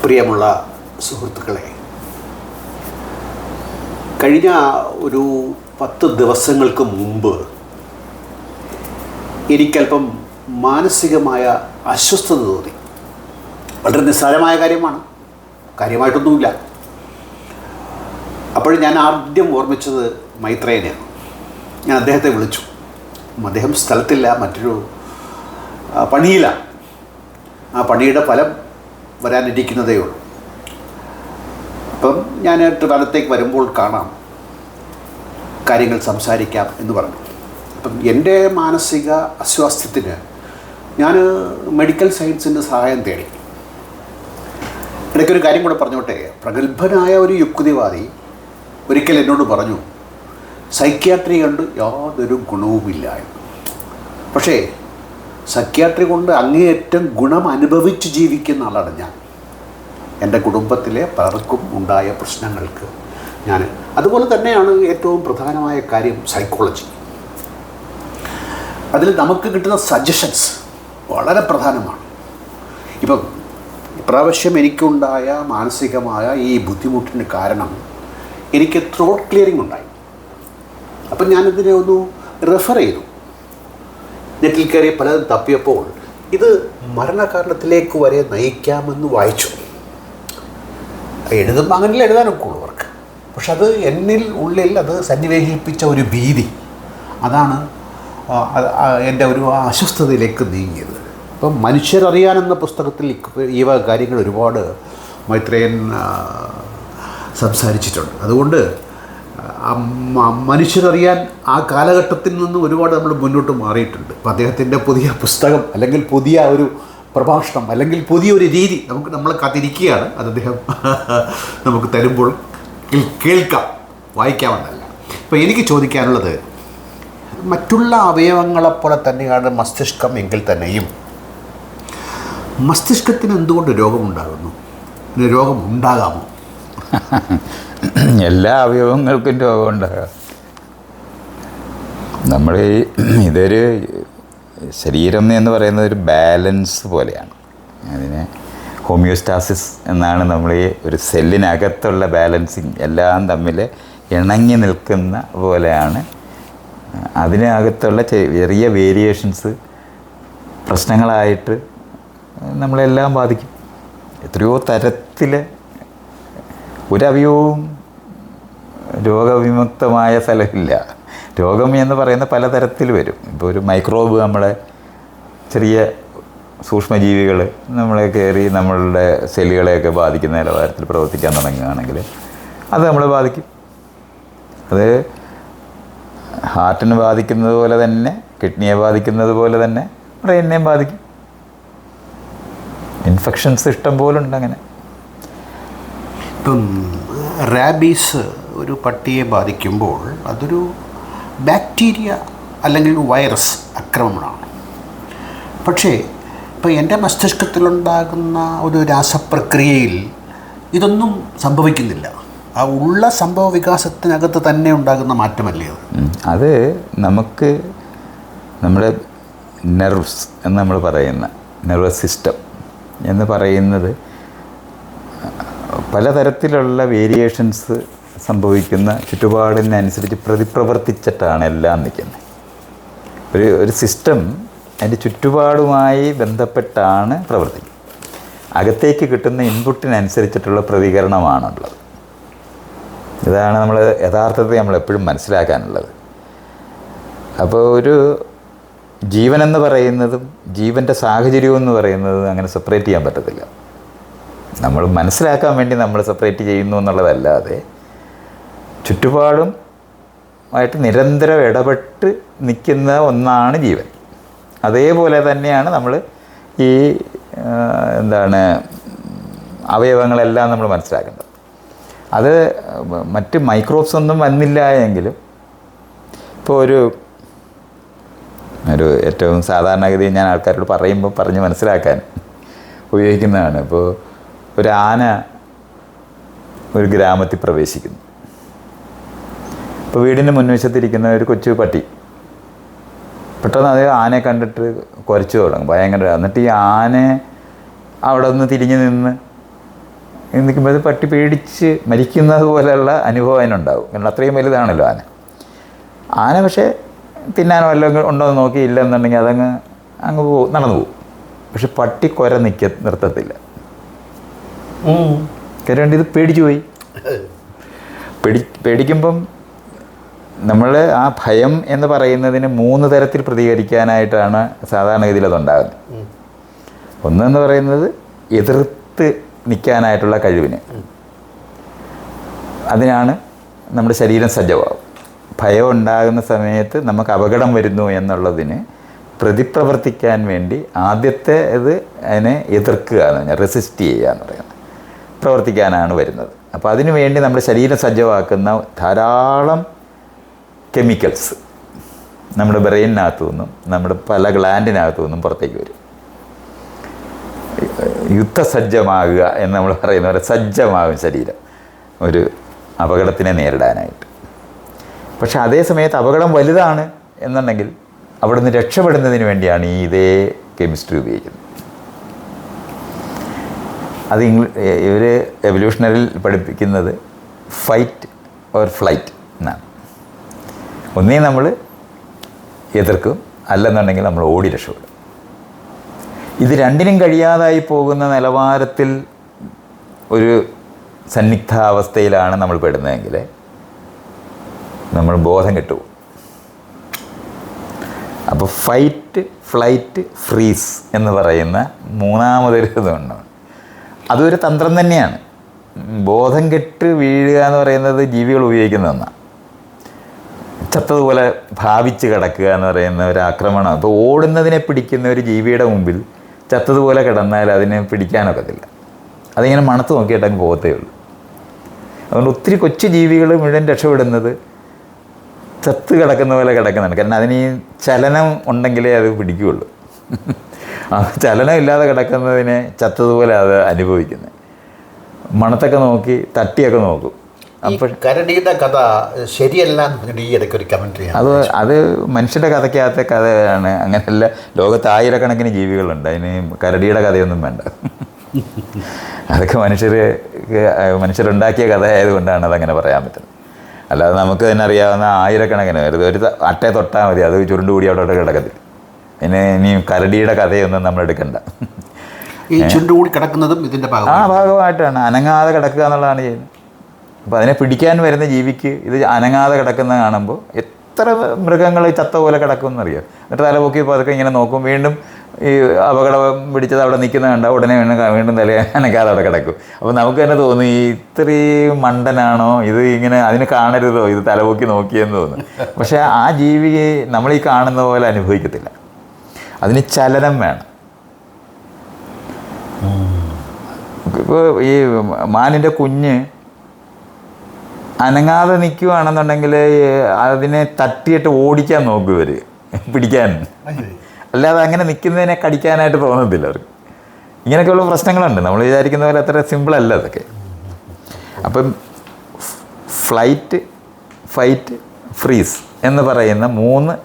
പ്രിയമുള്ള സുഹൃത്തുക്കളെ, കഴിഞ്ഞ ഒരു 10 ദിവസങ്ങൾക്ക് മുമ്പ് എനിക്കല്പം മാനസികമായ അസ്വസ്ഥത തോന്നി. വളരെ നിസ്സാരമായ കാര്യമായിട്ടൊന്നുമില്ല. അപ്പോൾ ഞാൻ ആദ്യം ഓർമ്മിച്ചത് മൈത്രേയനെയാണ്. ഞാൻ അദ്ദേഹത്തെ വിളിച്ചു. അദ്ദേഹം സ്ഥലത്തില്ല, മറ്റൊരു പണിയിലാണ്. ആ പണിയുടെ ഫലം വരാനിരിക്കുന്നതേ ഉള്ളൂ. അപ്പം ഞാൻ ട്രിവാൻഡ്രത്തേക്ക് വരുമ്പോൾ കാണാം, കാര്യങ്ങൾ സംസാരിക്കാം എന്ന് പറഞ്ഞു. അപ്പം എൻ്റെ മാനസിക അസ്വാസ്ഥ്യത്തിന് ഞാൻ മെഡിക്കൽ സയൻസിൻ്റെ സഹായം തേടി. ഇടയ്ക്കൊരു കാര്യം കൂടെ പറഞ്ഞോട്ടെ. പ്രഗത്ഭനായ ഒരു യുക്തിവാദി ഒരിക്കൽ എന്നോട് പറഞ്ഞു, സൈക്യാട്രി കൊണ്ട് യാതൊരു ഗുണവുമില്ല എന്ന്. പക്ഷേ സൈക്യാട്രി കൊണ്ട് അങ്ങേയറ്റം ഗുണം അനുഭവിച്ച് ജീവിക്കുന്ന ആളാണ് ഞാൻ. എൻ്റെ കുടുംബത്തിലെ പലർക്കും ഉണ്ടായ പ്രശ്നങ്ങൾക്ക് ഞാൻ അതുപോലെ തന്നെയാണ്. ഏറ്റവും പ്രധാനമായ കാര്യം സൈക്കോളജി. അതിൽ നമുക്ക് കിട്ടുന്ന സജഷൻസ് വളരെ പ്രധാനമാണ്. ഇപ്പം ഇപ്രാവശ്യം എനിക്കുണ്ടായ മാനസികമായ ഈ ബുദ്ധിമുട്ടിന് കാരണം എനിക്ക് ത്രോട്ട് ക്ലിയറിംഗ് ഉണ്ടായി. അപ്പം ഞാനിതിനെ ഒന്ന് റെഫർ ചെയ്തു. നെറ്റിൽ കയറി പലതും തപ്പിയപ്പോൾ ഇത് മരണകാരണത്തിലേക്ക് വരെ നയിക്കാമെന്ന് വായിച്ചു. എഴുതുമ്പോൾ അങ്ങനെയല്ല എഴുതാനൊക്കെ ഉള്ളൂ അവർക്ക്. പക്ഷെ അത് എന്നിൽ ഉള്ളിൽ അത് സന്നിവേശിപ്പിച്ച ഒരു ഭീതി, അതാണ് എൻ്റെ ഒരു അസ്വസ്ഥതയിലേക്ക് നീങ്ങിയത്. ഇപ്പം മനുഷ്യരറിയാനെന്ന പുസ്തകത്തിൽ ഈ കാര്യങ്ങൾ ഒരുപാട് മൈത്രേയൻ സംസാരിച്ചിട്ടുണ്ട്. അതുകൊണ്ട് മനുഷ്യരറിയാൻ ആ കാലഘട്ടത്തിൽ നിന്ന് ഒരുപാട് നമ്മൾ മുന്നോട്ട് മാറിയിട്ടുണ്ട്. അപ്പം അദ്ദേഹത്തിൻ്റെ പുതിയ പുസ്തകം അല്ലെങ്കിൽ പുതിയ ഒരു പ്രഭാഷണം അല്ലെങ്കിൽ പുതിയൊരു രീതി നമ്മൾ കാത്തിരിക്കുകയാണ്. അത് അദ്ദേഹം നമുക്ക് തരുമ്പോൾ കേൾക്കാം, വായിക്കാമെന്നല്ല. ഇപ്പോൾ എനിക്ക് ചോദിക്കാനുള്ളത്, മറ്റുള്ള അവയവങ്ങളെപ്പോലെ തന്നെയാണ് മസ്തിഷ്കം എങ്കിൽ തന്നെയും മസ്തിഷ്കത്തിന് എന്തുകൊണ്ട് രോഗമുണ്ടാകുന്നു? രോഗമുണ്ടാകാമോ? എല്ലാ അവയവങ്ങൾക്കും രോഗമുണ്ടാകാം. നമ്മൾ ഇതൊരു ശരീരം എന്ന് പറയുന്നത് ഒരു ബാലൻസ് പോലെയാണ്. അതിനെ ഹോമിയോസ്റ്റാസിസ് എന്നാണ്. നമ്മൾ ഈ ഒരു സെല്ലിനകത്തുള്ള ബാലൻസിങ് എല്ലാം തമ്മിൽ ഇണങ്ങി നിൽക്കുന്ന പോലെയാണ്. അതിനകത്തുള്ള ചെറിയ വേരിയേഷൻസ് പ്രശ്നങ്ങളായിട്ട് നമ്മളെല്ലാം ബാധിക്കും. എത്രയോ തരത്തിൽ ഒരവയവവും രോഗവിമുക്തമായ സ്ഥലമില്ല. രോഗം എന്ന് പറയുന്ന പലതരത്തിൽ വരും. ഇപ്പോൾ ഒരു മൈക്രോബ്, നമ്മളെ ചെറിയ സൂക്ഷ്മജീവികൾ നമ്മളെ കയറി നമ്മളുടെ സെല്ലുകളെയൊക്കെ ബാധിക്കുന്ന നിലവാരത്തിൽ പ്രവർത്തിക്കാൻ തുടങ്ങുകയാണെങ്കിൽ അത് നമ്മളെ ബാധിക്കും. അത് ഹാർട്ടിനെ ബാധിക്കുന്നത് പോലെ തന്നെ, കിഡ്നിയെ ബാധിക്കുന്നത് പോലെ തന്നെ ബ്രെയിനിനെയും ബാധിക്കും. ഇൻഫെക്ഷൻസ് ഇഷ്ടം പോലെ ഉണ്ട്. അങ്ങനെ ഇപ്പം റാബീസ് ഒരു പട്ടിയെ ബാധിക്കുമ്പോൾ അതൊരു ബാക്ടീരിയ അല്ലെങ്കിൽ വൈറസ് ആക്രമണമാണ്. പക്ഷേ ഇപ്പോൾ എൻ്റെ മസ്തിഷ്കത്തിലുണ്ടാകുന്ന ഒരു രാസപ്രക്രിയയിൽ ഇതൊന്നും സംഭവിക്കുന്നില്ല. ആ ഉള്ള സംഭവ വികാസത്തിനകത്ത് തന്നെ ഉണ്ടാകുന്ന മാറ്റമല്ലേ അത്? അത് നമുക്ക് നമ്മുടെ നെർവ്സ് എന്ന് നമ്മൾ പറയുന്ന നെർവസ് സിസ്റ്റം എന്ന് പറയുന്നത് പലതരത്തിലുള്ള വേരിയേഷൻസ് സംഭവിക്കുന്ന ചുറ്റുപാടിനനുസരിച്ച് പ്രതിപ്രവർത്തിച്ചിട്ടാണ് എല്ലാം നിൽക്കുന്നത്. ഒരു സിസ്റ്റം അതിൻ്റെ ചുറ്റുപാടുമായി ബന്ധപ്പെട്ടാണ് പ്രവർത്തിക്കുന്നത്. അകത്തേക്ക് കിട്ടുന്ന ഇൻപുട്ടിനനുസരിച്ചിട്ടുള്ള പ്രതികരണമാണുള്ളത്. ഇതാണ് നമ്മൾ യഥാർത്ഥത്തിൽ നമ്മളെപ്പോഴും മനസ്സിലാക്കാനുള്ളത്. അപ്പോൾ ഒരു ജീവനെന്ന് പറയുന്നതും ജീവൻ്റെ സാഹചര്യവും എന്ന് പറയുന്നതും അങ്ങനെ സെപ്പറേറ്റ് ചെയ്യാൻ പറ്റത്തില്ല. നമ്മൾ മനസ്സിലാക്കാൻ വേണ്ടി നമ്മൾ സെപ്പറേറ്റ് ചെയ്യുന്നു എന്നുള്ളതല്ലാതെ ചുറ്റുപാടും ആയിട്ട് നിരന്തരം ഇടപെട്ട് നിൽക്കുന്ന ഒന്നാണ് ജീവൻ. അതേപോലെ തന്നെയാണ് നമ്മൾ ഈ അവയവങ്ങളെല്ലാം നമ്മൾ മനസ്സിലാക്കേണ്ടത്. അത് മറ്റ് മൈക്രോബ്സ് ഒന്നും വന്നില്ല എങ്കിലും ഇപ്പോൾ ഒരു ഏറ്റവും സാധാരണഗതിയിൽ ഞാൻ ആൾക്കാരോട് പറയുമ്പോൾ പറഞ്ഞ് മനസ്സിലാക്കാൻ ഉപയോഗിക്കുന്നതാണ്. ഇപ്പോൾ ഒരു ആന ഒരു ഗ്രാമത്തിൽ പ്രവേശിക്കുന്നു. ഇപ്പോൾ വീടിൻ്റെ മുൻവശത്തിരിക്കുന്ന ഒരു കൊച്ചു പട്ടി പെട്ടെന്ന് അത് ആനയെ കണ്ടിട്ട് കുരച്ചു തുടങ്ങും ഭയങ്കര. എന്നിട്ട് ഈ ആന അവിടെ നിന്ന് തിരിഞ്ഞ് നിന്ന് നിൽക്കുമ്പോൾ അത് പട്ടി പേടിച്ച് മരിക്കുന്നത് പോലെയുള്ള അനുഭവം അതിനുണ്ടാവും. കാരണം അത്രയും വലുതാണല്ലോ ആന. ആന പക്ഷേ തിന്നാനോ വല്ലതും ഉണ്ടോ എന്ന് നോക്കി ഇല്ലെന്നുണ്ടെങ്കിൽ അതങ്ങ് നടന്നു പോകും. പക്ഷെ പട്ടി കുര നിർത്തത്തില്ല. കാരണം ഇത് പേടിച്ചു പോയി. പേടിക്കുമ്പം നമ്മൾ ആ ഭയം എന്ന് പറയുന്നതിന് 3 തരത്തിൽ പ്രതികരിക്കാനായിട്ടാണ് സാധാരണഗതിയിൽ അതുണ്ടാകുന്നത്. ഒന്നെന്ന് പറയുന്നത് എതിർത്ത് നിൽക്കാനായിട്ടുള്ള കഴിവിന്, അതിനാണ് നമ്മുടെ ശരീരം സജ്ജമാവും. ഭയം ഉണ്ടാകുന്ന സമയത്ത് നമുക്ക് അപകടം വരുന്നു എന്നുള്ളതിന് പ്രതിപ്രവർത്തിക്കാൻ വേണ്ടി ആദ്യത്തെ ഇത് അതിനെ എതിർക്കുക എന്ന് പറഞ്ഞാൽ റെസിസ്റ്റ് ചെയ്യുക എന്ന് പറയുന്നത് പ്രവർത്തിക്കാനാണ് വരുന്നത്. അപ്പോൾ അതിനു വേണ്ടി നമ്മുടെ ശരീരം സജ്ജമാക്കുന്ന ധാരാളം കെമിക്കൽസ് നമ്മുടെ ബ്രെയിനിനകത്തു നിന്നും നമ്മുടെ പല ഗ്ലാൻഡിനകത്തു നിന്നും പുറത്തേക്ക് വരും. യുദ്ധസജ്ജമാകുക എന്ന് നമ്മൾ പറയുന്ന പോലെ സജ്ജമാകും ശരീരം ഒരു അപകടത്തിനെ നേരിടാനായിട്ട്. പക്ഷെ അതേ സമയത്ത് അപകടം വലുതാണ് എന്നുണ്ടെങ്കിൽ അവിടെ നിന്ന് രക്ഷപ്പെടുന്നതിന് വേണ്ടിയാണ് ഈ ഇതേ കെമിസ്ട്രി ഉപയോഗിക്കുന്നത്. അത് ഇവർ എവല്യൂഷണറിൽ പഠിപ്പിക്കുന്നത് ഫൈറ്റ് ഓർ ഫ്ലൈറ്റ് എന്നാണ്. ഒന്നേ നമ്മൾ എതിർക്കും, അല്ലെന്നുണ്ടെങ്കിൽ നമ്മൾ ഓടി രക്ഷപ്പെടും. ഇത് രണ്ടിനും കഴിയാതായി പോകുന്ന നിലവാരത്തിൽ ഒരു സന്നിഗ്ധാവസ്ഥയിലാണ് നമ്മൾ പെടുന്നതെങ്കിൽ നമ്മൾ ബോധം കെട്ടുപോകും. അപ്പോൾ ഫൈറ്റ്, ഫ്ലൈറ്റ്, ഫ്രീസ് എന്ന് പറയുന്ന മൂന്നാമതൊരു ഇതുണ്ട്. അതൊരു തന്ത്രം തന്നെയാണ്. ബോധം കെട്ട് വീഴുക എന്ന് പറയുന്നത് ജീവികൾ ഉപയോഗിക്കുന്ന ഒന്നാണ്. ചത്തതുപോലെ ഭാവിച്ച് കിടക്കുക എന്ന് പറയുന്ന ഒരു ആക്രമണം. അപ്പോൾ ഓടുന്നതിനെ പിടിക്കുന്ന ഒരു ജീവിയുടെ മുമ്പിൽ ചത്തതുപോലെ കിടന്നാൽ അതിനെ പിടിക്കാനൊക്കത്തില്ല. അതിങ്ങനെ മണത്ത് നോക്കിയിട്ടങ്ങ് പോകത്തേ ഉള്ളൂ. അതുകൊണ്ട് ഒത്തിരി കൊച്ചു ജീവികൾ മുഴുവൻ രക്ഷപ്പെടുന്നത് ചത്ത് കിടക്കുന്ന പോലെ കിടക്കുന്നുണ്ട്. കാരണം അതിന് ഈ ചലനം ഉണ്ടെങ്കിലേ അത് പിടിക്കുകയുള്ളൂ. ആ ചലനം ഇല്ലാതെ കിടക്കുന്നതിനെ ചത്തതുപോലെ അത് അനുഭവിക്കുന്നത്. മണത്തൊക്കെ നോക്കി തട്ടിയൊക്കെ നോക്കും. അപ്പോൾ കരടിയുടെ കഥ ശരിയല്ല എന്ന് പറഞ്ഞിട്ട് ഈ ഇടയ്ക്ക് ഒരു കമൻറ്റ് ചെയ്യാം. അത് മനുഷ്യൻ്റെ കഥയ്ക്കകത്തെ കഥയാണ്. അങ്ങനെയല്ല, ലോകത്ത് ആയിരക്കണക്കിന് ജീവികളുണ്ട്. അതിന് കരടിയുടെ കഥയൊന്നും വേണ്ട. അതൊക്കെ മനുഷ്യരുണ്ടാക്കിയ കഥ ആയതുകൊണ്ടാണ് അതങ്ങനെ പറയാൻ പറ്റുന്നത്. അല്ലാതെ നമുക്ക് തന്നെ അറിയാവുന്ന ആയിരക്കണക്കിന് ഒരു അട്ടയെ തൊട്ടാൽ മതി, അത് ചുരുണ്ടുകൂടി അവിടെ കിടക്കത്തില്ല. പിന്നെ ഇനി കരടിയുടെ കഥയൊന്നും നമ്മൾ എടുക്കണ്ട. ഈ ചുരുണ്ടുകൂടി കിടക്കുന്നതും ഇതിൻ്റെ ഭാഗമായിട്ടാണ്. അനങ്ങാതെ കിടക്കുക എന്നുള്ളതാണ് ചെയ്യുന്നത്. അപ്പോൾ അതിനെ പിടിക്കാൻ വരുന്ന ജീവിക്ക് ഇത് അനങ്ങാതെ കിടക്കുന്ന കാണുമ്പോൾ എത്ര മൃഗങ്ങൾ ചത്ത പോലെ കിടക്കുമെന്നറിയാം. എന്നിട്ട് തലപൊക്കിയപ്പോൾ അതൊക്കെ ഇങ്ങനെ നോക്കും. വീണ്ടും ഈ അപകടം പിടിച്ചത് അവിടെ നിൽക്കുന്ന കണ്ട ഉടനെ വീണ്ടും തല അനക്കാതെ അവിടെ കിടക്കും. അപ്പോൾ നമുക്ക് തന്നെ തോന്നും ഈ ഇത്രയും മണ്ടനാണോ ഇത്, ഇങ്ങനെ അതിന് കാണരുതോ ഇത് തലപൊക്കി നോക്കിയെന്ന് തോന്നും. പക്ഷേ ആ ജീവി നമ്മളീ കാണുന്ന പോലെ അനുഭവിക്കത്തില്ല. അതിന് ചലനം വേണം. ഇപ്പോൾ ഈ മാനിൻ്റെ കുഞ്ഞ് അനങ്ങാതെ നിൽക്കുകയാണെന്നുണ്ടെങ്കിൽ അതിനെ തട്ടിയിട്ട് ഓടിക്കാൻ നോക്കും ഇവർ, പിടിക്കാൻ. അല്ലാതെ അങ്ങനെ നിൽക്കുന്നതിനെ കടിക്കാനായിട്ട് തോന്നത്തില്ല അവർക്ക്. ഇങ്ങനെയൊക്കെയുള്ള പ്രശ്നങ്ങളുണ്ട്. നമ്മൾ വിചാരിക്കുന്ന പോലെ അത്ര സിമ്പിളല്ല അതൊക്കെ. അപ്പം ഫ്ലൈറ്റ്, ഫൈറ്റ്, ഫ്രീസ് എന്ന് പറയുന്ന 3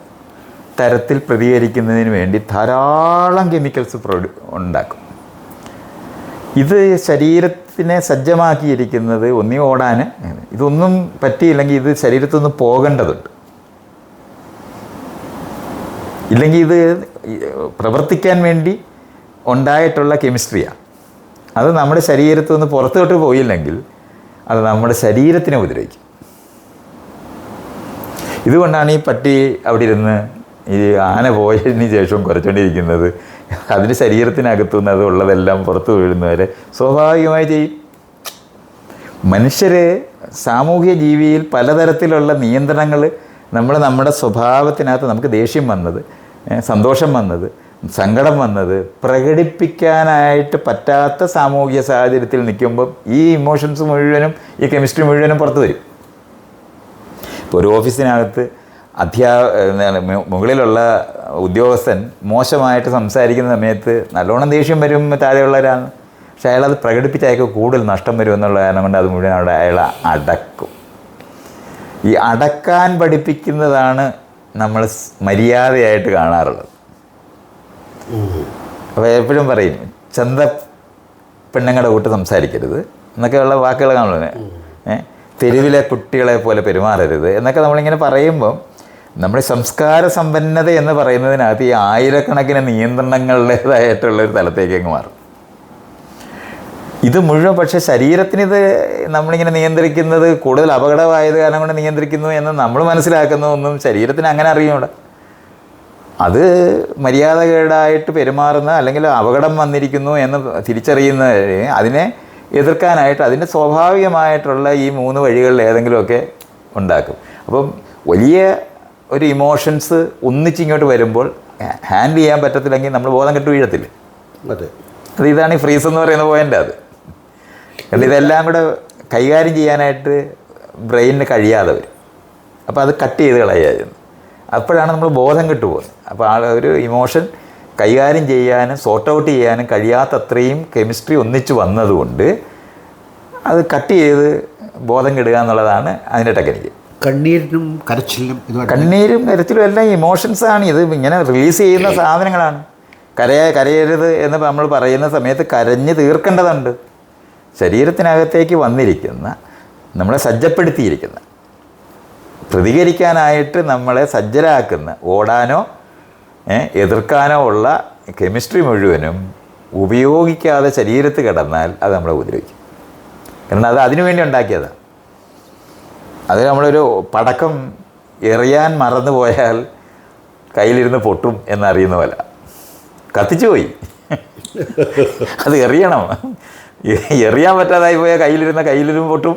തരത്തിൽ പ്രതികരിക്കുന്നതിന് വേണ്ടി ധാരാളം കെമിക്കൽസ് ഉണ്ടാക്കും. ഇത് ശരീരത്തിനെ സജ്ജമാക്കിയിരിക്കുന്നത് ഒന്നീ ഓടാൻ. ഇതൊന്നും പറ്റിയില്ലെങ്കിൽ ഇത് ശരീരത്തിൽ നിന്ന് പോകേണ്ടതുണ്ട്. ഇല്ലെങ്കിൽ ഇത് പ്രവർത്തിക്കാൻ വേണ്ടി ഉണ്ടായിട്ടുള്ള കെമിസ്ട്രിയാണ്. അത് നമ്മുടെ ശരീരത്തിൽ നിന്ന് പുറത്തോട്ട് പോയില്ലെങ്കിൽ അത് നമ്മുടെ ശരീരത്തിനെ ഉപദ്രവിക്കും. ഇതുകൊണ്ടാണ് ഈ പട്ടി അവിടെ ഇരുന്ന് ഈ ആന പോയതിന് ശേഷം കുറച്ചുകൊണ്ടിരിക്കുന്നത്. അതിന് ശരീരത്തിനകത്തുനിന്ന് അത് ഉള്ളതെല്ലാം പുറത്തു വീഴുന്നവരെ സ്വാഭാവികമായി ചെയ്യും. മനുഷ്യർ സാമൂഹ്യ ജീവിയിൽ പലതരത്തിലുള്ള നിയന്ത്രണങ്ങൾ നമ്മുടെ സ്വഭാവത്തിനകത്ത് നമുക്ക് ദേഷ്യം വന്നത്, സന്തോഷം വന്നത്, സങ്കടം വന്നത് പ്രകടിപ്പിക്കാനായിട്ട് പറ്റാത്ത സാമൂഹിക സാഹചര്യത്തിൽ നിൽക്കുമ്പം ഈ ഇമോഷൻസ് മുഴുവനും ഈ കെമിസ്ട്രി മുഴുവനും പുറത്തു വരും. ഇപ്പോൾ ഒരു ഓഫീസിനകത്ത് മുകളിലുള്ള ഉദ്യോഗസ്ഥൻ മോശമായിട്ട് സംസാരിക്കുന്ന സമയത്ത് നല്ലോണം ദേഷ്യം വരും താഴെയുള്ളവരാണ്. പക്ഷെ അയാളത് പ്രകടിപ്പിച്ച് അയാൾക്ക് കൂടുതൽ നഷ്ടം വരും എന്നുള്ള കാരണം കൊണ്ട് അത് മുഴുവൻ അവിടെ അയാൾ അടക്കും. ഈ അടക്കാൻ പഠിപ്പിക്കുന്നതാണ് നമ്മൾ മര്യാദയായിട്ട് കാണാറുള്ളത്. അപ്പോൾ എപ്പോഴും പറയും ചന്ത പെണ്ണുങ്ങളുടെ കൂട്ട് സംസാരിക്കരുത്, എന്നൊക്കെയുള്ള വാക്കുകൾ കാണുന്നത്. തെരുവിലെ കുട്ടികളെ പോലെ പെരുമാറരുത് എന്നൊക്കെ നമ്മളിങ്ങനെ പറയുമ്പം നമ്മുടെ സംസ്കാര സമ്പന്നത എന്ന് പറയുന്നതിനകത്ത് ഈ ആയിരക്കണക്കിന് നിയന്ത്രണങ്ങളുടേതായിട്ടുള്ളൊരു തലത്തേക്ക് അങ്ങ് മാറും. ഇത് മുഴുവൻ പക്ഷേ ശരീരത്തിനിത് നമ്മളിങ്ങനെ നിയന്ത്രിക്കുന്നത് കൂടുതൽ അപകടമായത് കാരണം കൊണ്ട് നിയന്ത്രിക്കുന്നു എന്ന് നമ്മൾ മനസ്സിലാക്കുന്നതൊന്നും ശരീരത്തിന് അങ്ങനെ അറിയൂടെ. അത് മര്യാദകേടായിട്ട് പെരുമാറുന്ന അല്ലെങ്കിൽ അപകടം വന്നിരിക്കുന്നു എന്ന് തിരിച്ചറിയുന്ന അതിനെ എതിർക്കാനായിട്ട് അതിൻ്റെ സ്വാഭാവികമായിട്ടുള്ള ഈ 3 വഴികളിൽ ഏതെങ്കിലുമൊക്കെ ഉണ്ടാക്കും. അപ്പം വലിയ ഒരു ഇമോഷൻസ് ഒന്നിച്ചിങ്ങോട്ട് വരുമ്പോൾ ഹാൻഡിൽ ചെയ്യാൻ പറ്റത്തില്ലെങ്കിൽ നമ്മൾ ബോധം കെട്ട് വീഴത്തില്ലേ. അതെ, അത് ഇതാണ് ഈ ഫ്രീസ് എന്ന് പറയുന്ന പോയിൻ്റ്. അത് കാരണം ഇതെല്ലാം കൂടെ കൈകാര്യം ചെയ്യാനായിട്ട് ബ്രെയിനിന് കഴിയാതെ വരും. അപ്പോൾ അത് കട്ട് ചെയ്ത് കളയായിരുന്നു. അപ്പോഴാണ് നമ്മൾ ബോധം കെട്ടു പോകുന്നത്. അപ്പോൾ ഒരു ഇമോഷൻ കൈകാര്യം ചെയ്യാനും സോർട്ട് ഔട്ട് ചെയ്യാനും കഴിയാത്തത്രയും കെമിസ്ട്രി ഒന്നിച്ച് വന്നതുകൊണ്ട് അത് കട്ട് ചെയ്ത് ബോധം കെടുക എന്നുള്ളതാണ് അതിൻ്റെ ടെക്നിക്ക്. കണ്ണീരിനും കരച്ചിലും കണ്ണീരും കരച്ചിലും എല്ലാം ഇമോഷൻസാണ്. ഇത് ഇങ്ങനെ റിലീസ് ചെയ്യുന്ന സാധനങ്ങളാണ്. കരയരുത് എന്ന് നമ്മൾ പറയുന്ന സമയത്ത് കരഞ്ഞ് തീർക്കേണ്ടതുണ്ട്. ശരീരത്തിനകത്തേക്ക് വന്നിരിക്കുന്ന നമ്മളെ സജ്ജപ്പെടുത്തിയിരിക്കുന്ന പ്രതികരിക്കാനായിട്ട് നമ്മളെ സജ്ജരാക്കുന്ന ഓടാനോ എതിർക്കാനോ ഉള്ള കെമിസ്ട്രി മുഴുവനും ഉപയോഗിക്കാതെ ശരീരത്ത് കിടന്നാൽ അത് നമ്മളെ ഉപദ്രവിക്കും. കാരണം അത് അതിനു വേണ്ടി ഉണ്ടാക്കിയതാണ്. അത് നമ്മളൊരു പടക്കം എറിയാൻ മറന്നു പോയാൽ കയ്യിലിരുന്ന് പൊട്ടും എന്നറിയുന്ന പോലെ കത്തിച്ചു പോയി. അത് എറിയണം. എറിയാൻ പറ്റാതായി പോയാൽ കയ്യിലിരുന്ന് പൊട്ടും,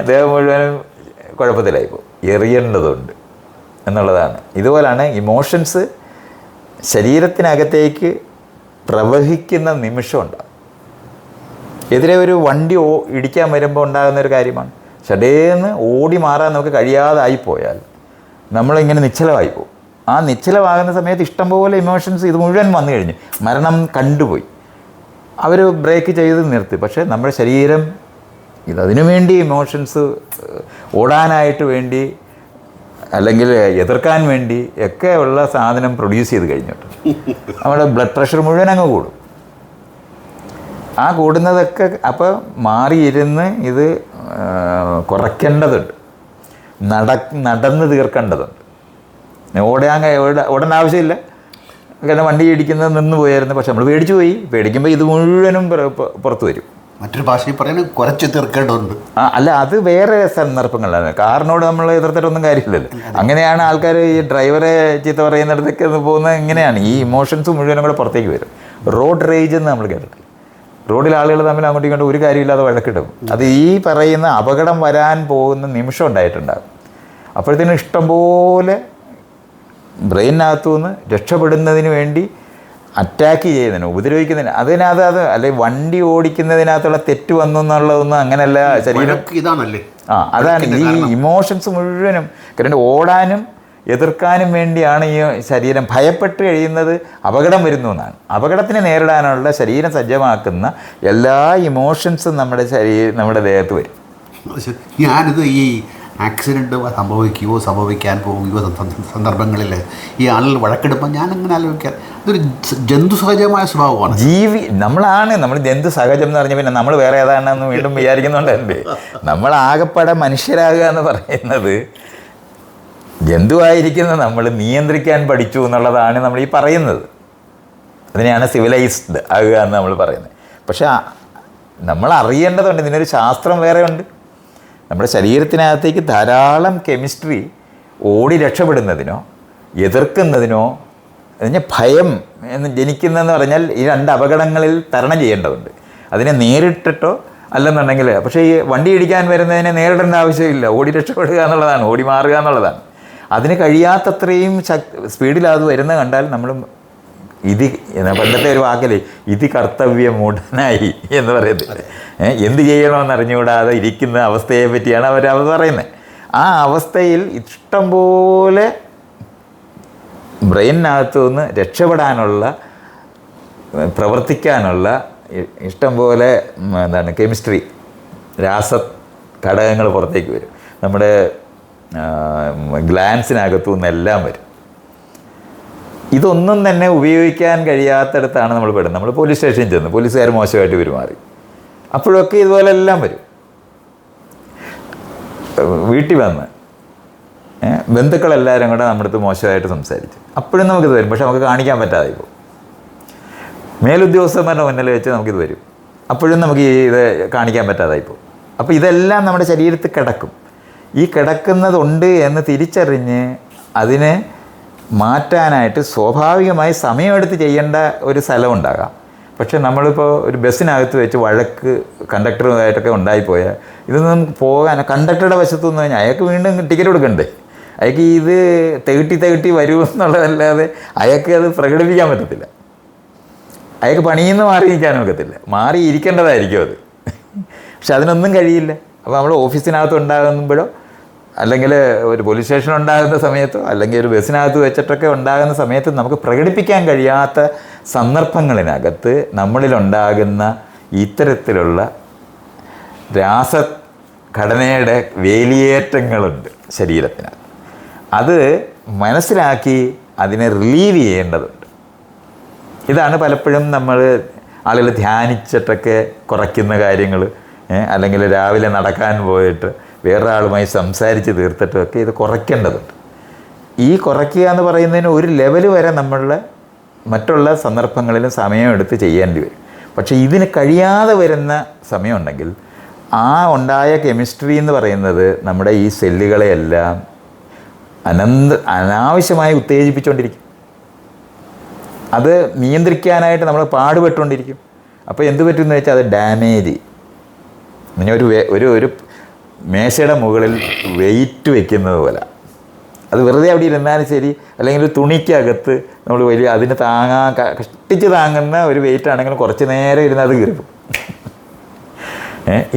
ദേഹം മുഴുവനും കുഴപ്പത്തിലായിപ്പോൾ. എറിയേണ്ടതുണ്ട് എന്നുള്ളതാണ്. ഇതുപോലാണ് ഇമോഷൻസ് ശരീരത്തിനകത്തേക്ക് പ്രവഹിക്കുന്ന നിമിഷമുണ്ടാകും. എതിരെ ഒരു വണ്ടി ഇടിക്കാൻ വരുമ്പോൾ ഉണ്ടാകുന്നൊരു കാര്യമാണ്. ഷടേന്ന് ഓടി മാറാൻ നമുക്ക് കഴിയാതായിപ്പോയാൽ നമ്മളിങ്ങനെ നിശ്ചലമായി പോകും. ആ നിശ്ചലമാകുന്ന സമയത്ത് ഇഷ്ടംപോലെ ഇമോഷൻസ് ഇത് മുഴുവൻ വന്നു കഴിഞ്ഞു. മരണം കണ്ടുപോയി. അവർ ബ്രേക്ക് ചെയ്ത് നിർത്തി. പക്ഷേ നമ്മുടെ ശരീരം ഇതിനു വേണ്ടി ഇമോഷൻസ് ഓടാനായിട്ട് വേണ്ടി അല്ലെങ്കിൽ എതിർക്കാൻ വേണ്ടി ഒക്കെ ഉള്ള സാധനം പ്രൊഡ്യൂസ് ചെയ്ത് കഴിഞ്ഞിട്ട് നമ്മുടെ ബ്ലഡ് പ്രഷർ മുഴുവൻ അങ്ങ് കൂടും. ആ കൂടുന്നതൊക്കെ അപ്പോൾ മാറിയിരുന്ന് ഇത് കുറയ്ക്കേണ്ടതുണ്ട്, നടന്ന് തീർക്കേണ്ടതുണ്ട്. ഓടേണ്ട ആവശ്യമില്ല. കാരണം വണ്ടി ഇടിക്കുന്നത് നിന്ന് പോയായിരുന്നു. പക്ഷെ നമ്മൾ പേടിച്ചു പോയി. പേടിക്കുമ്പോൾ ഇത് മുഴുവനും പുറത്തു വരും. മറ്റൊരു ഭാഷയിൽ പറയുന്നത് കുറച്ച് തീർക്കേണ്ടതുണ്ട്. അല്ല, അത് വേറെ സന്ദർഭങ്ങളാണ്. കാറിനോട് നമ്മൾ എതിർത്തിട്ടൊന്നും കാര്യമില്ലല്ലോ. അങ്ങനെയാണ് ആൾക്കാർ ഈ ഡ്രൈവറെ ചീത്ത പറയുന്നിടത്തേക്ക് പോകുന്നത്. ഇങ്ങനെയാണ് ഈ ഇമോഷൻസ് മുഴുവനും കൂടെ പുറത്തേക്ക് വരും. റോഡ് റേജ് എന്ന് നമ്മൾ കേട്ടിട്ടില്ല. റോഡിൽ ആളുകൾ തമ്മിൽ അങ്ങോട്ടും ഇങ്ങോട്ടും ഒരു കാര്യമില്ലാതെ വഴക്കിടും. അത് ഈ പറയുന്ന അപകടം വരാൻ പോകുന്ന നിമിഷം ഉണ്ടായിട്ടുണ്ടാകും. അപ്പോഴത്തേനും ഇഷ്ടംപോലെ ബ്രെയിനകത്തുനിന്ന് രക്ഷപ്പെടുന്നതിന് വേണ്ടി അറ്റാക്ക് ചെയ്യുന്നതിന്, ഉപദ്രവിക്കുന്നതിന്, അതിനകത്ത് അല്ലെങ്കിൽ വണ്ടി ഓടിക്കുന്നതിനകത്തുള്ള തെറ്റ് വന്നു എന്നുള്ളതൊന്നും അങ്ങനെയല്ല. ശരീരം ഇതാണല്ലേ. അതാണ് ഈ ഇമോഷൻസ് മുഴുവനും. കാരണം ഓടാനും എതിർക്കാനും വേണ്ടിയാണ് ഈ ശരീരം ഭയപ്പെട്ട് കഴിയുന്നത്. അപകടം വരുന്നു എന്നാണ്. അപകടത്തിനെ നേരിടാനുള്ള ശരീരം സജ്ജമാക്കുന്ന എല്ലാ ഇമോഷൻസും നമ്മുടെ ദേഹത്ത് വരും. ഞാനിത് ഈ ആക്സിഡൻറ്റ് സംഭവിക്കാൻ പോകുകയോ സന്ദർഭങ്ങളിൽ ഈ ആളുകൾ വഴക്കെടുമ്പോൾ ഞാനങ്ങനെ ആലോചിക്കാൻ ഇതൊരു ജന്തു സഹജമായ സ്വഭാവമാണ്. നമ്മൾ ജന്തു സഹജം എന്ന് പറഞ്ഞാൽ പിന്നെ നമ്മൾ വേറെ ഏതാണെന്ന് വീണ്ടും വിചാരിക്കുന്നുണ്ടല്ലേ. നമ്മൾ ആകെപ്പാടെ മനുഷ്യരാകുക എന്ന് പറയുന്നത് ജന്തുവായിരിക്കുന്ന നമ്മൾ നിയന്ത്രിക്കാൻ പഠിച്ചു എന്നുള്ളതാണ് നമ്മൾ ഈ പറയുന്നത്. അതിനെയാണ് സിവിലൈസ്ഡ് ആകുക എന്ന് നമ്മൾ പറയുന്നത്. പക്ഷെ നമ്മൾ അറിയേണ്ടതുണ്ട്, ഇതിനൊരു ശാസ്ത്രം വേറെ ഉണ്ട്. നമ്മുടെ ശരീരത്തിനകത്തേക്ക് ധാരാളം കെമിസ്ട്രി ഓടി രക്ഷപ്പെടുന്നതിനോ എതിർക്കുന്നതിനോ അതിന് ഭയം എന്ന് ജനിക്കുന്നതെന്ന് പറഞ്ഞാൽ ഈ 2 അപകടങ്ങളിൽ തരണം ചെയ്യേണ്ടതുണ്ട്. അതിനെ നേരിട്ടിട്ടോ അല്ലെന്നുണ്ടെങ്കിൽ, പക്ഷേ ഈ വണ്ടി ഇടിക്കാൻ വരുന്നതിനെ നേരിടേണ്ട ആവശ്യമില്ല. ഓടി രക്ഷപ്പെടുക എന്നുള്ളതാണ്, ഓടി മാറുക എന്നുള്ളതാണ്. അതിന് കഴിയാത്തത്രയും സ്പീഡിൽ അത് വരുന്നത് കണ്ടാൽ നമ്മൾ പണ്ടത്തെ ഒരു വാക്കല്ലേ, ഇത് കർത്തവ്യമൂഢനായി എന്ന് പറയുന്നത്. എന്ത് ചെയ്യണമെന്ന് അറിഞ്ഞുകൂടാതെ ഇരിക്കുന്ന അവസ്ഥയെ പറ്റിയാണ് അവർ പറയുന്നത്. ആ അവസ്ഥയിൽ ഇഷ്ടംപോലെ ബ്രെയിനകത്തു നിന്ന് രക്ഷപ്പെടാനുള്ള, പ്രവർത്തിക്കാനുള്ള ഇഷ്ടംപോലെ കെമിസ്ട്രി, രാസ ഘടകങ്ങൾ പുറത്തേക്ക് വരും. നമ്മുടെ ഗ്ലാൻസിനകത്തു നിന്നെല്ലാം വരും. ഇതൊന്നും തന്നെ ഉപയോഗിക്കാൻ കഴിയാത്തടത്താണ് നമ്മൾ പെടുന്നത്. നമ്മൾ പോലീസ് സ്റ്റേഷനിൽ ചെന്ന് പോലീസുകാർ മോശമായിട്ട് പെരുമാറി, അപ്പോഴൊക്കെ ഇതുപോലെ എല്ലാം വരും. വീട്ടിൽ വന്ന് ബന്ധുക്കളെല്ലാവരും കൂടെ നമ്മുടെ അടുത്ത് മോശമായിട്ട് സംസാരിച്ചു, അപ്പോഴും നമുക്കിത് വരും. പക്ഷെ നമുക്ക് കാണിക്കാൻ പറ്റാതെ ഇപ്പോൾ മേലുദ്യോഗസ്ഥന്മാരുടെ മുന്നിൽ വെച്ച് നമുക്കിത് വരും, അപ്പോഴും നമുക്ക് ഇത് കാണിക്കാൻ പറ്റാതായിപ്പോൾ. അപ്പോൾ ഇതെല്ലാം നമ്മുടെ ശരീരത്തിൽ കിടക്കും. ഈ കിടക്കുന്നതുണ്ട് എന്ന് തിരിച്ചറിഞ്ഞ് അതിനെ മാറ്റാനായിട്ട് സ്വാഭാവികമായി സമയമെടുത്ത് ചെയ്യേണ്ട ഒരു സ്ഥലം ഉണ്ടാകാം. പക്ഷേ നമ്മളിപ്പോൾ ഒരു ബസ്സിനകത്ത് വെച്ച് വഴക്ക് കണ്ടക്ടറുമായിട്ടൊക്കെ ഉണ്ടായിപ്പോയാൽ ഇതൊന്നും പോകാൻ കണ്ടക്ടറുടെ വശത്തു നിന്ന് കഴിഞ്ഞാൽ അയാൾക്ക് വീണ്ടും ടിക്കറ്റ് കൊടുക്കണ്ടേ, അയാൾക്ക് ഇത് തികട്ടി വരുമെന്നുള്ളതല്ലാതെ അയാൾക്ക് അത് പ്രകടിപ്പിക്കാൻ പറ്റത്തില്ല. അയാൾക്ക് പണിയിൽ നിന്ന് മാറിയിരിക്കാനും ഒക്കത്തില്ല, മാറിയിരിക്കേണ്ടതായിരിക്കും അത്. പക്ഷെ അതിനൊന്നും കഴിയില്ല. അപ്പോൾ നമ്മൾ ഓഫീസിനകത്ത് ഉണ്ടാകുമ്പോഴോ അല്ലെങ്കിൽ ഒരു പോലീസ് സ്റ്റേഷൻ ഉണ്ടാകുന്ന സമയത്തോ അല്ലെങ്കിൽ ഒരു ബസ്സിനകത്ത് വെച്ചിട്ടൊക്കെ ഉണ്ടാകുന്ന സമയത്ത് നമുക്ക് പ്രകടിപ്പിക്കാൻ കഴിയാത്ത സന്ദർഭങ്ങളിനകത്ത് നമ്മളിലുണ്ടാകുന്ന ഇത്തരത്തിലുള്ള രാസഘടനയുടെ വേലിയേറ്റങ്ങളുണ്ട് ശരീരത്തിന്. അത് മനസ്സിലാക്കി അതിനെ റിലീവ് ചെയ്യേണ്ടതുണ്ട്. ഇതാണ് പലപ്പോഴും ആളുകൾ ധ്യാനിച്ചിട്ടൊക്കെ കുറയ്ക്കുന്ന കാര്യങ്ങൾ, അല്ലെങ്കിൽ രാവിലെ നടക്കാൻ പോയിട്ട് വേറൊരാളുമായി സംസാരിച്ച് തീർത്തിട്ടൊക്കെ ഇത് കുറയ്ക്കേണ്ടതുണ്ട്. ഈ കുറയ്ക്കുക എന്ന് പറയുന്നതിന് ഒരു ലെവൽ വരെ നമ്മളുടെ മറ്റുള്ള സന്ദർഭങ്ങളിലും സമയമെടുത്ത് ചെയ്യേണ്ടി വരും. പക്ഷേ ഇതിന് കഴിയാതെ വരുന്ന സമയമുണ്ടെങ്കിൽ ആ ഉണ്ടായ കെമിസ്ട്രി എന്ന് പറയുന്നത് നമ്മുടെ ഈ സെല്ലുകളെയെല്ലാം അനാവശ്യമായി ഉത്തേജിപ്പിച്ചുകൊണ്ടിരിക്കും. അത് നിയന്ത്രിക്കാനായിട്ട് നമ്മൾ പാടുപെട്ടുകൊണ്ടിരിക്കും. അപ്പോൾ എന്ത് പറ്റുമെന്ന് വെച്ചാൽ അത് ഡാമേജ്. ഇങ്ങനെ ഒരു മേശയുടെ മുകളിൽ വെയിറ്റ് വെക്കുന്നത് പോലെ, അത് വെറുതെ അവിടെ ഇരുന്നാലും ശരി, അല്ലെങ്കിൽ ഒരു തുണിക്കകത്ത് നമ്മൾ വലിയ അതിന് കഷ്ടിച്ച് താങ്ങുന്ന ഒരു വെയിറ്റ് ആണെങ്കിലും കുറച്ച് നേരം ഇരുന്ന് അത് കീറും.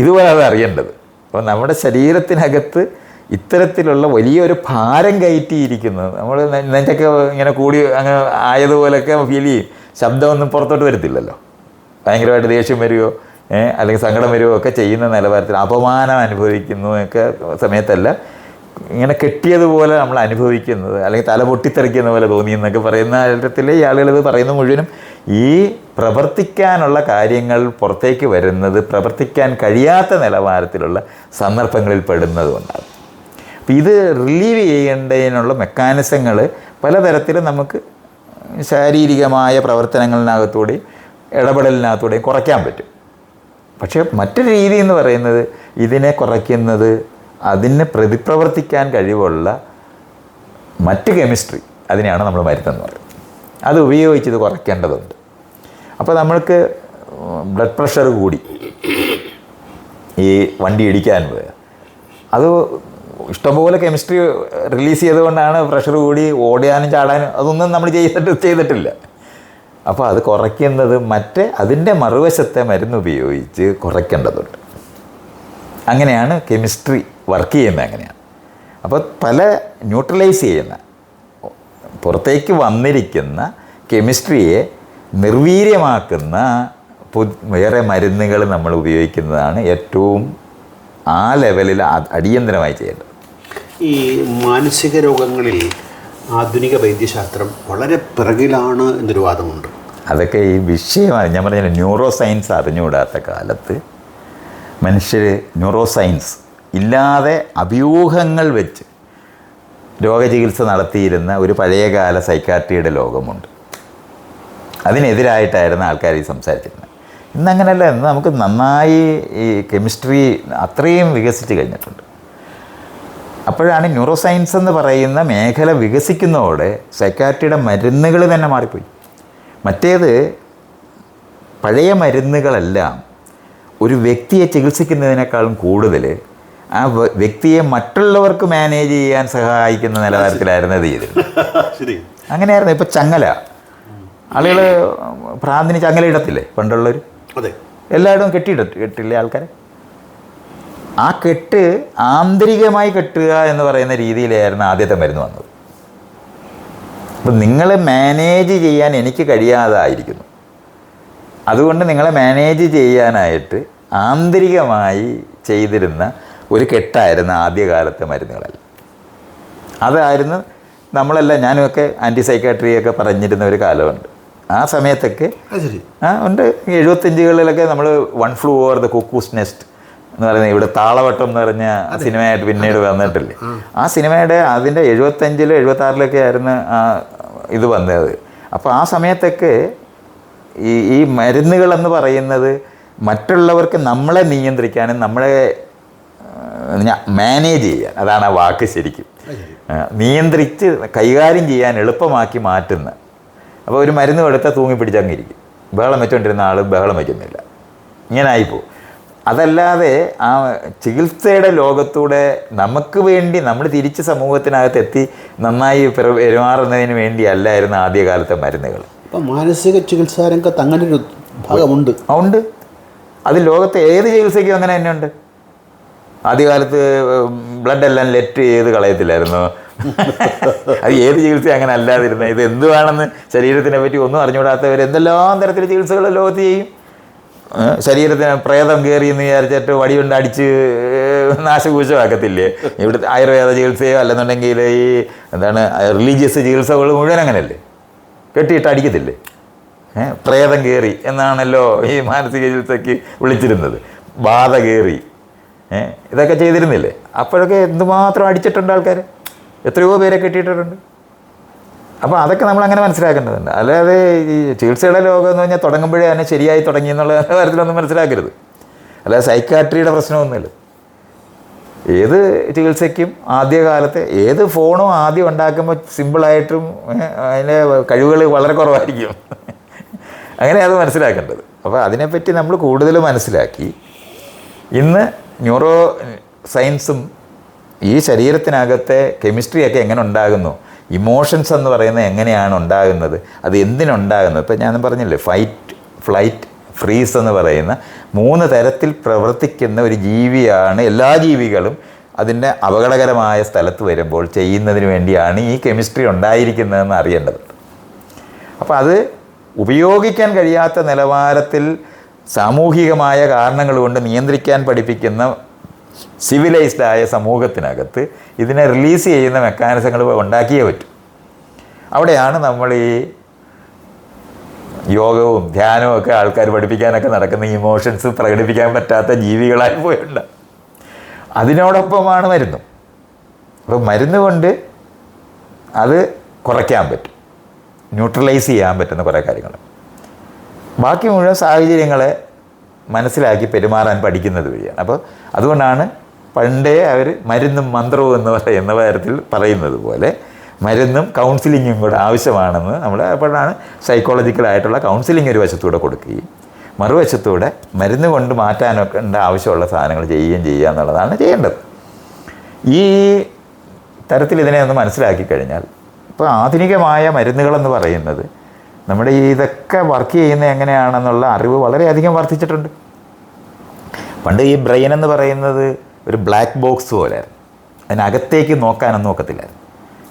ഇതുപോലെ അത് അറിയേണ്ടത്. അപ്പോൾ നമ്മുടെ ശരീരത്തിനകത്ത് ഇത്തരത്തിലുള്ള വലിയൊരു ഭാരം കയറ്റിയിരിക്കുന്നത് നമ്മൾ നെഞ്ചൊക്കെ ഇങ്ങനെ കൂടി അങ്ങനെ ആയതുപോലെയൊക്കെ ഫീൽ ചെയ്യും. ശബ്ദമൊന്നും പുറത്തോട്ട് വരത്തില്ലല്ലോ. ഭയങ്കരമായിട്ട് ദേഷ്യം വരികയോ അല്ലെങ്കിൽ സങ്കടം വരികയോ ഒക്കെ ചെയ്യുന്ന നിലവാരത്തിൽ അപമാനം അനുഭവിക്കുന്നു ഒക്കെ സമയത്തല്ല, ഇങ്ങനെ കെട്ടിയതുപോലെ നമ്മൾ അനുഭവിക്കുന്നത്, അല്ലെങ്കിൽ തല പൊട്ടിത്തെറിക്കുന്ന പോലെ തോന്നിയെന്നൊക്കെ പറയുന്ന തരത്തിൽ ഈ ആളുകൾ പറയുന്ന മുഴുവനും ഈ പ്രവർത്തിക്കാനുള്ള കാര്യങ്ങൾ പുറത്തേക്ക് വരുന്നത് പ്രവർത്തിക്കാൻ കഴിയാത്ത നിലവാരത്തിലുള്ള സന്ദർഭങ്ങളിൽ പെടുന്നതുകൊണ്ടാണ്. അപ്പം ഇത് റിലീവ് ചെയ്യേണ്ടതിനുള്ള മെക്കാനിസങ്ങൾ പലതരത്തിലും നമുക്ക് ശാരീരികമായ പ്രവർത്തനങ്ങളിനകത്തൂടെയും ഇടപെടലിനകത്തൂടെയും കുറയ്ക്കാൻ പറ്റും. പക്ഷേ മറ്റൊരു രീതി എന്ന് പറയുന്നത് ഇതിനെ കുറയ്ക്കുന്നത് അതിന് പ്രതിപ്രവർത്തിക്കാൻ കഴിവുള്ള മറ്റ് കെമിസ്ട്രി, അതിനെയാണ് നമ്മൾ മരുന്നെന്ന് പറയുന്നത്. അത് ഉപയോഗിച്ച് ഇത് കുറയ്ക്കേണ്ടതുണ്ട്. അപ്പോൾ നമ്മൾക്ക് ബ്ലഡ് പ്രഷർ കൂടി ഈ വണ്ടി ഇടിക്കാൻ പോയ അത് ഇഷ്ടംപോലെ കെമിസ്ട്രി റിലീസ് ചെയ്തുകൊണ്ടാണ് പ്രഷർ കൂടി ഓടാനും ചാടാനും അതൊന്നും നമ്മൾ ചെയ്തിട്ടില്ല. അപ്പോൾ അത് കുറയ്ക്കുന്നത് അതിൻ്റെ മറുവശത്തെ മരുന്ന് ഉപയോഗിച്ച് കുറയ്ക്കേണ്ടതുണ്ട്. അങ്ങനെയാണ് കെമിസ്ട്രി വർക്ക് ചെയ്യുന്നത്. അങ്ങനെയാണ്. അപ്പോൾ പല ന്യൂട്രലൈസ് ചെയ്യുന്ന പുറത്തേക്ക് വന്നിരിക്കുന്ന കെമിസ്ട്രിയെ നിർവീര്യമാക്കുന്ന വേറെ മരുന്നുകൾ നമ്മൾ ഉപയോഗിക്കുന്നതാണ് ഏറ്റവും ആ ലെവലിൽ അടിയന്തരമായി ചെയ്യേണ്ടത്. ഈ മാനസിക രോഗങ്ങളിൽ ആധുനിക വൈദ്യശാസ്ത്രം വളരെ പിറകിലാണ് എന്നൊരു വാദമുണ്ട്. അതൊക്കെ ഈ വിഷയമാണ്. ഞാൻ പറഞ്ഞ ന്യൂറോ സയൻസ് അറിഞ്ഞുകൂടാത്ത കാലത്ത് മനുഷ്യർ ന്യൂറോ സയൻസ് ഇല്ലാതെ അഭ്യൂഹങ്ങൾ വെച്ച് രോഗചികിത്സ നടത്തിയിരുന്ന ഒരു പഴയകാല സൈക്കാട്രിയുടെ ലോകമുണ്ട്. അതിനെതിരായിട്ടായിരുന്നു ആൾക്കാർ ഈ സംസാരിച്ചിരുന്നത്. ഇന്നങ്ങനെയല്ല. ഇന്ന് നമുക്ക് നന്നായി ഈ കെമിസ്ട്രി അത്രയും വികസിച്ച് കഴിഞ്ഞിട്ടുണ്ട്. അപ്പോഴാണ് ന്യൂറോ സയൻസ് എന്ന് പറയുന്ന മേഖല വികസിക്കുന്നതോടെ സൈക്കാട്രിയുടെ മരുന്നുകൾ തന്നെ മാറിപ്പോയി. മറ്റേത് പഴയ മരുന്നുകളെല്ലാം ഒരു വ്യക്തിയെ ചികിത്സിക്കുന്നതിനേക്കാളും കൂടുതൽ ആ വ്യക്തിയെ മറ്റുള്ളവർക്ക് മാനേജ് ചെയ്യാൻ സഹായിക്കുന്ന നിലവാരത്തിലായിരുന്നു അത് ചെയ്തിരുന്നത്. അങ്ങനെയായിരുന്നു. ഇപ്പോൾ ചങ്ങല ആളുകൾ ഭ്രാന്തിന് ചങ്ങല ഇടത്തില്ലേ പണ്ടുള്ളവർ? അതെ, എല്ലായിടവും കെട്ടില്ലേ ആൾക്കാരെ? ആ കെട്ട് ആന്തരികമായി കെട്ടുക എന്ന് പറയുന്ന രീതിയിലായിരുന്നു ആദ്യത്തെ മരുന്ന് വന്നത്. അപ്പം നിങ്ങളെ മാനേജ് ചെയ്യാൻ എനിക്ക് കഴിയാതായിരിക്കുന്നു, അതുകൊണ്ട് നിങ്ങളെ മാനേജ് ചെയ്യാനായിട്ട് ആന്തരികമായി ചെയ്തിരുന്ന ഒരു കെട്ടായിരുന്നു ആദ്യകാലത്തെ മരുന്നുകളെല്ലാം. അതായിരുന്നു നമ്മളെല്ലാം, ഞാനുമൊക്കെ ആൻറ്റി സൈക്കാട്രിയൊക്കെ പറഞ്ഞിരുന്ന ഒരു കാലമുണ്ട്. ആ സമയത്തൊക്കെ ശരി ഉണ്ട്. 75കളിലൊക്കെ നമ്മൾ one flu over the cuckoo's nest എന്ന് പറയുന്നത് ഇവിടെ താളവട്ടം എന്ന് പറഞ്ഞ സിനിമയായിട്ട് പിന്നീട് വന്നിട്ടില്ലേ. ആ സിനിമയുടെ അതിൻ്റെ 75-ലോ 76-ലൊക്കെ ആയിരുന്നു ഇത് വന്നത്. അപ്പോൾ ആ സമയത്തൊക്കെ ഈ മരുന്നുകളെന്ന് പറയുന്നത് മറ്റുള്ളവർക്ക് നമ്മളെ നിയന്ത്രിക്കാനും നമ്മളെ മാനേജ് ചെയ്യാൻ, അതാണ് ആ വാക്ക് ശരിക്കും, നിയന്ത്രിച്ച് കൈകാര്യം ചെയ്യാൻ എളുപ്പമാക്കി മാറ്റുന്ന. അപ്പോൾ ഒരു മരുന്ന് കൊടുത്താൽ തൂങ്ങി പിടിച്ചങ്ങിരിക്കും, ബഹളം വെച്ചുകൊണ്ടിരുന്ന ആൾ ബഹളം വയ്ക്കുന്നില്ല, ഇങ്ങനെ ആയിപ്പോവും. അതല്ലാതെ ആ ചികിത്സയുടെ ലോകത്തൂടെ നമുക്ക് വേണ്ടി നമ്മൾ തിരിച്ച് സമൂഹത്തിനകത്ത് എത്തി നന്നായി പെരുമാറുന്നതിന് വേണ്ടിയല്ലായിരുന്നു ആദ്യകാലത്തെ മരുന്നുകൾ. ഇപ്പം മാനസിക ചികിത്സാ രംഗത്ത് അങ്ങനെ ഒരു ഭാഗമുണ്ട്. ഉണ്ട്. അത് ലോകത്തെ ഏത് ചികിത്സയ്ക്കും അങ്ങനെ തന്നെ ഉണ്ട്. ആദ്യകാലത്ത് ബ്ലഡ് എല്ലാം ലെറ്റ് ചെയ്ത് കളയത്തില്ലായിരുന്നു. അത് ഏത് ചികിത്സ അങ്ങനെ അല്ലാതിരുന്നത്. ഇത് എന്തുവാണെന്ന് ശരീരത്തിനെ പറ്റി ഒന്നും അറിഞ്ഞുകൂടാത്തവർ എന്തെല്ലാം തരത്തിലുള്ള ചികിത്സകൾ ലോകത്ത് ചെയ്യും. ശരീരത്തിന് പ്രേതം കയറി എന്ന് വിചാരിച്ചിട്ട് വടികൊണ്ട് അടിച്ച് നാശകൂശമാക്കത്തില്ലേ. ഇവിടുത്തെ ആയുർവേദ ചികിത്സയോ അല്ലെന്നുണ്ടെങ്കിൽ ഈ എന്താണ് റിലീജിയസ് ചികിത്സകൾ മുഴുവൻ അങ്ങനെയല്ലേ, കെട്ടിയിട്ട് അടിക്കത്തില്ലേ. പ്രേതം കയറി എന്നാണല്ലോ ഈ മാനസിക ചികിത്സയ്ക്ക് വിളിച്ചിരുന്നത്. ബാധ കയറി ഇതൊക്കെ ചെയ്തിരുന്നില്ലേ. അപ്പോഴൊക്കെ എന്തുമാത്രം അടിച്ചിട്ടുണ്ട് ആൾക്കാർ, എത്രയോ പേരെ കെട്ടിയിട്ടിട്ടുണ്ട്. അപ്പോൾ അതൊക്കെ നമ്മളങ്ങനെ മനസ്സിലാക്കേണ്ടതുണ്ട്. അല്ലാതെ ഈ ചികിത്സയുടെ ലോകം എന്ന് പറഞ്ഞാൽ തുടങ്ങുമ്പോഴേ തന്നെ ശരിയായി തുടങ്ങി എന്നുള്ള കാര്യത്തിലൊന്നും മനസ്സിലാക്കരുത്. അല്ലാതെ സൈക്കാട്രിയുടെ പ്രശ്നമൊന്നുമില്ല. ഏത് ചികിത്സയ്ക്കും ആദ്യകാലത്ത് ഏത് ഫോണും ആദ്യം ഉണ്ടാക്കുമ്പോൾ സിമ്പിളായിട്ടും അതിൻ്റെ കഴിവുകൾ വളരെ കുറവായിരിക്കും. അങ്ങനെ അത് മനസ്സിലാക്കേണ്ടത്. അപ്പോൾ അതിനെപ്പറ്റി നമ്മൾ കൂടുതൽ മനസ്സിലാക്കി ഇന്ന് ന്യൂറോ സയൻസും ഈ ശരീരത്തിനകത്തെ കെമിസ്ട്രിയൊക്കെ എങ്ങനെ ഉണ്ടാകുന്നു, ഇമോഷൻസ് എന്ന് പറയുന്നത് എങ്ങനെയാണ് ഉണ്ടാകുന്നത്, അത് എന്തിനുണ്ടാകുന്നത്. ഇപ്പോൾ ഞാൻ പറഞ്ഞില്ലേ, ഫൈറ്റ്, ഫ്ലൈറ്റ്, ഫ്രീസ് എന്ന് പറയുന്ന 3 തരത്തിൽ പ്രവർത്തിക്കുന്ന ഒരു ജീവിയാണ്. എല്ലാ ജീവികളും അതിൻ്റെ അപകടകരമായ സ്ഥലത്ത് വരുമ്പോൾ ചെയ്യുന്നതിന് വേണ്ടിയാണ് ഈ കെമിസ്ട്രി ഉണ്ടായിരിക്കുന്നതെന്ന് അറിയേണ്ടതുണ്ട്. അപ്പോൾ അത് ഉപയോഗിക്കാൻ കഴിയാത്ത നിലവാരത്തിൽ സാമൂഹികമായ കാരണങ്ങൾ കൊണ്ട് നിയന്ത്രിക്കാൻ പഠിപ്പിക്കുന്ന സിവിലൈസ്ഡായ സമൂഹത്തിനകത്ത് ഇതിനെ റിലീസ് ചെയ്യുന്ന മെക്കാനിസങ്ങൾ ഉണ്ടാക്കിയേ പറ്റും. അവിടെയാണ് നമ്മൾ ഈ യോഗവും ധ്യാനവും ഒക്കെ ആൾക്കാർ പഠിപ്പിക്കാനൊക്കെ നടക്കുന്ന ഇമോഷൻസ് പ്രകടിപ്പിക്കാൻ പറ്റാത്ത ജീവികളായി പോയിട്ടുണ്ട്. അതിനോടൊപ്പമാണ് മരുന്നും. അപ്പോൾ മരുന്ന് കൊണ്ട് അത് കുറയ്ക്കാൻ പറ്റും, ന്യൂട്രലൈസ് ചെയ്യാൻ പറ്റുന്ന കുറേ കാര്യങ്ങൾ. ബാക്കി മുഴുവൻ സാഹചര്യങ്ങളെ മനസ്സിലാക്കി പെരുമാറാൻ പഠിക്കുന്നത് വഴിയാണ്. അപ്പോൾ അതുകൊണ്ടാണ് പണ്ടേ അവർ മരുന്നും മന്ത്രവും എന്ന് പറയുന്ന തരത്തിൽ പറയുന്നത് പോലെ മരുന്നും കൗൺസിലിങ്ങും കൂടെ ആവശ്യമാണെന്ന് നമ്മൾ അപ്പോഴാണ് സൈക്കോളജിക്കലായിട്ടുള്ള കൗൺസിലിംഗ് ഒരു വശത്തൂടെ കൊടുക്കുകയും മറുവശത്തൂടെ മരുന്ന് കൊണ്ട് മാറ്റാനൊക്കെ ആവശ്യമുള്ള സാധനങ്ങൾ ചെയ്യുക എന്നുള്ളതാണ് ചെയ്യേണ്ടത്. ഈ തരത്തിൽ ഇതിനെ ഒന്ന് മനസ്സിലാക്കി കഴിഞ്ഞാൽ ഇപ്പോൾ ആധുനികമായ മരുന്നുകളെന്ന് പറയുന്നത് നമ്മുടെ ഇതൊക്കെ വർക്ക് ചെയ്യുന്നത് എങ്ങനെയാണെന്നുള്ള അറിവ് വളരെയധികം വർദ്ധിച്ചിട്ടുണ്ട്. പണ്ട് ഈ ബ്രെയിൻ എന്ന് പറയുന്നത് ഒരു ബ്ലാക്ക് ബോക്സ് പോലെയായിരുന്നു, അതിനകത്തേക്ക് നോക്കാനൊന്നും നോക്കത്തില്ലായിരുന്നു.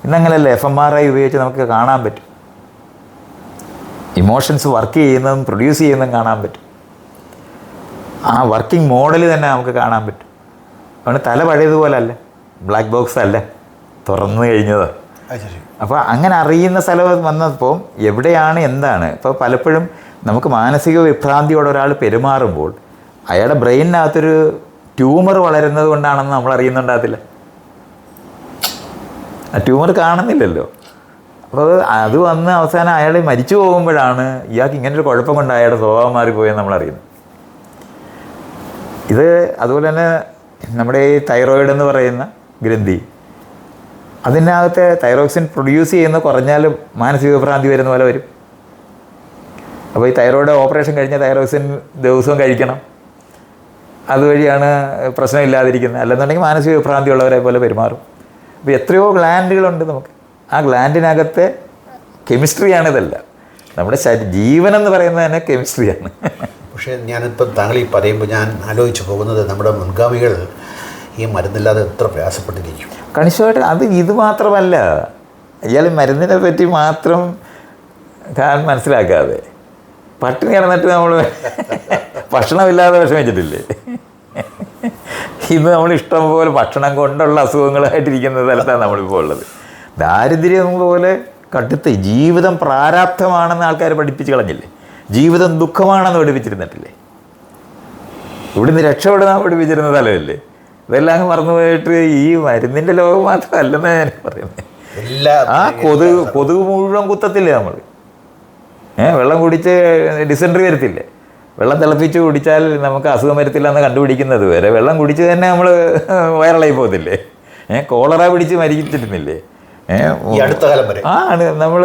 ഇന്നങ്ങനെയല്ല, FMRI ഉപയോഗിച്ച് നമുക്ക് കാണാൻ പറ്റും, ഇമോഷൻസ് വർക്ക് ചെയ്യുന്നതും പ്രൊഡ്യൂസ് ചെയ്യുന്നതും കാണാൻ പറ്റും. ആ വർക്കിംഗ് മോഡൽ തന്നെ നമുക്ക് കാണാൻ പറ്റും. അതുകൊണ്ട് തല പഴയതുപോലെ അല്ല, ബ്ലാക്ക് ബോക്സ് അല്ല, തുറന്നു കഴിഞ്ഞത്. അപ്പോൾ അങ്ങനെ അറിയുന്ന സ്ഥലം വന്നപ്പോൾ എവിടെയാണ് എന്താണ്. ഇപ്പോൾ പലപ്പോഴും നമുക്ക് മാനസിക വിഭ്രാന്തിയോടെ ഒരാൾ പെരുമാറുമ്പോൾ അയാളുടെ ബ്രെയിനിനകത്തൊരു ട്യൂമർ വളരുന്നത് കൊണ്ടാണെന്ന് നമ്മൾ അറിയുന്നുണ്ടാകത്തില്ല. ആ ട്യൂമർ കാണുന്നില്ലല്ലോ. അപ്പോൾ അത് വന്ന് അവസാനം അയാൾ മരിച്ചു പോകുമ്പോഴാണ് ഇയാൾക്ക് ഇങ്ങനൊരു കുഴപ്പം കൊണ്ട് അയാളുടെ സ്വഭാവം മാറിപ്പോയെന്ന് നമ്മളറിയുന്നത്. ഇത് അതുപോലെ തന്നെ നമ്മുടെ ഈ തൈറോയിഡ് എന്ന് പറയുന്ന ഗ്രന്ഥി, അതിനകത്തെ തൈറോക്സിൻ പ്രൊഡ്യൂസ് ചെയ്യുന്ന കുറഞ്ഞാലും മാനസിക വിഭ്രാന്തി വരുന്ന പോലെ വരും. അപ്പോൾ ഈ തൈറോയിഡ് ഓപ്പറേഷൻ കഴിഞ്ഞ തൈറോക്സിൻ ദിവസവും കഴിക്കണം, അതുവഴിയാണ് പ്രശ്നമില്ലാതിരിക്കുന്നത്. അല്ലെന്നുണ്ടെങ്കിൽ മാനസിക വിഭ്രാന്തി ഉള്ളവരെ പോലെ പെരുമാറും. അപ്പോൾ എത്രയോ ഗ്ലാൻഡുകളുണ്ട് നമുക്ക്. ആ ഗ്ലാൻഡിനകത്തെ കെമിസ്ട്രിയാണിതല്ല. നമ്മുടെ ജീവനെന്ന് പറയുന്നത് തന്നെ കെമിസ്ട്രിയാണ്. പക്ഷേ ഞാനിപ്പം താങ്കൾ ഈ പറയുമ്പോൾ ഞാൻ ആലോചിച്ച് പോകുന്നത് നമ്മുടെ മുൻഗാമികൾ ഈ മരുന്നില്ലാതെ എത്ര പ്രയാസപ്പെട്ടിരിക്കും. കണിശമായിട്ട് അത് ഇത് മാത്രമല്ല, ഇയാൾ മരുന്നിനെ പറ്റി മാത്രം മനസ്സിലാക്കാതെ പട്ടിണി കിടന്നിട്ട് നമ്മൾ ഭക്ഷണമില്ലാതെ വിഷമിച്ചിട്ടില്ലേ. ഇന്ന് നമ്മൾ ഇഷ്ടം പോലെ ഭക്ഷണം കൊണ്ടുള്ള അസുഖങ്ങളായിട്ടിരിക്കുന്ന സ്ഥലത്താണ് നമ്മളിപ്പോൾ ഉള്ളത്. ദാരിദ്ര്യം പോലെ കടുത്ത് ജീവിതം പ്രാരാബ്ധമാണെന്ന് ആൾക്കാർ പഠിപ്പിച്ച് കളഞ്ഞില്ലേ? ജീവിതം ദുഃഖമാണെന്ന് പഠിപ്പിച്ചിരുന്നിട്ടില്ലേ? ഇവിടുന്ന് രക്ഷപ്പെടാൻ പഠിപ്പിച്ചിരുന്ന തലമല്ലേ? ഇതെല്ലാം അങ്ങ് മറന്നുപോയിട്ട് ഈ മരുന്നിൻ്റെ ലോകം മാത്രമല്ലെന്നാണ് ഞാൻ പറയുന്നത്. കൊതുക് മുഴുവൻ കുത്തത്തില്ലേ നമ്മൾ? വെള്ളം കുടിച്ച് ഡിസെൻട്രി വരത്തില്ലേ? വെള്ളം തിളപ്പിച്ച് കുടിച്ചാൽ നമുക്ക് അസുഖം വരത്തില്ല എന്ന് കണ്ടുപിടിക്കുന്നത് വരെ വെള്ളം കുടിച്ച് തന്നെ നമ്മൾ വൈറലായി പോകത്തില്ലേ? കോളറ പിടിച്ച് മരിച്ചിരുന്നില്ലേ? അടുത്ത കാലം വരെ ആണ് നമ്മൾ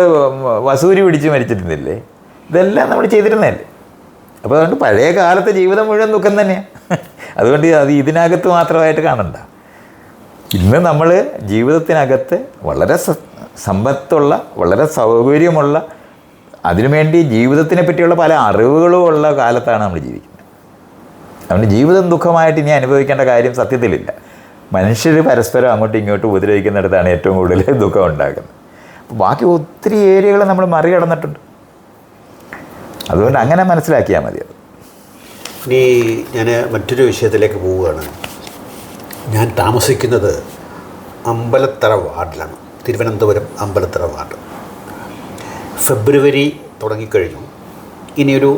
വസൂരി പിടിച്ച് മരിച്ചിരുന്നില്ലേ? ഇതെല്ലാം നമ്മൾ ചെയ്തിരുന്നതല്ലേ? അപ്പോൾ അതുകൊണ്ട് പഴയ കാലത്തെ ജീവിതം മുഴുവൻ ദുഃഖം തന്നെയാണ്. അതുകൊണ്ട് അത് ഇതിനകത്ത് മാത്രമായിട്ട് കാണണ്ട. ഇന്ന് നമ്മൾ ജീവിതത്തിനകത്ത് വളരെ സമ്പത്തുള്ള, വളരെ സൗകര്യമുള്ള, അതിനുവേണ്ടി ജീവിതത്തിനെ പറ്റിയുള്ള പല അറിവുകളും ഉള്ള കാലത്താണ് നമ്മൾ ജീവിക്കുന്നത്. അതുകൊണ്ട് ജീവിതം ദുഃഖമായിട്ട് ഇനി അനുഭവിക്കേണ്ട കാര്യം സത്യത്തിലില്ല. മനുഷ്യർ പരസ്പരം അങ്ങോട്ടും ഇങ്ങോട്ടും ഉപദ്രവിക്കുന്നിടത്താണ് ഏറ്റവും കൂടുതൽ ദുഃഖം ഉണ്ടാക്കുന്നത്. അപ്പോൾ ബാക്കി ഒത്തിരി ഏരിയകൾ നമ്മൾ മറികടന്നിട്ടുണ്ട്. അതുകൊണ്ട് അങ്ങനെ മനസ്സിലാക്കിയാൽ മതി. അത് ഇനി ഞാൻ മറ്റൊരു വിഷയത്തിലേക്ക് പോവുകയാണ്. ഞാൻ താമസിക്കുന്നത് അമ്പലത്തറ വാർഡിലാണ്, തിരുവനന്തപുരം അമ്പലത്തറ വാർഡ്. ഫെബ്രുവരി തുടങ്ങിക്കഴിഞ്ഞു. ഇനിയൊരു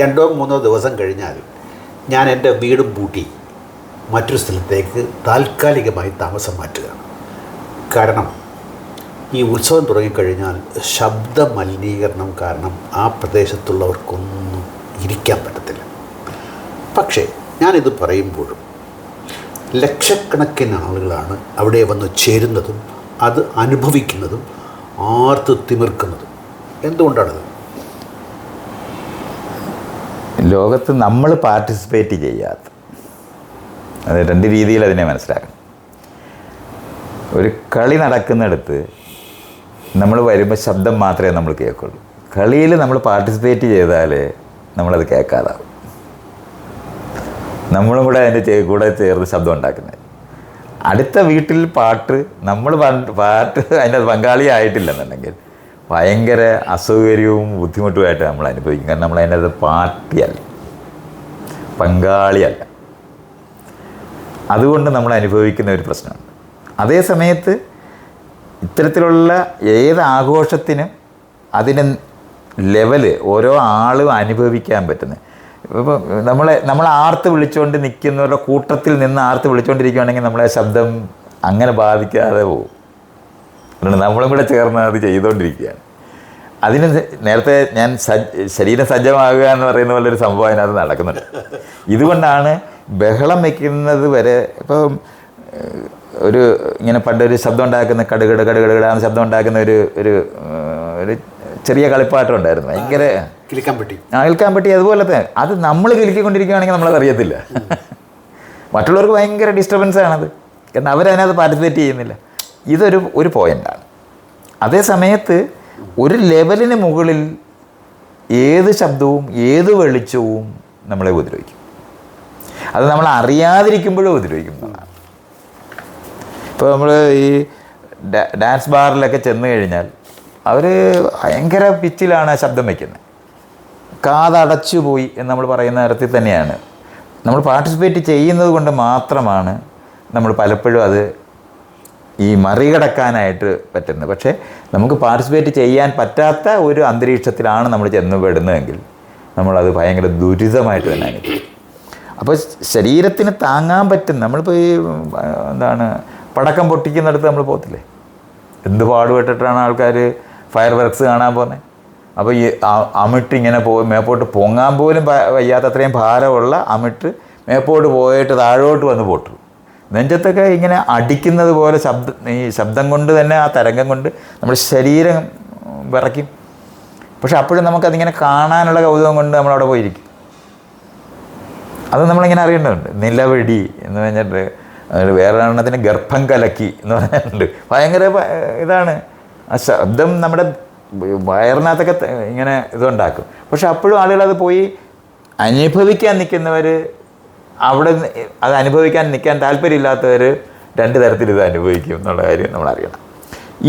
2-3 ദിവസം കഴിഞ്ഞാൽ ഞാൻ എൻ്റെ വീടും പൂട്ടി മറ്റൊരു സ്ഥലത്തേക്ക് താൽക്കാലികമായി താമസം മാറ്റുകയാണ്. കാരണം ഈ ഉത്സവം തുടങ്ങിക്കഴിഞ്ഞാൽ ശബ്ദ മലിനീകരണം കാരണം ആ പ്രദേശത്തുള്ളവർക്കൊന്നും ഇരിക്കാൻ പറ്റത്തില്ല. പക്ഷേ ഞാനിത് പറയുമ്പോഴും ലക്ഷക്കണക്കിന് ആളുകളാണ് അവിടെ വന്ന് ചേരുന്നതും അത് അനുഭവിക്കുന്നതും ആർത്ത് തിമിർക്കുന്നതും. എന്തുകൊണ്ടാണത്? ലോകത്ത് നമ്മൾ പാർട്ടിസിപ്പേറ്റ് ചെയ്യാത്ത, അത് 2 രീതിയിൽ അതിനെ മനസ്സിലാക്കണം. ഒരു കളി നടക്കുന്നിടത്ത് നമ്മൾ വരുമ്പോൾ ശബ്ദം മാത്രമേ നമ്മൾ കേൾക്കുള്ളൂ. കളിയിൽ നമ്മൾ പാർട്ടിസിപ്പേറ്റ് ചെയ്താൽ നമ്മളത് കേൾക്കാതാവും. നമ്മളും കൂടെ അതിൻ്റെ കൂടെ ചേർന്ന് ശബ്ദം ഉണ്ടാക്കുന്നത്. അടുത്ത വീട്ടിൽ നമ്മൾ പാട്ട് അതിൻ്റെ പങ്കാളിയായിട്ടില്ലെന്നുണ്ടെങ്കിൽ ഭയങ്കര അസൗകര്യവും ബുദ്ധിമുട്ടുമായിട്ട് നമ്മൾ അനുഭവിക്കും. കാരണം നമ്മൾ അതിൻ്റെ പാർട്ടിയല്ല, പങ്കാളിയല്ല. അതുകൊണ്ട് നമ്മൾ അനുഭവിക്കുന്ന ഒരു പ്രശ്നമുണ്ട്. അതേ സമയത്ത് ഇത്തരത്തിലുള്ള ഏത് ആഘോഷത്തിനും അതിന് ലെവല് ഓരോ ആളും അനുഭവിക്കാൻ പറ്റുന്നത്. ഇപ്പോൾ നമ്മൾ ആർത്ത് വിളിച്ചുകൊണ്ട് നിൽക്കുന്നവരുടെ കൂട്ടത്തിൽ നിന്ന് ആർത്ത് വിളിച്ചുകൊണ്ടിരിക്കുകയാണെങ്കിൽ നമ്മളെ ശബ്ദം അങ്ങനെ ബാധിക്കാതെ പോകും. അതുകൊണ്ട് നമ്മളും കൂടെ ചേർന്ന് അത് ചെയ്തുകൊണ്ടിരിക്കുകയാണ്. അതിന് നേരത്തെ ഞാൻ ശരീരം സജ്ജമാകുക എന്ന് പറയുന്ന പോലൊരു സംഭവം അതിനകത്ത് നടക്കുന്നുണ്ട്. ഇതുകൊണ്ടാണ് ബഹളം വയ്ക്കുന്നത് വരെ. ഇപ്പം ഇങ്ങനെ പണ്ടൊരു ശബ്ദം ഉണ്ടാക്കുന്ന കടുകടാന്ന് ശബ്ദം ഉണ്ടാക്കുന്ന ഒരു ചെറിയ കളിപ്പാട്ടം ഉണ്ടായിരുന്നു. ഭയങ്കര കിളിക്കാൻ പറ്റി. അതുപോലത്തെ അത് നമ്മൾ കിളിക്കൊണ്ടിരിക്കുകയാണെങ്കിൽ നമ്മളത് അറിയത്തില്ല. മറ്റുള്ളവർക്ക് ഭയങ്കര ഡിസ്റ്റർബൻസാണത്. കാരണം അവരതിനകത്ത് പാർട്ടിസിപ്പേറ്റ് ചെയ്യുന്നില്ല. ഇതൊരു പോയിൻ്റാണ്. അതേ സമയത്ത് ഒരു ലെവലിന് മുകളിൽ ഏത് ശബ്ദവും ഏത് വെളിച്ചവും നമ്മളെ ഉപദ്രവിക്കും. അത് നമ്മൾ അറിയാതിരിക്കുമ്പോഴും ഉപദ്രവിക്കുന്നതാണ്. ഇപ്പോൾ നമ്മൾ ഈ ഡാൻസ് ബാറിലൊക്കെ ചെന്ന് കഴിഞ്ഞാൽ അവർ ഭയങ്കര പിച്ചിലാണ് ശബ്ദം വയ്ക്കുന്നത്. കാതടച്ചു പോയി എന്ന് നമ്മൾ പറയുന്ന തരത്തിൽ തന്നെയാണ്. നമ്മൾ പാർട്ടിസിപ്പേറ്റ് ചെയ്യുന്നത് കൊണ്ട് മാത്രമാണ് നമ്മൾ പലപ്പോഴും അത് ഈ മറികടക്കാനായിട്ട് പറ്റുന്നത്. പക്ഷേ നമുക്ക് പാർട്ടിസിപ്പേറ്റ് ചെയ്യാൻ പറ്റാത്ത ഒരു അന്തരീക്ഷത്തിലാണ് നമ്മൾ ചെന്ന് പെടുന്നതെങ്കിൽ നമ്മളത് ഭയങ്കര ദുരിതമായിട്ട് തന്നെ അനുഭവിക്കും. അപ്പോൾ ശരീരത്തിന് താങ്ങാൻ പറ്റും. നമ്മളിപ്പോൾ ഈ പടക്കം പൊട്ടിക്കുന്നിടത്ത് നമ്മൾ പോകത്തില്ലേ? എന്ത് പാടുപെട്ടിട്ടാണ് ആൾക്കാർ ഫയർ വർക്ക്സ് കാണാൻ പോകുന്നത്. അപ്പോൾ ഈ അമിട്ട് ഇങ്ങനെ മേപ്പോട്ട് പൊങ്ങാൻ പോലും വയ്യാത്ത അത്രയും ഭാരമുള്ള അമിട്ട് മേപ്പോട്ട് പോയിട്ട് താഴോട്ട് വന്ന് പൊട്ടും. നെഞ്ചത്തൊക്കെ ഇങ്ങനെ അടിക്കുന്നത് പോലെ ഈ ശബ്ദം കൊണ്ട് തന്നെ, ആ തരംഗം കൊണ്ട് നമ്മുടെ ശരീരം വിറയ്ക്കും. പക്ഷെ അപ്പോഴും നമുക്കതിങ്ങനെ കാണാനുള്ള കൗതുകം കൊണ്ട് നമ്മളവിടെ പോയിരിക്കും. അത് നമ്മളിങ്ങനെ അറിയേണ്ടതുണ്ട്. നിലവെടി എന്ന് പറഞ്ഞിട്ട് വേറെ എണ്ണത്തിന് ഗർഭം കലക്കി എന്ന് പറഞ്ഞിട്ടുണ്ട്. ഭയങ്കര ഇതാണ് ആ ശബ്ദം. നമ്മുടെ വയറിനകത്തൊക്കെ ഇങ്ങനെ ഇതുണ്ടാക്കും. പക്ഷെ അപ്പോഴും ആളുകളത് പോയി അനുഭവിക്കാൻ നിൽക്കുന്നവർ, അവിടെ അത് അനുഭവിക്കാൻ നിൽക്കാൻ താല്പര്യമില്ലാത്തവർ 2 തരത്തിൽ ഇത് അനുഭവിക്കും എന്നുള്ള കാര്യം നമ്മളറിയണം.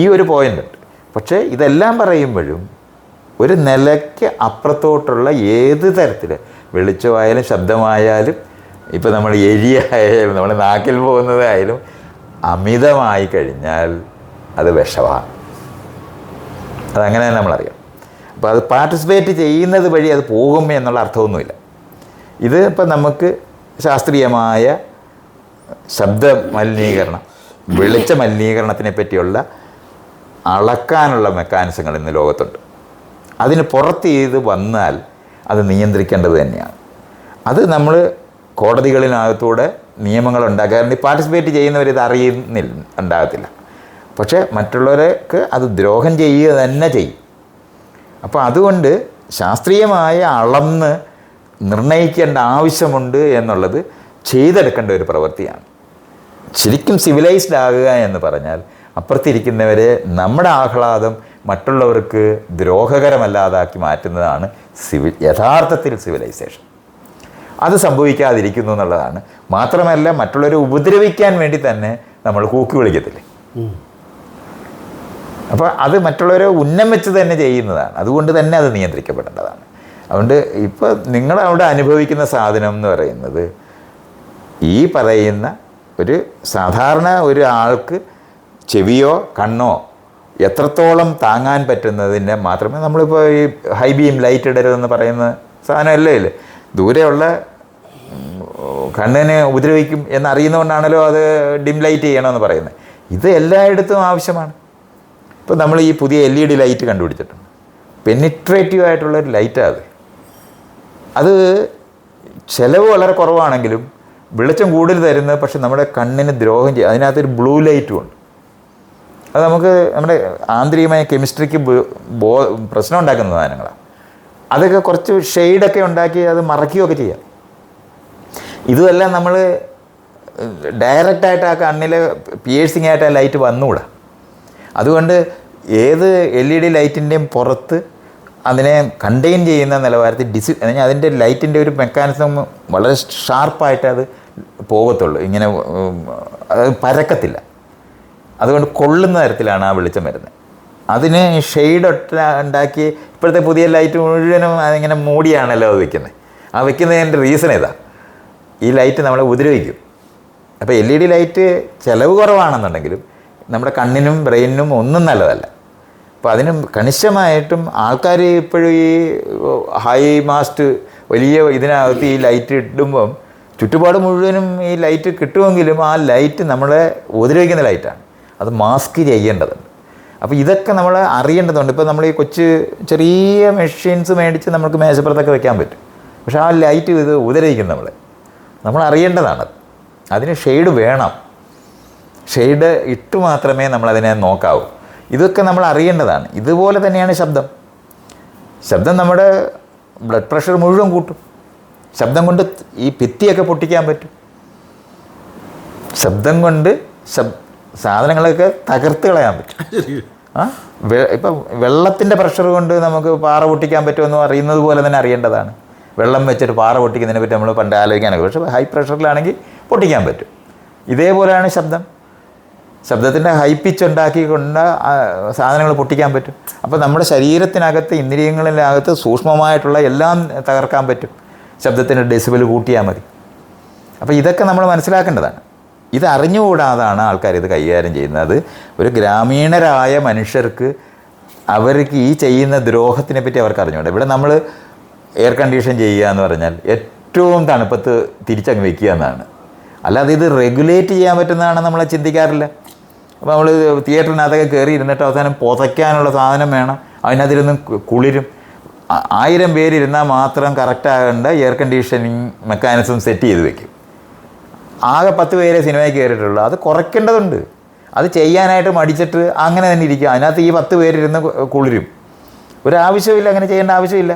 ഈ ഒരു പോയിൻ്റുണ്ട്. പക്ഷേ ഇതെല്ലാം പറയുമ്പോഴും ഒരു നിലയ്ക്ക് അപ്പുറത്തോട്ടുള്ള ഏത് തരത്തിൽ വെളിച്ചമായാലും ശബ്ദമായാലും, ഇപ്പോൾ നമ്മൾ എരിയായാലും നമ്മൾ നാക്കിൽ പോകുന്നതായാലും അമിതമായി കഴിഞ്ഞാൽ അത് വിഷമാണ്. അതങ്ങനെ തന്നെ നമ്മളറിയാം. അപ്പോൾ അത് പാർട്ടിസിപ്പേറ്റ് ചെയ്യുന്നത് വഴി അത് പോകും എന്നുള്ള അർത്ഥമൊന്നുമില്ല. ഇത് ഇപ്പം നമുക്ക് ശാസ്ത്രീയമായ ശബ്ദ മലിനീകരണം, വെളിച്ച മലിനീകരണത്തിനെ പറ്റിയുള്ള അളക്കാനുള്ള മെക്കാനിസങ്ങൾ ഇന്ന് ലോകത്തുണ്ട്. അതിന് പുറത്ത് ചെയ്ത് വന്നാൽ അത് നിയന്ത്രിക്കേണ്ടത് തന്നെയാണ്. അത് നമ്മൾ കോടതികളിനകത്തൂടെ നിയമങ്ങൾ ഉണ്ടാക്കുക. പാർട്ടിസിപ്പേറ്റ് ചെയ്യുന്നവരിത് ഉണ്ടാകത്തില്ല. പക്ഷേ മറ്റുള്ളവർക്ക് അത് ദ്രോഹം ചെയ്യുക തന്നെ ചെയ്യും. അപ്പോൾ അതുകൊണ്ട് ശാസ്ത്രീയമായ അളന്ന് നിർണ്ണയിക്കേണ്ട ആവശ്യമുണ്ട് എന്നുള്ളത് ചെയ്തെടുക്കേണ്ട ഒരു പ്രവൃത്തിയാണ്. ശരിക്കും സിവിലൈസ്ഡ് ആകുക എന്ന് പറഞ്ഞാൽ അപ്പുറത്തിരിക്കുന്നവരെ നമ്മുടെ ആഹ്ലാദം മറ്റുള്ളവർക്ക് ദ്രോഹകരമല്ലാതാക്കി മാറ്റുന്നതാണ് യഥാർത്ഥത്തിൽ സിവിലൈസേഷൻ. അത് സംഭവിക്കാതിരിക്കുന്നു എന്നുള്ളതാണ്. മാത്രമല്ല മറ്റുള്ളവരെ ഉപദ്രവിക്കാൻ വേണ്ടി തന്നെ നമ്മൾ കൂക്കി വിളിക്കത്തില്ലേ. അപ്പോൾ അത് മറ്റുള്ളവരെ ഉന്നം വെച്ച് തന്നെ ചെയ്യുന്നതാണ്. അതുകൊണ്ട് തന്നെ അത് നിയന്ത്രിക്കപ്പെടേണ്ടതാണ്. അതുകൊണ്ട് ഇപ്പോൾ നിങ്ങളവിടെ അനുഭവിക്കുന്ന സാധനം എന്ന് പറയുന്നത് ഈ പറയുന്ന ഒരു സാധാരണ ഒരു ആൾക്ക് ചെവിയോ കണ്ണോ എത്രത്തോളം താങ്ങാൻ പറ്റുന്നതിന് മാത്രമേ നമ്മളിപ്പോൾ ഈ ഹൈ ബീം ലൈറ്റ് ഇടരുതെന്ന് പറയുന്ന സാധനമല്ലേ ഇല്ലേ. ദൂരെയുള്ള കണ്ണിനെ ഉപദ്രവിക്കും എന്നറിയുന്നതുകൊണ്ടാണല്ലോ അത് ഡിം ലൈറ്റ് ചെയ്യണമെന്ന് പറയുന്നത്. ഇത് എല്ലായിടത്തും ആവശ്യമാണ്. ഇപ്പോൾ നമ്മൾ ഈ പുതിയ LED ലൈറ്റ് കണ്ടുപിടിച്ചിട്ടുണ്ട്. പെനിട്രേറ്റീവ് ആയിട്ടുള്ളൊരു ലൈറ്റാണ് അത് ചിലവ് വളരെ കുറവാണെങ്കിലും വെളിച്ചം കൂടുതൽ തരുന്നത്, പക്ഷെ നമ്മുടെ കണ്ണിന് ദ്രോഹം ചെയ്യും. അതിനകത്തൊരു ബ്ലൂ ലൈറ്റും ഉണ്ട്. അത് നമുക്ക് നമ്മുടെ ആന്തരികമായ കെമിസ്ട്രിക്ക് പ്രശ്നം ഉണ്ടാക്കുന്ന സാധനങ്ങളാണ്. അതൊക്കെ കുറച്ച് ഷെയ്ഡൊക്കെ ഉണ്ടാക്കി അത് മറയ്ക്കുകയൊക്കെ ചെയ്യാം. ഇതുമെല്ലാം നമ്മൾ ഡയറക്റ്റായിട്ട് ആ കണ്ണിൽ പിയേഴ്സിങ് ആയിട്ട് ആ ലൈറ്റ് വന്നുകൂടാ. അതുകൊണ്ട് ഏത് LED ലൈറ്റിൻ്റെയും പുറത്ത് അതിനെ കണ്ടെയ്ൻ ചെയ്യുന്ന നിലവാരത്തിൽ അതിൻ്റെ ലൈറ്റിൻ്റെ ഒരു മെക്കാനിസം വളരെ ഷാർപ്പായിട്ട് അത് പോകത്തുള്ളൂ. ഇങ്ങനെ അത് പരക്കത്തില്ല. അതുകൊണ്ട് കൊള്ളുന്ന തരത്തിലാണ് ആ വെളിച്ചം വരുന്നത്. അതിന് ഷെയ്ഡ് ഉണ്ടാക്കി ഇപ്പോഴത്തെ പുതിയ ലൈറ്റ് മുഴുവനും അതിങ്ങനെ മൂടിയാണല്ലോ അത് വെക്കുന്നത്. ആ വെക്കുന്നതിൻ്റെ റീസൺ ഏതാ? ഈ ലൈറ്റ് നമ്മളെ ഉപദ്രവിക്കും. അപ്പോൾ LED ലൈറ്റ് ചിലവ് കുറവാണെന്നുണ്ടെങ്കിലും നമ്മുടെ കണ്ണിനും ബ്രെയിനിനും ഒന്നും നല്ലതല്ല. അപ്പോൾ അതിന് കണിശമായിട്ടും ആൾക്കാർ ഇപ്പോഴും ഈ ഹൈ മാസ്റ്റ് വലിയ ഇതിനകത്ത് ഈ ലൈറ്റ് ഇടുമ്പം ചുറ്റുപാട് മുഴുവനും ഈ ലൈറ്റ് കിട്ടുമെങ്കിലും ആ ലൈറ്റ് നമ്മളെ ഉപദ്രവിക്കുന്ന ലൈറ്റാണ്. അത് മാസ്ക് ചെയ്യേണ്ടതുണ്ട്. അപ്പോൾ ഇതൊക്കെ നമ്മൾ അറിയേണ്ടതുണ്ട്. ഇപ്പോൾ നമ്മൾ ഈ ചെറിയ മെഷീൻസ് മേടിച്ച് നമുക്ക് മേശപ്പുറത്തൊക്കെ വെക്കാൻ പറ്റും. പക്ഷേ ആ ലൈറ്റ് ഇത് ഉപദ്രവിക്കും നമ്മൾ അറിയേണ്ടതാണ്. അതിന് ഷെയ്ഡ് വേണം. ഷെയ്ഡ് ഇട്ട് മാത്രമേ നമ്മളതിനെ നോക്കാവൂ. ഇതൊക്കെ നമ്മൾ അറിയേണ്ടതാണ്. ഇതുപോലെ തന്നെയാണ് ശബ്ദം നമ്മുടെ ബ്ലഡ് പ്രഷർ മുഴുവൻ കൂട്ടും. ശബ്ദം കൊണ്ട് ഈ ഭിത്തിയൊക്കെ പൊട്ടിക്കാൻ പറ്റും. ശബ്ദം കൊണ്ട് സാധനങ്ങളൊക്കെ തകർത്ത് കളയാൻ പറ്റും. ഇപ്പം വെള്ളത്തിൻ്റെ പ്രഷർ കൊണ്ട് നമുക്ക് പാറ പൊട്ടിക്കാൻ പറ്റുമെന്ന് അറിയുന്നത് പോലെ തന്നെ അറിയേണ്ടതാണ്. വെള്ളം വെച്ചിട്ട് പാറ പൊട്ടിക്കുന്നതിനെ പറ്റി നമ്മൾ പണ്ട് ആലോചിക്കാനൊക്കെ, പക്ഷേ ഹൈ പ്രഷറിലാണെങ്കിൽ പൊട്ടിക്കാൻ പറ്റും. ഇതേപോലെയാണ് ശബ്ദത്തിൻ്റെ ഹൈ പിച്ച് ഉണ്ടാക്കിക്കൊണ്ട് സാധനങ്ങൾ പൊട്ടിക്കാൻ പറ്റും. അപ്പോൾ നമ്മുടെ ശരീരത്തിനകത്ത് ഇന്ദ്രിയങ്ങളിനകത്ത് സൂക്ഷ്മമായിട്ടുള്ള എല്ലാം തകർക്കാൻ പറ്റും. ശബ്ദത്തിൻ്റെ ഡെസിബൽ കൂട്ടിയാൽ മതി. അപ്പോൾ ഇതൊക്കെ നമ്മൾ മനസ്സിലാക്കേണ്ടതാണ്. ഇത് അറിഞ്ഞുകൂടാതാണ് ആൾക്കാർ ഇത് കൈകാര്യം ചെയ്യുന്നത്. ഒരു ഗ്രാമീണരായ മനുഷ്യർക്ക് അവർക്ക് ഈ ചെയ്യുന്ന ദ്രോഹത്തിനെ പറ്റി അവർക്ക് അറിഞ്ഞുകൂടാ. ഇവിടെ നമ്മൾ എയർ കണ്ടീഷൻ ചെയ്യുക എന്ന് പറഞ്ഞാൽ ഏറ്റവും തണുപ്പത്ത് തിരിച്ചങ്ങ് വയ്ക്കുക എന്നാണ്. അല്ലാതെ ഇത് റെഗുലേറ്റ് ചെയ്യാൻ പറ്റുന്നതാണ് നമ്മൾ ചിന്തിക്കാറില്ല. അപ്പോൾ നമ്മൾ തിയേറ്ററിനകത്തൊക്കെ കയറി ഇരുന്നിട്ട് അവസാനം പുതയ്ക്കാനുള്ള സാധനം വേണം, അതിനകത്തിരുന്ന് കുളിരും. 1000 പേരിരുന്നാൽ മാത്രം കറക്റ്റാകേണ്ട എയർ കണ്ടീഷനിങ് മെക്കാനിസം സെറ്റ് ചെയ്ത് വെക്കും. ആകെ 10 പേരെ സിനിമയിൽ കയറിയിട്ടുള്ളൂ. അത് കുറയ്ക്കേണ്ടതുണ്ട്. അത് ചെയ്യാനായിട്ട് മടിച്ചിട്ട് അങ്ങനെ തന്നെ ഇരിക്കുക. അതിനകത്ത് ഈ 10 പേരിരുന്ന് കുളിരും. ഒരാവശ്യമില്ല, അങ്ങനെ ചെയ്യേണ്ട ആവശ്യമില്ല.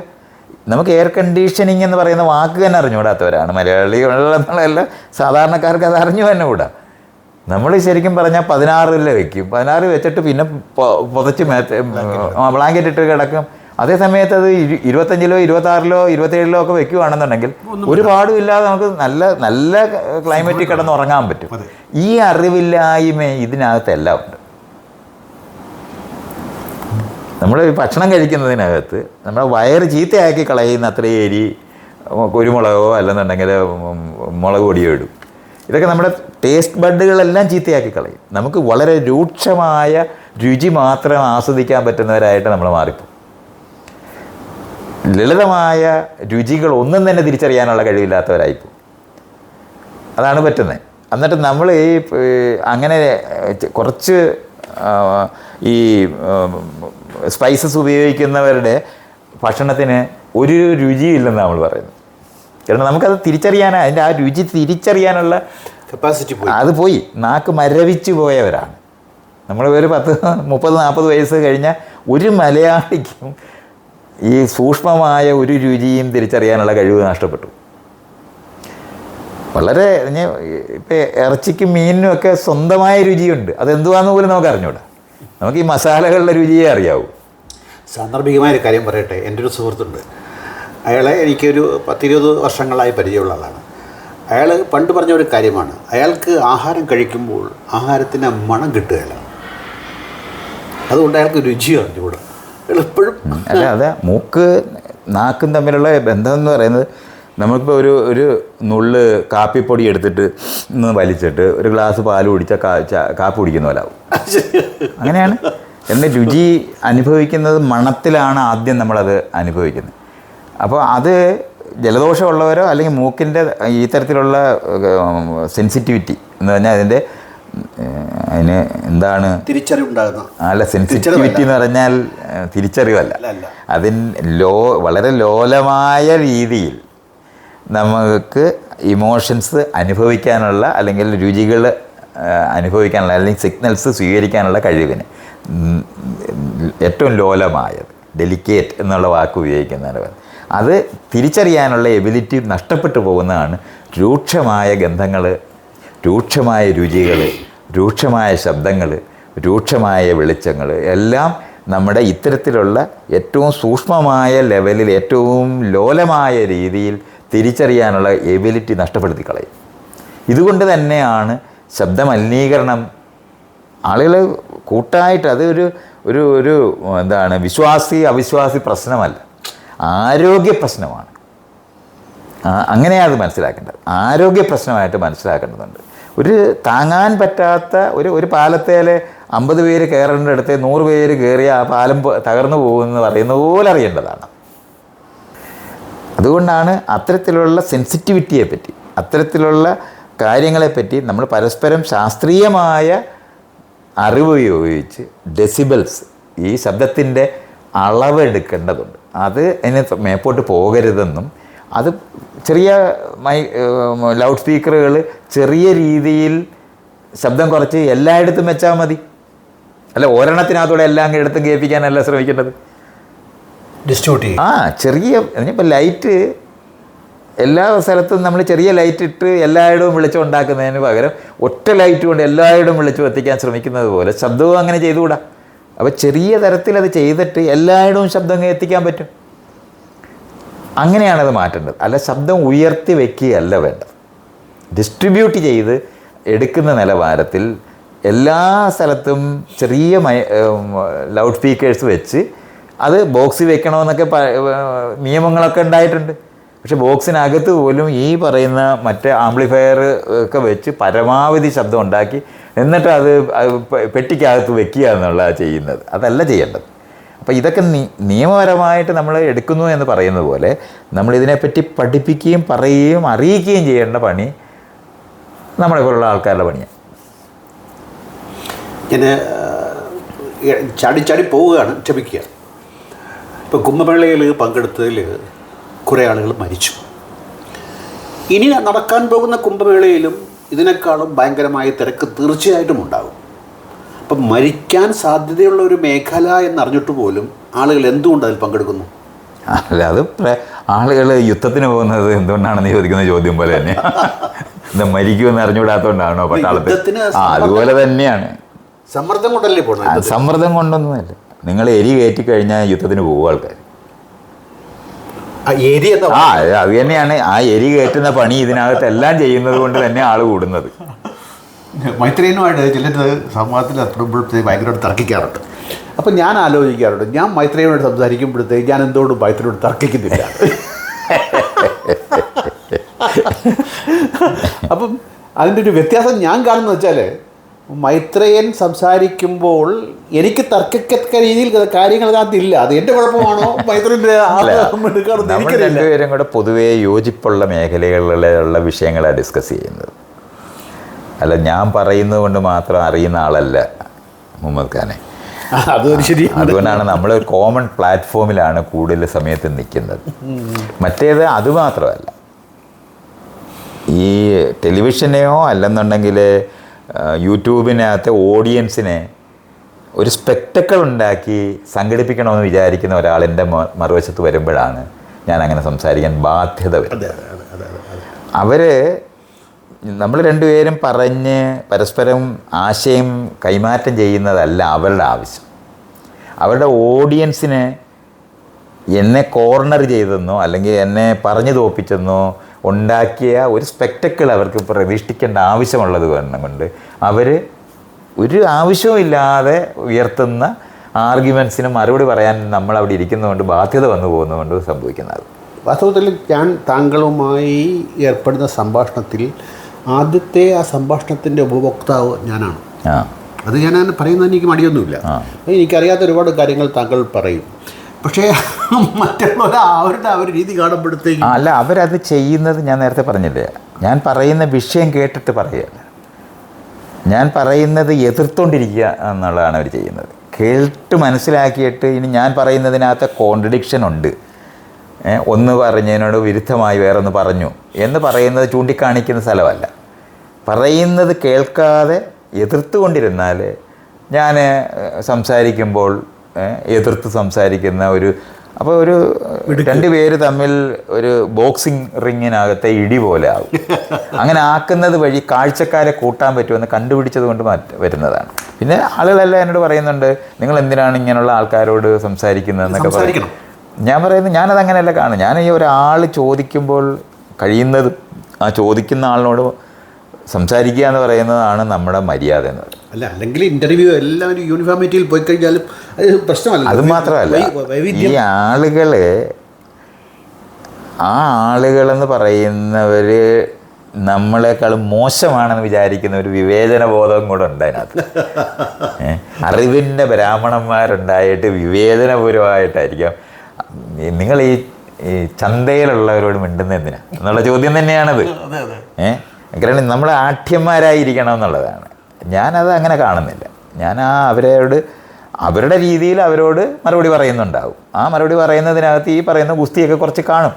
നമുക്ക് എയർ കണ്ടീഷനിങ് എന്ന് പറയുന്ന വാക്ക് തന്നെ അറിഞ്ഞുകൂടാത്തവരാണ് മലയാളികളെന്നുള്ള സാധാരണക്കാർക്ക്. അത് അറിഞ്ഞു തന്നെ കൂടാ. നമ്മൾ ശരിക്കും പറഞ്ഞാൽ 16 വെക്കും. 16 വെച്ചിട്ട് പിന്നെ പുതച്ച് ബ്ലാങ്കറ്റ് ഇട്ട് കിടക്കും. അതേ സമയത്ത് അത് 25 26 27 ഒക്കെ വെക്കുകയാണെന്നുണ്ടെങ്കിൽ ഒരു പാടുമില്ലാതെ നമുക്ക് നല്ല നല്ല ക്ലൈമറ്റിൽ കിടന്ന് ഉറങ്ങാൻ പറ്റും. ഈ അറിവില്ലായ്മ ഇതിനകത്തെല്ലാം ഉണ്ട്. നമ്മൾ ഭക്ഷണം കഴിക്കുന്നതിനകത്ത് നമ്മുടെ വയറ് ചീത്തയാക്കി കളയുന്ന അത്രയും എരി കുരുമുളകോ അല്ലെന്നുണ്ടെങ്കിൽ മുളക് പൊടിയോ ഇടും. ഇതൊക്കെ നമ്മുടെ ടേസ്റ്റ് ബഡുകളെല്ലാം ചീത്തയാക്കി കളയും. നമുക്ക് വളരെ രൂക്ഷമായ രുചി മാത്രം ആസ്വദിക്കാൻ പറ്റുന്നവരായിട്ട് നമ്മൾ മാറിപ്പോകും. ലളിതമായ രുചികൾ ഒന്നും തന്നെ തിരിച്ചറിയാനുള്ള കഴിവില്ലാത്തവരായിപ്പോകും. അതാണ് പറ്റുന്നത്. എന്നിട്ട് നമ്മൾ ഈ അങ്ങനെ കുറച്ച് ഈ സ്പൈസസ് ഉപയോഗിക്കുന്നവരുടെ ഭക്ഷണത്തിന് ഒരു രുചിയില്ലെന്ന് നമ്മൾ പറയുന്നത്. കാരണം നമുക്കത് തിരിച്ചറിയാനാണ്, അതിൻ്റെ ആ രുചി തിരിച്ചറിയാനുള്ള കപ്പാസിറ്റി പോയി, അത് പോയി. നാക്ക് മരവിച്ച് പോയവരാണ് നമ്മൾ. ഒരു 30-40 വയസ്സ് കഴിഞ്ഞാൽ ഒരു മലയാളിക്കും ഈ സൂക്ഷ്മമായ ഒരു രുചിയും തിരിച്ചറിയാനുള്ള കഴിവ് നഷ്ടപ്പെട്ടു. വളരെ ഇപ്പം ഇറച്ചിക്കും മീനിനും ഒക്കെ സ്വന്തമായ രുചിയുണ്ട്. അതെന്തുവാന്ന് പോലും നമുക്ക് അറിഞ്ഞൂടാ. നമുക്ക് ഈ മസാലകളുടെ രുചിയെ അറിയാവൂ. സാന്ദർഭികമായൊരു കാര്യം പറയട്ടെ. എൻ്റെ ഒരു സുഹൃത്തുണ്ട്. അയാളെ എനിക്കൊരു 10-20 വർഷങ്ങളായി പരിചയമുള്ള ആളാണ്. അയാൾ പണ്ട് പറഞ്ഞ ഒരു കാര്യമാണ്, അയാൾക്ക് ആഹാരം കഴിക്കുമ്പോൾ ആഹാരത്തിന് മണം കിട്ടുകയില്ല. അതുകൊണ്ട് അയാൾക്ക് രുചി അറിഞ്ഞുകൂടാ. അയാൾ എപ്പോഴും അല്ല, അതെ, മൂക്ക് നാക്കും തമ്മിലുള്ള ബന്ധം എന്ന് പറയുന്നത്, നമുക്കിപ്പോൾ ഒരു നുള്ള് കാപ്പിപ്പൊടി എടുത്തിട്ട് ഒന്ന് വലിച്ചിട്ട് ഒരു ഗ്ലാസ് പാൽ കുടിച്ചാൽ കാപ്പി കുടിക്കുന്ന പോലെ ആവും. അങ്ങനെയാണ്. എന്നാൽ രുചി അനുഭവിക്കുന്നത് മണത്തിലാണ് ആദ്യം നമ്മളത് അനുഭവിക്കുന്നത്. അപ്പോൾ അത് ജലദോഷമുള്ളവരോ അല്ലെങ്കിൽ മൂക്കിൻ്റെ ഈ തരത്തിലുള്ള സെൻസിറ്റിവിറ്റി എന്ന് പറഞ്ഞാൽ അതിന് എന്താണ് തിരിച്ചറിവുണ്ടാകുന്ന, അല്ല, സെൻസിറ്റിവിറ്റി എന്ന് പറഞ്ഞാൽ തിരിച്ചറിവല്ല. വളരെ ലോലമായ രീതിയിൽ നമുക്ക് ഇമോഷൻസ് അനുഭവിക്കാനുള്ള അല്ലെങ്കിൽ രുചികൾ അനുഭവിക്കാനുള്ള അല്ലെങ്കിൽ സിഗ്നൽസ് സ്വീകരിക്കാനുള്ള കഴിവിന് ഏറ്റവും ലോലമായത്, ഡെലിക്കേറ്റ് എന്നുള്ള വാക്ക് ഉപയോഗിക്കുന്നതാണ്. അത് തിരിച്ചറിയാനുള്ള എബിലിറ്റി നഷ്ടപ്പെട്ടു പോകുന്നതാണ് രൂക്ഷമായ ഗന്ധങ്ങൾ, രൂക്ഷമായ രുചികൾ, രൂക്ഷമായ ശബ്ദങ്ങൾ, രൂക്ഷമായ വെളിച്ചങ്ങൾ എല്ലാം നമ്മുടെ ഇത്തരത്തിലുള്ള ഏറ്റവും സൂക്ഷ്മമായ ലെവലിൽ ഏറ്റവും ലോലമായ രീതിയിൽ തിരിച്ചറിയാനുള്ള എബിലിറ്റി നഷ്ടപ്പെടുത്തി കളയും. ഇതുകൊണ്ട് തന്നെയാണ് ശബ്ദമലിനീകരണം ആളുകൾ കൂട്ടായിട്ട്, അത് ഒരു എന്താണ്, വിശ്വാസി അവിശ്വാസി പ്രശ്നമല്ല, ആരോഗ്യ പ്രശ്നമാണ്. അങ്ങനെയാണ് അത് മനസ്സിലാക്കേണ്ടത്. ആരോഗ്യ പ്രശ്നമായിട്ട് മനസ്സിലാക്കേണ്ടതുണ്ട്. ഒരു താങ്ങാൻ പറ്റാത്ത ഒരു പാലത്തേൽ 50 പേര് കയറേണ്ട അടുത്ത് 100 പേര് കയറിയ ആ പാലം തകർന്നു പോകുമെന്ന് പറയുന്ന പോലെ അറിയേണ്ടതാണ്. അതുകൊണ്ടാണ് അത്തരത്തിലുള്ള സെൻസിറ്റിവിറ്റിയെ പറ്റി, അത്തരത്തിലുള്ള കാര്യങ്ങളെപ്പറ്റി നമ്മൾ പരസ്പരം ശാസ്ത്രീയമായ അറിവ് ഉപയോഗിച്ച് ഡെസിബിൾസ്, ഈ ശബ്ദത്തിൻ്റെ അളവെടുക്കേണ്ടതുണ്ട്. അത് അതിന് മേപ്പോട്ട് പോകരുതെന്നും, അത് ചെറിയ ലൗഡ് സ്പീക്കറുകൾ ചെറിയ രീതിയിൽ ശബ്ദം കുറച്ച് എല്ലായിടത്തും വെച്ചാൽ മതി. അല്ല, ഒരെണ്ണത്തിനകത്തൂടെ എല്ലാം എടുത്തും കേൾപ്പിക്കാനല്ല ശ്രമിക്കേണ്ടത്. ഡിസ്ട്രിബ്യൂട്ട് ചെറിയ ഇപ്പോൾ ലൈറ്റ് എല്ലാ സ്ഥലത്തും നമ്മൾ ചെറിയ ലൈറ്റ് ഇട്ട് എല്ലായിടവും വിളിച്ചുണ്ടാക്കുന്നതിന് പകരം ഒറ്റ ലൈറ്റ് കൊണ്ട് എല്ലായിടവും വിളിച്ചു എത്തിക്കാൻ ശ്രമിക്കുന്നത് പോലെ ശബ്ദവും അങ്ങനെ ചെയ്തുകൂടാ. അപ്പോൾ ചെറിയ തരത്തിൽ അത് ചെയ്തിട്ട് എല്ലായിടവും ശബ്ദം എത്തിക്കാൻ പറ്റും. അങ്ങനെയാണത് മാറ്റേണ്ടത്. അല്ല, ശബ്ദം ഉയർത്തി വയ്ക്കുകയല്ല വേണ്ടത്. ഡിസ്ട്രിബ്യൂട്ട് ചെയ്ത് എടുക്കുന്ന നിലവാരത്തിൽ എല്ലാ സ്ഥലത്തും ചെറിയ ലൗഡ് സ്പീക്കേഴ്സ് വെച്ച് അത് ബോക്സിൽ വെക്കണമെന്നൊക്കെ നിയമങ്ങളൊക്കെ ഉണ്ടായിട്ടുണ്ട്. പക്ഷെ ബോക്സിനകത്ത് പോലും ഈ പറയുന്ന മറ്റേ ആംപ്ലിഫയർ ഒക്കെ വെച്ച് പരമാവധി ശബ്ദം ഉണ്ടാക്കി എന്നിട്ട് അത് പെട്ടിക്കകത്ത് വെക്കുക എന്നുള്ളതാണ് ചെയ്യുന്നത്. അതല്ല ചെയ്യേണ്ടത്. അപ്പോൾ ഇതൊക്കെ നിയമപരമായിട്ട് നമ്മൾ എടുക്കുന്നു എന്ന് പറയുന്നത് പോലെ നമ്മളിതിനെപ്പറ്റി പഠിപ്പിക്കുകയും പറയുകയും അറിയിക്കുകയും ചെയ്യേണ്ട പണി നമ്മളെപ്പോലുള്ള ആൾക്കാരുടെ പണിയാണ്. ഞാൻ ചാടി പോവുകയാണ്, ക്ഷമിക്കുക. ഇപ്പോൾ കുംഭമേളയിൽ പങ്കെടുത്തതിൽ കുറേ ആളുകൾ മരിച്ചു. ഇനി നടക്കാൻ പോകുന്ന കുംഭമേളയിലും ഇതിനേക്കാളും ഭയങ്കരമായ തിരക്ക് തീർച്ചയായിട്ടും ഉണ്ടാകും. അപ്പം മരിക്കാൻ സാധ്യതയുള്ള ഒരു മേഖല എന്നറിഞ്ഞിട്ട് പോലും ആളുകൾ എന്തുകൊണ്ട് അതിൽ പങ്കെടുക്കുന്നു? അല്ല, അത് ആളുകൾ യുദ്ധത്തിന് പോകുന്നത് എന്തുകൊണ്ടാണെന്ന് ചോദിക്കുന്ന ചോദ്യം പോലെ തന്നെ. എന്താ, മരിക്കുമെന്ന് അറിഞ്ഞുകൂടാത്തതുകൊണ്ടാണോ പട്ടാളത്തിന്? അതുപോലെ തന്നെയാണ്. സമ്മർദ്ദം കൊണ്ടല്ലേ പോകുന്നത്? സമ്മർദ്ദം കൊണ്ടൊന്നുമല്ല. നിങ്ങൾ എരി കയറ്റി കഴിഞ്ഞാൽ യുദ്ധത്തിന് പോകും ആൾക്കാർ. അത് തന്നെയാണ്. ആ എരി കയറ്റുന്ന പണി ഇതിനകത്ത് എല്ലാം ചെയ്യുന്നത് കൊണ്ട് തന്നെ ആൾ കൂടുന്നത്. മൈത്രേയനുമായിട്ട് ചിലർ സംവാദത്തിൽ എത്തുമ്പോഴത്തേക്ക് ഭയങ്കരമായിട്ട് തർക്കിക്കാറുണ്ട്. അപ്പം ഞാൻ ആലോചിക്കാറുണ്ട്, ഞാൻ മൈത്രേയനോട് സംസാരിക്കുമ്പോഴത്തേക്ക് ഞാൻ എന്തുകൊണ്ട് മൈത്രേയനോട് തർക്കിക്കുന്നില്ല? അപ്പം അതിൻ്റെ ഒരു വ്യത്യാസം ഞാൻ കാണുന്നത് വെച്ചാൽ, മൈത്രേയൻ സംസാരിക്കുമ്പോൾ എനിക്ക് തർക്കത്തക്ക രീതിയിൽ കാര്യങ്ങൾ അതിനകത്തില്ല. അത് എൻ്റെ കുഴപ്പമാണോ മൈത്രേയൻ്റെ നമ്മൾ രണ്ടുപേരും കൂടെ പൊതുവേ യോജിപ്പുള്ള മേഖലകളിലുള്ള വിഷയങ്ങളാണ് ഡിസ്കസ് ചെയ്യുന്നത്. അല്ല, ഞാൻ പറയുന്നത് കൊണ്ട് മാത്രം അറിയുന്ന ആളല്ല മുഹമ്മദ് ഖാനെ. അതുകൊണ്ടാണ് നമ്മൾ ഒരു കോമൺ പ്ലാറ്റ്ഫോമിലാണ് കൂടുതൽ സമയത്ത് നിൽക്കുന്നത്. മറ്റേത് അതുമാത്രമല്ല, ഈ ടെലിവിഷനെയോ അല്ലെന്നുണ്ടെങ്കിൽ യൂട്യൂബിനകത്തെ ഓഡിയൻസിനെ ഒരു സ്പെക്ടക്കിൾ ഉണ്ടാക്കി സംഘടിപ്പിക്കണമെന്ന് വിചാരിക്കുന്ന ഒരാളിൻ്റെ മറുവശത്ത് വരുമ്പോഴാണ് ഞാൻ അങ്ങനെ സംസാരിക്കാൻ ബാധ്യത വരുന്നത്. നമ്മൾ രണ്ടുപേരും പറഞ്ഞ് പരസ്പരം ആശയം കൈമാറ്റം ചെയ്യുന്നതല്ല അവരുടെ ആവശ്യം. അവരുടെ ഓഡിയൻസിനെ എന്നെ കോർണർ ചെയ്തെന്നോ അല്ലെങ്കിൽ എന്നെ പറഞ്ഞു തോപ്പിച്ചെന്നോ ഉണ്ടാക്കിയ ഒരു സ്പെക്ടക്കിൾ അവർക്ക് പ്രതിഷ്ഠിക്കേണ്ട ആവശ്യമുള്ളത് കൊണ്ട് അവർ ഒരു ആവശ്യവുമില്ലാതെ ഉയർത്തുന്ന ആർഗ്യുമെൻറ്റ്സിന് മറുപടി പറയാൻ നമ്മൾ അവിടെ ഇരിക്കുന്നതുകൊണ്ട് ബാധ്യത വന്നു പോകുന്നതുകൊണ്ട് സംഭവിക്കുന്നത്. വാസ്തവത്തിൽ ഞാൻ താങ്കളുമായി ഏർപ്പെടുന്ന സംഭാഷണത്തിൽ ആദ്യത്തെ ആ സംഭാഷണത്തിൻ്റെ ഉപഭോക്താവ് ഞാനാണ്. അത് ഞാൻ പറയുന്നതിന് എനിക്ക് മടിയൊന്നുമില്ല. എനിക്കറിയാത്ത ഒരുപാട് കാര്യങ്ങൾ താങ്കൾ പറയും. പക്ഷേ മറ്റുള്ളവർ അവരുടെ രീതി കാണുമ്പോഴത്തേക്ക് അല്ല, അവരത് ചെയ്യുന്നത് ഞാൻ നേരത്തെ പറഞ്ഞില്ലേ, ഞാൻ പറയുന്ന വിഷയം കേട്ടിട്ട് പറയുകയല്ല, ഞാൻ പറയുന്നത് എതിർത്തുകൊണ്ടിരിക്കുക എന്നുള്ളതാണ് അവർ ചെയ്യുന്നത്. കേട്ട് മനസ്സിലാക്കിയിട്ട് ഇനി ഞാൻ പറയുന്നതിനകത്ത് കോൺട്രഡിക്ഷൻ ഉണ്ട്, ഒന്ന് പറഞ്ഞതിനോട് വിരുദ്ധമായി വേറൊന്ന് പറഞ്ഞു എന്ന് പറയുന്നത് ചൂണ്ടിക്കാണിക്കുന്ന സ്ഥലമല്ല. പറയുന്നത് കേൾക്കാതെ എതിർത്തുകൊണ്ടിരുന്നാൽ ഞാൻ സംസാരിക്കുമ്പോൾ എതിർത്ത് സംസാരിക്കുന്ന അപ്പോൾ ഒരു രണ്ടുപേര് തമ്മിൽ ഒരു ബോക്സിംഗ് റിങ്ങിനകത്തെ ഇടി പോലെ ആകും. അങ്ങനെ ആക്കുന്നത് വഴി കാഴ്ചക്കാരെ കൂട്ടാൻ പറ്റുമെന്ന് കണ്ടുപിടിച്ചത് കൊണ്ട് വരുന്നതാണ്. പിന്നെ ആളുകളെല്ലാം എന്നോട് പറയുന്നുണ്ട്, നിങ്ങൾ എന്തിനാണ് ഇങ്ങനെയുള്ള ആൾക്കാരോട് സംസാരിക്കുന്നതെന്നൊക്കെ പറയും. ഞാൻ പറയുന്നത് ഞാനതങ്ങനെയല്ല കാണും. ഞാൻ ഈ ഒരാൾ ചോദിക്കുമ്പോൾ കഴിയുന്നതും ആ ചോദിക്കുന്ന ആളിനോട് സംസാരിക്കുക എന്ന് പറയുന്നതാണ് നമ്മുടെ മര്യാദ എന്ന് പറയുന്നത്. അല്ല, അല്ലെങ്കിൽ ഇൻ്റർവ്യൂ എല്ലാവരും യൂണിഫോമിറ്റിയിൽ പോയി കഴിഞ്ഞാലും അത് പ്രശ്നമല്ല. അത് മാത്രമല്ല, ഈ ആളുകളെന്ന് പറയുന്നവർ നമ്മളെക്കാളും മോശമാണെന്ന് വിചാരിക്കുന്ന ഒരു വിവേചന ബോധം കൂടെ ഉണ്ട് അതിനകത്ത്. അറിവിൻ്റെ ബ്രാഹ്മണന്മാരുണ്ടായിട്ട് വിവേചനപൂർവമായിട്ടായിരിക്കാം നിങ്ങൾ ഈ ചന്തയിലുള്ളവരോട് മിണ്ടുന്ന എന്തിനാ എന്നുള്ള ചോദ്യം തന്നെയാണത്. കാരണം നമ്മൾ ആഠ്യന്മാരായിരിക്കണം എന്നുള്ളതാണ്. ഞാനത് അങ്ങനെ കാണുന്നില്ല. ഞാൻ അവരുടെ രീതിയിൽ അവരോട് മറുപടി പറയുന്നുണ്ടാവും. ആ മറുപടി പറയുന്നതിനകത്ത് ഈ പറയുന്ന ഗുസ്തിയൊക്കെ കുറച്ച് കാണും.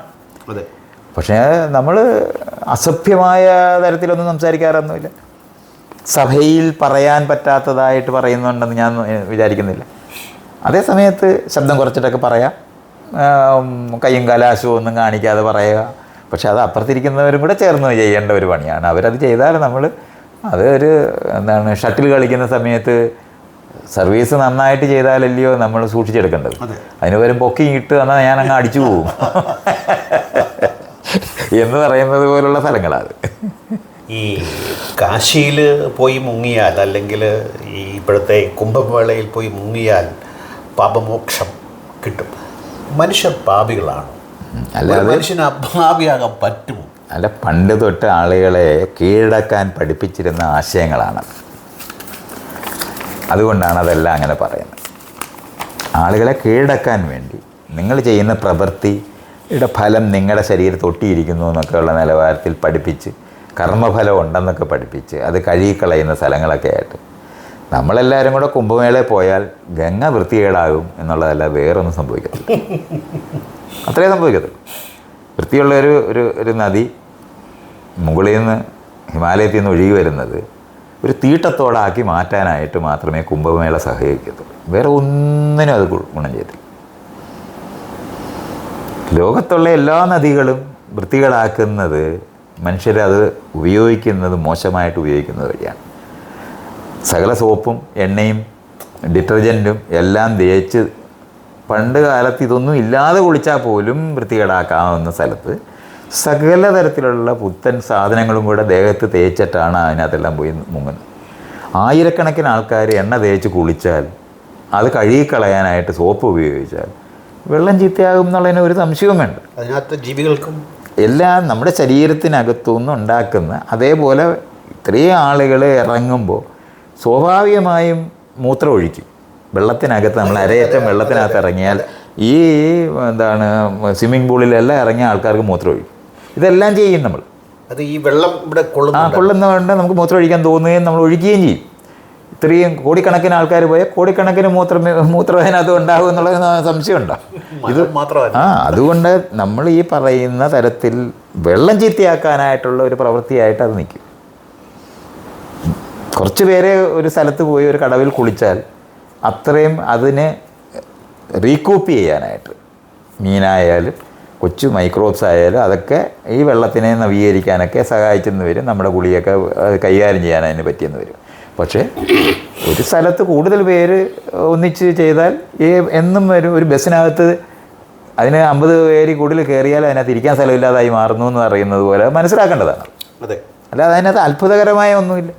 പക്ഷേ നമ്മൾ അസഭ്യമായ തരത്തിലൊന്നും സംസാരിക്കാറൊന്നുമില്ല. സഭയിൽ പറയാൻ പറ്റാത്തതായിട്ട് പറയുന്നുണ്ടെന്ന് ഞാൻ വിചാരിക്കുന്നില്ല. അതേ സമയത്ത് ശബ്ദം കുറച്ചിട്ടൊക്കെ പറയാം, കയ്യും കലാശവും ഒന്നും കാണിക്കാതെ പറയുക. പക്ഷെ അത് അപ്പുറത്തിരിക്കുന്നവരും കൂടെ ചേർന്ന് ചെയ്യേണ്ട ഒരു പണിയാണ്. അവരത് ചെയ്താൽ നമ്മൾ ഷട്ടിൽ കളിക്കുന്ന സമയത്ത് സർവീസ് നന്നായിട്ട് ചെയ്താലല്ലയോ നമ്മൾ സൂക്ഷിച്ചെടുക്കേണ്ടത്. അതിന് പകരം പൊക്കി ഇട്ട് എന്നാൽ ഞാൻ അങ്ങ് അടിച്ചു പോകും എന്ന് പറയുന്നത് പോലുള്ള സ്ഥലങ്ങളാണ്. ഈ കാശിയിൽ പോയി മുങ്ങിയാൽ അല്ലെങ്കിൽ ഈ ഇപ്പോഴത്തെ കുംഭമേളയിൽ പോയി മുങ്ങിയാൽ പാപമോക്ഷം കിട്ടും. മനുഷ്യർ പാപികളാണ്. അല്ലാതെ മനുഷ്യന് അപാപിയാകാൻ പറ്റുമോ? അല്ല, പണ്ട് തൊട്ട് ആളുകളെ കീഴടക്കാൻ പഠിപ്പിച്ചിരുന്ന ആശയങ്ങളാണ്. അതുകൊണ്ടാണ് അതെല്ലാം അങ്ങനെ പറയുന്നത്. ആളുകളെ കീഴടക്കാൻ വേണ്ടി നിങ്ങൾ ചെയ്യുന്ന പ്രവൃത്തിയുടെ ഫലം നിങ്ങളുടെ ശരീരത്തിൽ ഒട്ടിയിരിക്കുന്നു എന്നൊക്കെയുള്ള നിലവാരത്തിൽ പഠിപ്പിച്ച്, കർമ്മഫലം ഉണ്ടെന്നൊക്കെ പഠിപ്പിച്ച് അത് കഴുകിക്കളയുന്ന സ്ഥലങ്ങളൊക്കെ ആയിട്ട് നമ്മളെല്ലാവരും കൂടെ കുംഭമേളയിൽ പോയാൽ ഗംഗ വൃത്തികേടാകും എന്നുള്ളതല്ല വേറൊന്നും സംഭവിക്കത്തില്ല. അത്രേ സംഭവിക്കത്തുള്ളൂ. വൃത്തിയുള്ള ഒരു നദി മുകളിൽ നിന്ന് ഹിമാലയത്തിൽ നിന്ന് ഒഴുകി വരുന്നത് ഒരു തീട്ടത്തോടാക്കി മാറ്റാനായിട്ട് മാത്രമേ കുംഭമേള സഹകരിക്കത്തുള്ളൂ. വേറെ ഒന്നിനും അത് ഗുണം ചെയ്തില്ല. ലോകത്തുള്ള എല്ലാ നദികളും വൃത്തികേടാക്കുന്നത് മനുഷ്യരത് ഉപയോഗിക്കുന്നത് മോശമായിട്ട് ഉപയോഗിക്കുന്നത് വഴിയാണ്. സകല സോപ്പും എണ്ണയും ഡിറ്റർജൻറ്റും എല്ലാം തേച്ച് പണ്ട് കാലത്ത് ഇതൊന്നും ഇല്ലാതെ കുളിച്ചാൽ പോലും വൃത്തികേടാക്കാവുന്ന സ്ഥലത്ത് സകല തരത്തിലുള്ള പുത്തൻ സാധനങ്ങളും കൂടെ ദേഹത്ത് തേച്ചിട്ടാണ് അതിനകത്തെല്ലാം പോയി മുങ്ങുന്നത്. ആയിരക്കണക്കിന് ആൾക്കാർ എണ്ണ തേച്ച് കുളിച്ചാൽ അത് കഴുകിക്കളയാനായിട്ട് സോപ്പ് ഉപയോഗിച്ചാൽ വെള്ളം ചീത്തയാകും എന്നുള്ളതിന് ഒരു സംശയവും വേണ്ട. അതിനകത്ത് ജീവികൾക്കും എല്ലാം നമ്മുടെ ശരീരത്തിനകത്തുനിന്ന് ഉണ്ടാക്കുന്ന അതേപോലെ ഇത്രയും ആളുകൾ ഇറങ്ങുമ്പോൾ സ്വാഭാവികമായും മൂത്രം ഒഴിക്കും. വെള്ളത്തിനകത്ത് നമ്മൾ അരയറ്റം വെള്ളത്തിനകത്ത് ഇറങ്ങിയാൽ ഈ എന്താണ് സ്വിമ്മിംഗ് പൂളിലെല്ലാം ഇറങ്ങിയ ആൾക്കാർക്ക് മൂത്രം ഒഴിക്കും. ഇതെല്ലാം ചെയ്യും നമ്മൾ. അത് ഈ വെള്ളം ഇവിടെ കൊള്ളുന്നതുകൊണ്ട് നമുക്ക് മൂത്രം ഒഴിക്കാൻ തോന്നുകയും നമ്മൾ ഒഴിക്കുകയും ചെയ്യും. ഇത്രയും കോടിക്കണക്കിന് ആൾക്കാർ പോയാൽ കോടിക്കണക്കിന് മൂത്രത്തിനകത്ത് ഉണ്ടാകും എന്നുള്ള സംശയമുണ്ടോ? ഇത് മാത്രമല്ല, അതുകൊണ്ട് നമ്മൾ ഈ പറയുന്ന തരത്തിൽ വെള്ളം ചീത്തയാക്കാനായിട്ടുള്ള ഒരു പ്രവൃത്തിയായിട്ട് അത് നിൽക്കും. കുറച്ച് പേരെ ഒരു സ്ഥലത്ത് പോയി ഒരു കടവിൽ കുളിച്ചാൽ അത്രയും അതിനെ റീകൂപ്പ് ചെയ്യാനായിട്ട് മീനായാലും കൊച്ചു മൈക്രോബ്സ് ആയാലും അതൊക്കെ ഈ വെള്ളത്തിനെ നവീകരിക്കാനൊക്കെ സഹായിച്ചെന്ന് വരും. നമ്മുടെ കുളിയൊക്കെ കൈകാര്യം ചെയ്യാൻ അതിന് പറ്റിയെന്ന് വരും. പക്ഷേ ഒരു സ്ഥലത്ത് കൂടുതൽ പേര് ഒന്നിച്ച് ചെയ്താൽ എന്നും ഒരു ബസ്സിനകത്ത് അതിന് 50 പേര് കൂടുതൽ കയറിയാൽ അതിനകത്ത് ഇരിക്കാൻ സ്ഥലമില്ലാതായി മാറുന്നു എന്ന് പറയുന്നത് പോലെ മനസ്സിലാക്കേണ്ടതാണ്. അതെ, അല്ലാതെ അതിനകത്ത് അത്ഭുതകരമായ ഒന്നുമില്ല.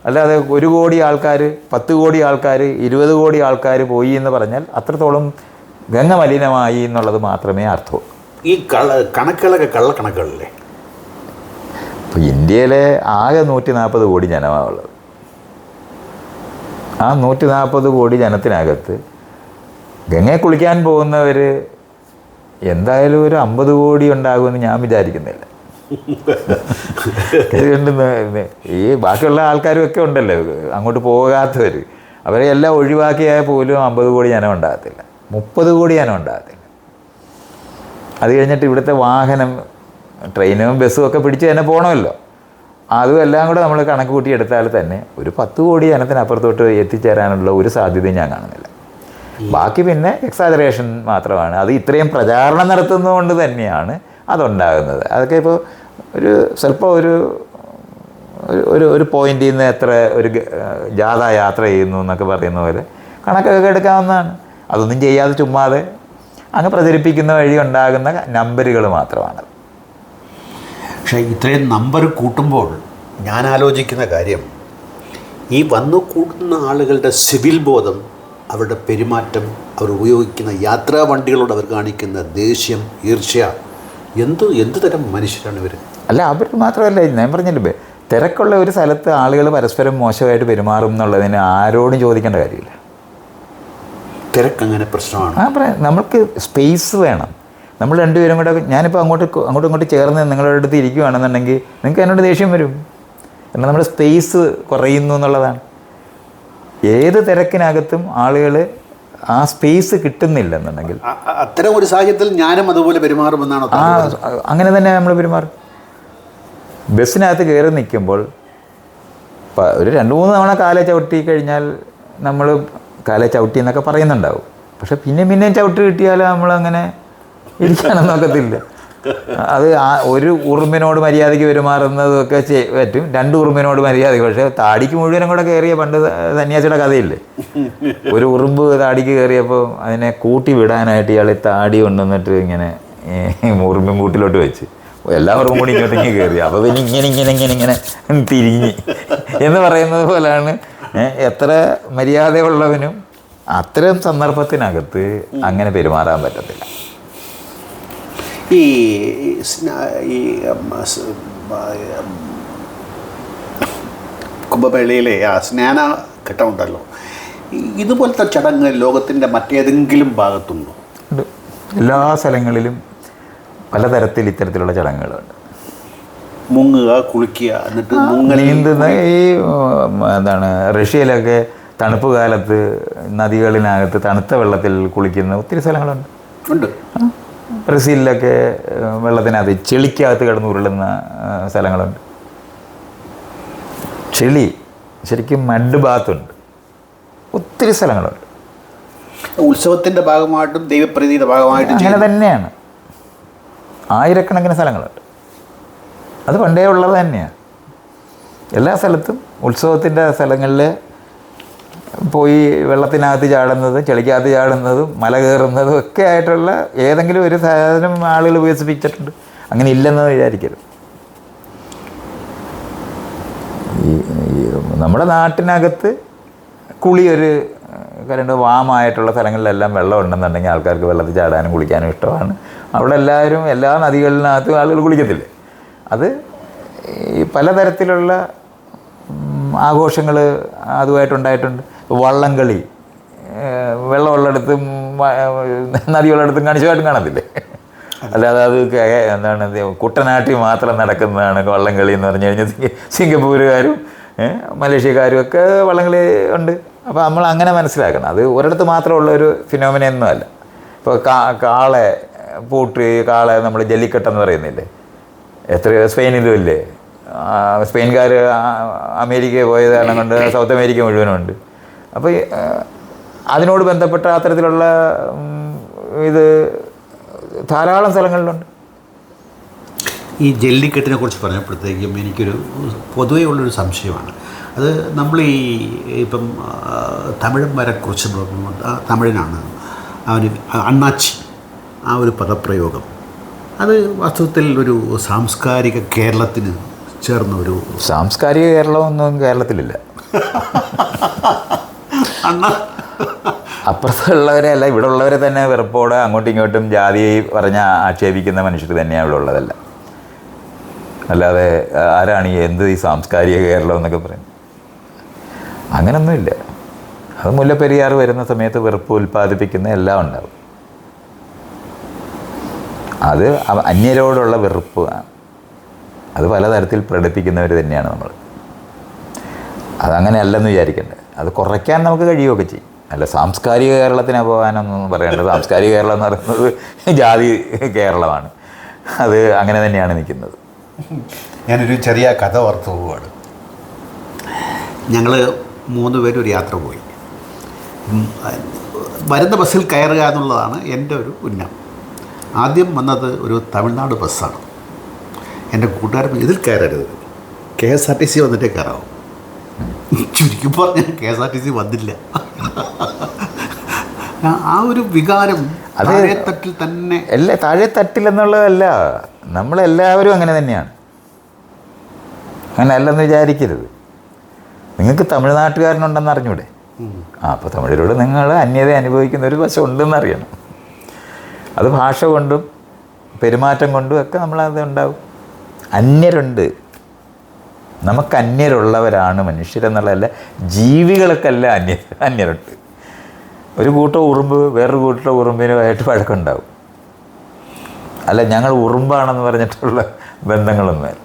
അല്ലാതെ 1 കോടി ആൾക്കാർ, 10 കോടി ആൾക്കാർ, 20 കോടി ആൾക്കാർ പോയി എന്ന് പറഞ്ഞാൽ അത്രത്തോളം ഗംഗ മലിനമായി എന്നുള്ളത് മാത്രമേ അർത്ഥമുള്ളൂ. ഈ കണക്കുകളൊക്കെ കള്ളക്കണക്കുകളല്ലേ? ഇപ്പോൾ ഇന്ത്യയിലെ ആകെ 140 കോടി ജനമാണുള്ളത്. ആ 140 കോടി ജനത്തിനകത്ത് ഗംഗയെ കുളിക്കാൻ പോകുന്നവർ എന്തായാലും ഒരു 50 കോടി ഉണ്ടാകുമെന്ന് ഞാൻ വിചാരിക്കുന്നില്ല. അതുകൊണ്ട് ഈ ബാക്കിയുള്ള ആൾക്കാരും ഒക്കെ ഉണ്ടല്ലോ അങ്ങോട്ട് പോകാത്തവർ, അവരെ എല്ലാം ഒഴിവാക്കിയാൽ പോലും 50 കോടി ജനം ഉണ്ടാകത്തില്ല, 30 കോടി ജനം ഉണ്ടാകത്തില്ല. അത് കഴിഞ്ഞിട്ട് ഇവിടുത്തെ വാഹനം, ട്രെയിനും ബസ്സും ഒക്കെ പിടിച്ച് തന്നെ പോകണമല്ലോ. അതും എല്ലാം കൂടെ നമ്മൾ കണക്ക് കൂട്ടി എടുത്താൽ തന്നെ ഒരു 10 കോടി ജനത്തിനപ്പുറത്തോട്ട് എത്തിച്ചേരാനുള്ള ഒരു സാധ്യതയും ഞാൻ കാണുന്നില്ല. ബാക്കി പിന്നെ എക്സാജറേഷൻ മാത്രമാണ്. അത് ഇത്രയും പ്രചാരണം നടത്തുന്നതുകൊണ്ട് തന്നെയാണ് അതുണ്ടാകുന്നത്. അതൊക്കെ ഇപ്പോൾ സ്വല്പം ഒരു പോയിന്റിൽ നിന്ന് എത്ര ഒരു ജാഥ യാത്ര ചെയ്യുന്നു എന്നൊക്കെ പറയുന്ന പോലെ കണക്കൊക്കെ എടുക്കാവുന്നതാണ്. അതൊന്നും ചെയ്യാതെ ചുമ്മാതെ അങ്ങ് പ്രചരിപ്പിക്കുന്ന വഴി ഉണ്ടാകുന്ന നമ്പറുകൾ മാത്രമാണ്. പക്ഷേ ഇത്രയും നമ്പർ കൂട്ടുമ്പോൾ ഞാൻ ആലോചിക്കുന്ന കാര്യം, ഈ വന്നു കൂടുന്ന ആളുകളുടെ സിവിൽ ബോധം, അവരുടെ പെരുമാറ്റം, അവർ ഉപയോഗിക്കുന്ന യാത്രാ വണ്ടികളോട് അവർ കാണിക്കുന്ന ദേഷ്യം, ഈർഷ്യ, എന്ത് തരം മനുഷ്യരാണ് ഇവർ? അല്ല, അവർ മാത്രമല്ല, ഞാൻ പറഞ്ഞില്ലേ, തിരക്കുള്ള ഒരു സ്ഥലത്ത് ആളുകൾ പരസ്പരം മോശമായിട്ട് പെരുമാറും എന്നുള്ളതിന് ആരോടും ചോദിക്കേണ്ട കാര്യമില്ല. തിരക്കങ്ങനെ പ്രശ്നമാണ്. നമ്മൾക്ക് സ്പേസ് വേണം. നമ്മൾ രണ്ടുപേരും കൂടെ, ഞാനിപ്പോൾ അങ്ങോട്ടും ചേർന്ന് നിങ്ങളുടെ അടുത്ത് ഇരിക്കുകയാണെന്നുണ്ടെങ്കിൽ നിങ്ങൾക്ക് എന്നോട് ദേഷ്യം വരും. എന്നാൽ നമ്മുടെ സ്പേസ് കുറയുന്നു എന്നുള്ളതാണ്. ഏത് തിരക്കിനകത്തും ആളുകൾ ആ സ്പേസ് കിട്ടുന്നില്ലെന്നുണ്ടെങ്കിൽ അത്തരം ഒരു സാഹചര്യത്തിൽ ഞാനും അതുപോലെ പെരുമാറുമെന്നാണ്. അങ്ങനെ തന്നെ നമ്മൾ പെരുമാറും. ബസ്സിനകത്ത് കയറി നിൽക്കുമ്പോൾ ഒരു 2-3 തവണ കാലെ ചവിട്ടി കഴിഞ്ഞാൽ നമ്മൾ കാലെ ചവിട്ടി എന്നൊക്കെ പറയുന്നുണ്ടാവും. പക്ഷെ പിന്നെയും ചവിട്ട് കിട്ടിയാൽ നമ്മളങ്ങനെ ഇരിക്കാനൊന്നും നോക്കത്തില്ല. അത് ഒരു ഉറുമ്പിനോട് മര്യാദയ്ക്ക് പെരുമാറുന്നതൊക്കെ പറ്റും, 2 ഉറുമ്പിനോട് മര്യാദയ്ക്ക്. പക്ഷേ താടിക്ക് മുഴുവനും കൂടെ കയറിയ പണ്ട് സന്യാസിയുടെ കഥയില്ലേ, ഒരു ഉറുമ്പ് താടിക്ക് കയറിയപ്പോൾ അതിനെ കൂട്ടി വിടാനായിട്ട് ഇയാൾ താടി കൊണ്ടുവന്നിട്ട് ഇങ്ങനെ ഉറുമ്പിൻ കൂട്ടിലോട്ട് വെച്ച് എല്ലാവർക്കും കൂടി ഇങ്ങോട്ടേക്ക് കയറി. അപ്പോൾ പിന്നെ ഇങ്ങനെ തിരിഞ്ഞ് എന്ന് പറയുന്നത് പോലെയാണ്. എത്ര മര്യാദയുള്ളവനും അത്തരം സന്ദർഭത്തിനകത്ത് അങ്ങനെ പെരുമാറാൻ പറ്റത്തില്ല. ഈ കുംഭമേളയിലെ ആ സ്നാന ഘട്ടമുണ്ടല്ലോ, ഇതുപോലത്തെ ചടങ്ങ് ലോകത്തിൻ്റെ മറ്റേതെങ്കിലും ഭാഗത്തുണ്ടോ? എല്ലാ സ്ഥലങ്ങളിലും പലതരത്തിൽ ഇത്തരത്തിലുള്ള ചടങ്ങുകളുണ്ട്. മുങ്ങുക, കുളിക്കുക, എന്നിട്ട് നീന്തുന്ന ഈ എന്താണ് റഷ്യയിലൊക്കെ തണുപ്പ് കാലത്ത് നദികളിനകത്ത് തണുത്ത വെള്ളത്തിൽ കുളിക്കുന്ന ഒത്തിരി സ്ഥലങ്ങളുണ്ട്. ഉണ്ട്. ബ്രസീലിലൊക്കെ വെള്ളത്തിനകത്ത് ചെളിക്കകത്ത് കിടന്ന് ഉരുളുന്ന സ്ഥലങ്ങളുണ്ട്. ചെളി ശരിക്കും മഡ് ബാത്തുണ്ട്, ഒത്തിരി സ്ഥലങ്ങളുണ്ട്. ഉത്സവത്തിൻ്റെ ഭാഗമായിട്ടും ദൈവപ്രീതിയുടെ ഭാഗമായിട്ടും അങ്ങനെ തന്നെയാണ്. ആയിരക്കണക്കിന് സ്ഥലങ്ങളുണ്ട്. അത് പണ്ടേ ഉള്ളത് തന്നെയാണ്. എല്ലാ സ്ഥലത്തും ഉത്സവത്തിൻ്റെ സ്ഥലങ്ങളിൽ പോയി വെള്ളത്തിനകത്ത് ചാടുന്നതും ചെളിക്കകത്ത് ചാടുന്നതും മല കയറുന്നതും ഒക്കെ ആയിട്ടുള്ള ഏതെങ്കിലും ഒരു സാധനം ആളുകൾ വികസിപ്പിച്ചിട്ടുണ്ട്. അങ്ങനെ ഇല്ലെന്ന് വിചാരിക്കരുത്. നമ്മുടെ നാട്ടിനകത്ത് കുളി ഒരു കരണ്ട് വാമായിട്ടുള്ള സ്ഥലങ്ങളിലെല്ലാം വെള്ളം ഉണ്ടെന്നുണ്ടെങ്കിൽ ആൾക്കാർക്ക് വെള്ളത്തിൽ ചാടാനും കുളിക്കാനും ഇഷ്ടമാണ്. അവിടെ എല്ലാവരും എല്ലാ നദികളിനകത്തും ആളുകൾ കുളിക്കത്തില്ലേ. അത് ഈ പലതരത്തിലുള്ള ആഘോഷങ്ങൾ അതുമായിട്ടുണ്ടായിട്ടുണ്ട്. വള്ളംകളി വെള്ളമുള്ളിടത്തും നദിയുള്ളിടത്തും കാണിച്ചതായിട്ടും കാണത്തില്ലേ? അല്ലാതെ അത് എന്താണ് കുട്ടനാട്ടിൽ മാത്രം നടക്കുന്നതാണ് വള്ളംകളി എന്ന് പറഞ്ഞു കഴിഞ്ഞാൽ സിംഗപ്പൂരുകാരും മലേഷ്യക്കാരും ഒക്കെ വള്ളംകളി ഉണ്ട്. അപ്പോൾ നമ്മൾ അങ്ങനെ മനസ്സിലാക്കണം, അത് ഒരിടത്ത് മാത്രമുള്ള ഒരു ഫിനോമിനൊന്നും അല്ല. ഇപ്പോൾ കാളെ പൂട്ട് കാളെ നമ്മൾ ജല്ലിക്കെട്ടെന്ന് പറയുന്നില്ലേ, എത്രയോ സ്പെയിനിലും ഇല്ലേ, സ്പെയിൻകാർ അമേരിക്കയിൽ പോയത് കാരണം കൊണ്ട് സൗത്ത് അമേരിക്ക മുഴുവനുണ്ട്. അപ്പോൾ അതിനോട് ബന്ധപ്പെട്ട അത്തരത്തിലുള്ള ഇത് ധാരാളം സ്ഥലങ്ങളിലുണ്ട്. ഈ ജല്ലിക്കെട്ടിനെ കുറിച്ച് പറഞ്ഞപ്പോഴത്തേക്കും എനിക്കൊരു പൊതുവേ ഉള്ളൊരു സംശയമാണ്. അത് നമ്മൾ ഇപ്പം തമിഴന്മാരെക്കുറിച്ച് നോക്കുമ്പോൾ തമിഴനാണ് അവന് അണ്ണാച്ചി ആ ഒരു പദപ്രയോഗം, അത് വാസ്തവത്തിൽ ഒരു സാംസ്കാരിക കേരളത്തിന് ചേർന്ന ഒരു സാംസ്കാരിക കേരളമൊന്നും കേരളത്തിലില്ല. അണ്ണ അപ്പുറത്തുള്ളവരെ അല്ല, ഇവിടെ ഉള്ളവരെ തന്നെ വെറുപ്പോടെ അങ്ങോട്ടും ഇങ്ങോട്ടും ജാതി പറഞ്ഞ് ആക്ഷേപിക്കുന്ന മനുഷ്യർ തന്നെയാണ് ഇവിടെ ഉള്ളതല്ല. അല്ലാതെ ആരാണ് ഈ സാംസ്കാരിക കേരളം എന്നൊക്കെ പറയുന്നത്? അങ്ങനൊന്നുമില്ല. അത് മുല്ലപ്പെരിയാർ വരുന്ന സമയത്ത് വെറുപ്പ് ഉൽപ്പാദിപ്പിക്കുന്ന എല്ലാം ഉണ്ടാവും. അത് അന്യരോടുള്ള വെറുപ്പ്, അത് പലതരത്തിൽ പ്രകടിപ്പിക്കുന്നവർ തന്നെയാണ് നമ്മൾ. അതങ്ങനെ അല്ലെന്ന് വിചാരിക്കേണ്ടത്. അത് കുറയ്ക്കാൻ നമുക്ക് കഴിയുകയൊക്കെ ചെയ്യും. അല്ല സാംസ്കാരിക കേരളത്തിനെ പോകാനൊന്നും പറയേണ്ടത്. സാംസ്കാരിക കേരളം എന്ന് പറയുന്നത് ജാതി കേരളമാണ്. അത് അങ്ങനെ തന്നെയാണ് നിൽക്കുന്നത്. ഞാനൊരു ചെറിയ കഥ ഓർത്ത് പോവുകയാണ്. ഞങ്ങൾ 3 പേരും ഒരു യാത്ര പോയി. വരുന്ന ബസ്സിൽ കയറുക എന്നുള്ളതാണ് എൻ്റെ ഒരു ഉന്നം. ആദ്യം വന്നത് ഒരു തമിഴ്നാട് ബസ്സാണ്. എൻ്റെ കൂട്ടുകാരൻ ഇതിൽ കയറരുത്, KSRTC വന്നിട്ടേ കയറാവും. ചുരുക്കി പറഞ്ഞാൽ KSRTC വന്നില്ല. ആ ഒരു വികാരം താഴെത്തട്ടിൽ തന്നെ അല്ല, താഴെത്തട്ടിൽ എന്നുള്ളതല്ല, നമ്മളെല്ലാവരും അങ്ങനെ തന്നെയാണ്. അങ്ങനെ അല്ലെന്ന് വിചാരിക്കരുത്. നിങ്ങൾക്ക് തമിഴ്നാട്ടുകാരനുണ്ടെന്ന് അറിഞ്ഞൂടെ? അപ്പോൾ തമിഴരോട് നിങ്ങൾ അന്യത അനുഭവിക്കുന്ന ഒരു വശം ഉണ്ടെന്ന് അറിയണം. അത് ഭാഷ കൊണ്ടും പെരുമാറ്റം കൊണ്ടും ഒക്കെ നമ്മളത് ഉണ്ടാവും. അന്യരുണ്ട്, നമുക്ക് അന്യരുള്ളവരാണ് മനുഷ്യരെന്നുള്ളതല്ല, ജീവികൾക്കല്ല അന്യരുണ്ട്. ഒരു കൂട്ടം ഉറുമ്പ് വേറൊരു കൂട്ടം ഉറുമ്പിനുമായിട്ട് വഴക്കുണ്ടാവും. അല്ല ഞങ്ങൾ ഉറുമ്പാണെന്ന് പറഞ്ഞിട്ടുള്ള ബന്ധങ്ങളൊന്നും.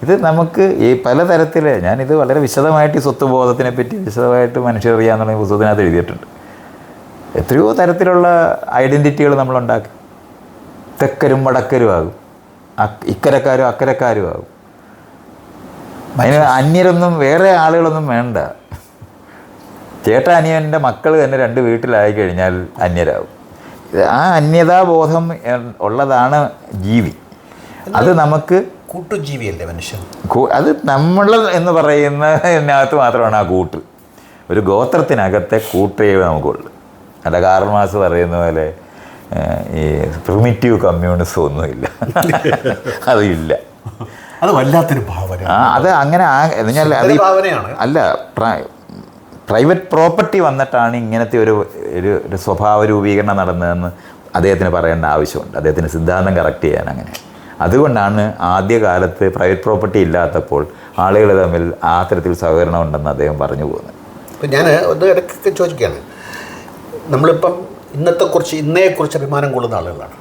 ഇത് നമുക്ക് ഈ പലതരത്തിൽ, ഞാനിത് വളരെ വിശദമായിട്ട് ഈ സ്വത്വബോധത്തിനെ പറ്റി വിശദമായിട്ട് മനുഷ്യരറിയാന്നുള്ള പുസ്തകത്തിനകത്ത് എഴുതിയിട്ടുണ്ട്. എത്രയോ തരത്തിലുള്ള ഐഡൻറ്റിറ്റികൾ നമ്മളുണ്ടാക്കും. തെക്കരും വടക്കരും ആകും, ഇക്കരക്കാരും അക്കരക്കാരും ആകും. അതിന് അന്യരൊന്നും വേറെ ആളുകളൊന്നും വേണ്ട. ചേട്ടാനിയൻ്റെ മക്കൾ തന്നെ 2 വീട്ടിലായി കഴിഞ്ഞാൽ അന്യരാകും. ആ അന്യതാബോധം ഉള്ളതാണ് ജീവി. അത് നമുക്ക് കൂട്ടുജീവിയല്ലേ മനുഷ്യൻ. അത് നമ്മൾ എന്ന് പറയുന്നതിനകത്ത് മാത്രമാണ് ആ കൂട്ട്. ഒരു ഗോത്രത്തിനകത്തെ കൂട്ടേ നമുക്കുള്ളൂ. അല്ല കാർൽ മാർക്സ് പറയുന്ന പോലെ ഈ പ്രിമിറ്റീവ് കമ്മ്യൂണിസം ഒന്നുമില്ല. അതില്ല. അത് വല്ലാത്തൊരു ഭാവന. അത് അങ്ങനെ അല്ല, പ്രൈവറ്റ് പ്രോപ്പർട്ടി വന്നിട്ടാണ് ഇങ്ങനത്തെ ഒരു സ്വഭാവ രൂപീകരണം നടന്നതെന്ന് അദ്ദേഹത്തിന് പറയേണ്ട ആവശ്യമുണ്ട്. അദ്ദേഹത്തിന് സിദ്ധാന്തം കറക്റ്റ് ചെയ്യാൻ അങ്ങനെ. അതുകൊണ്ടാണ് ആദ്യകാലത്ത് പ്രൈവറ്റ് പ്രോപ്പർട്ടി ഇല്ലാത്തപ്പോൾ ആളുകൾ തമ്മിൽ ആ തരത്തിൽ സഹകരണം ഉണ്ടെന്ന് അദ്ദേഹം പറഞ്ഞു പോകുന്നത്. ഇപ്പം ഞാൻ ഒന്ന് ഇടയ്ക്കൊക്കെ ചോദിക്കുകയാണ്, നമ്മളിപ്പം ഇന്നയെക്കുറിച്ച് അഭിമാനം കൊള്ളുന്ന ആളുകളാണ്.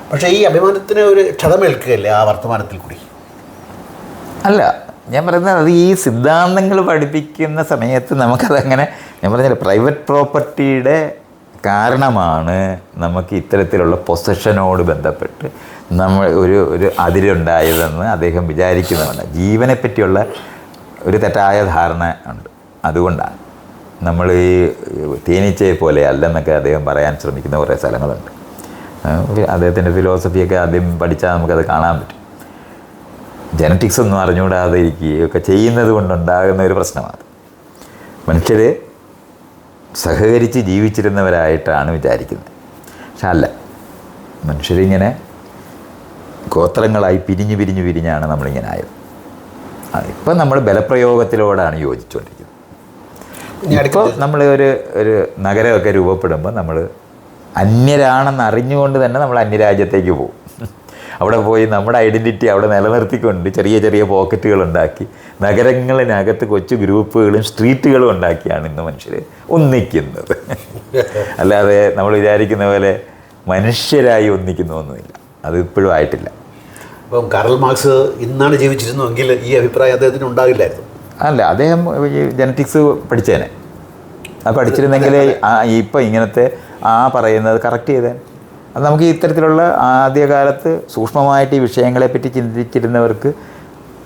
പക്ഷേ ഈ അഭിമാനത്തിന് ഒരു ക്ഷതമേൽക്കുകയല്ലേ ആ വർത്തമാനത്തിൽ കൂടി? അല്ല, ഞാൻ പറയുന്നത് അത് ഈ സിദ്ധാന്തങ്ങൾ പഠിപ്പിക്കുന്ന സമയത്ത് നമുക്കതങ്ങനെ, ഞാൻ പറഞ്ഞില്ല, പ്രൈവറ്റ് പ്രോപ്പർട്ടിയുടെ കാരണമാണ് നമുക്ക് ഇത്തരത്തിലുള്ള പൊസഷനോട് ബന്ധപ്പെട്ട് നമ്മൾ ഒരു അതിരുണ്ടായതെന്ന് അദ്ദേഹം വിചാരിക്കുന്നതാണ്. ജീവനെ പറ്റിയുള്ള ഒരു തെറ്റായ ധാരണ ഉണ്ട്. അതുകൊണ്ടാണ് നമ്മൾ ഈ തേനീച്ചയെ പോലെ അല്ലെന്നൊക്കെ അദ്ദേഹം പറയാൻ ശ്രമിക്കുന്ന കുറേ സ്ഥലങ്ങളുണ്ട്. അദ്ദേഹത്തിൻ്റെ ഫിലോസഫിയൊക്കെ ആദ്യം പഠിച്ചാൽ നമുക്കത് കാണാൻ പറ്റും. ജനറ്റിക്സ് ഒന്നും അറിഞ്ഞുകൂടാതെ ഇരിക്കുകയൊക്കെ ചെയ്യുന്നത് കൊണ്ടുണ്ടാകുന്ന ഒരു പ്രശ്നമാണ്. മനുഷ്യർ സഹകരിച്ച് ജീവിച്ചിരുന്നവരായിട്ടാണ് വിചാരിക്കുന്നത്. പക്ഷെ അല്ല, മനുഷ്യരിങ്ങനെ ഗോത്രങ്ങളായി പിരിഞ്ഞാണ് നമ്മളിങ്ങനെ ആയത്. ഇപ്പം നമ്മൾ ബലപ്രയോഗത്തിലോടാണ് യോജിച്ചുകൊണ്ടിരിക്കുന്നത്. ഇപ്പോൾ നമ്മൾ ഒരു നഗരമൊക്കെ രൂപപ്പെടുമ്പോൾ നമ്മൾ അന്യരാണെന്ന് അറിഞ്ഞുകൊണ്ട് തന്നെ നമ്മൾ അന്യരാജ്യത്തേക്ക് പോകും. അവിടെ പോയി നമ്മുടെ ഐഡൻറ്റിറ്റി അവിടെ നിലനിർത്തിക്കൊണ്ട് ചെറിയ ചെറിയ പോക്കറ്റുകൾ ഉണ്ടാക്കി നഗരങ്ങളിനകത്ത് കൊച്ചു ഗ്രൂപ്പുകളും സ്ട്രീറ്റുകളും ഉണ്ടാക്കിയാണ് ഇന്ന് മനുഷ്യർ ഒന്നിക്കുന്നത്. അല്ലാതെ നമ്മൾ വിചാരിക്കുന്ന പോലെ മനുഷ്യരായി ഒന്നിക്കുന്നൊന്നുമില്ല. അത് ഇപ്പോഴും ആയിട്ടില്ല. അപ്പം കാറൽ മാർക്സ് ഇന്നാണ് ജീവിച്ചിരുന്നുവെങ്കിൽ ഈ അഭിപ്രായം അദ്ദേഹത്തിന് ഉണ്ടാകില്ലായിരുന്നു. അല്ല, അദ്ദേഹം ജനറ്റിക്സ് പഠിച്ചേനെ. അത് പഠിച്ചിരുന്നെങ്കിൽ ഇപ്പം ഇങ്ങനത്തെ പറയുന്നത് കറക്റ്റ് ചെയ്തേനെ. അത് നമുക്ക് ഇത്തരത്തിലുള്ള ആദ്യകാലത്ത് സൂക്ഷ്മമായിട്ട് ഈ വിഷയങ്ങളെപ്പറ്റി ചിന്തിച്ചിരുന്നവർക്ക്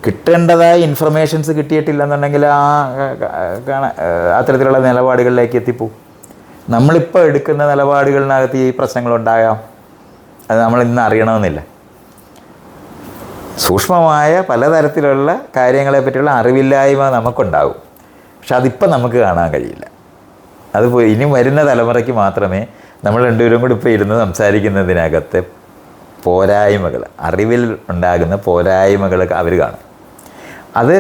കിട്ടേണ്ടതായ ഇൻഫർമേഷൻസ് കിട്ടിയിട്ടില്ലെന്നുണ്ടെങ്കിൽ അത്തരത്തിലുള്ള നിലപാടുകളിലേക്ക് എത്തിപ്പോവും. നമ്മളിപ്പോൾ എടുക്കുന്ന നിലപാടുകളിനകത്ത് ഈ പ്രശ്നങ്ങളുണ്ടാകാം. അത് നമ്മൾ ഇന്ന് അറിയണമെന്നില്ല. സൂക്ഷ്മമായ പലതരത്തിലുള്ള കാര്യങ്ങളെ പറ്റിയുള്ള അറിവില്ലായ്മ നമുക്കുണ്ടാകും. പക്ഷെ അതിപ്പം നമുക്ക് കാണാൻ കഴിയില്ല. അത് ഇനി വരുന്ന തലമുറയ്ക്ക് മാത്രമേ നമ്മൾ രണ്ടുപേരും കൂടി ഇപ്പോൾ ഇരുന്ന് സംസാരിക്കുന്നതിനകത്ത് പോരായ്മകൾ, അറിവിൽ ഉണ്ടാകുന്ന പോരായ്മകൾ അവർ കാണും. അത്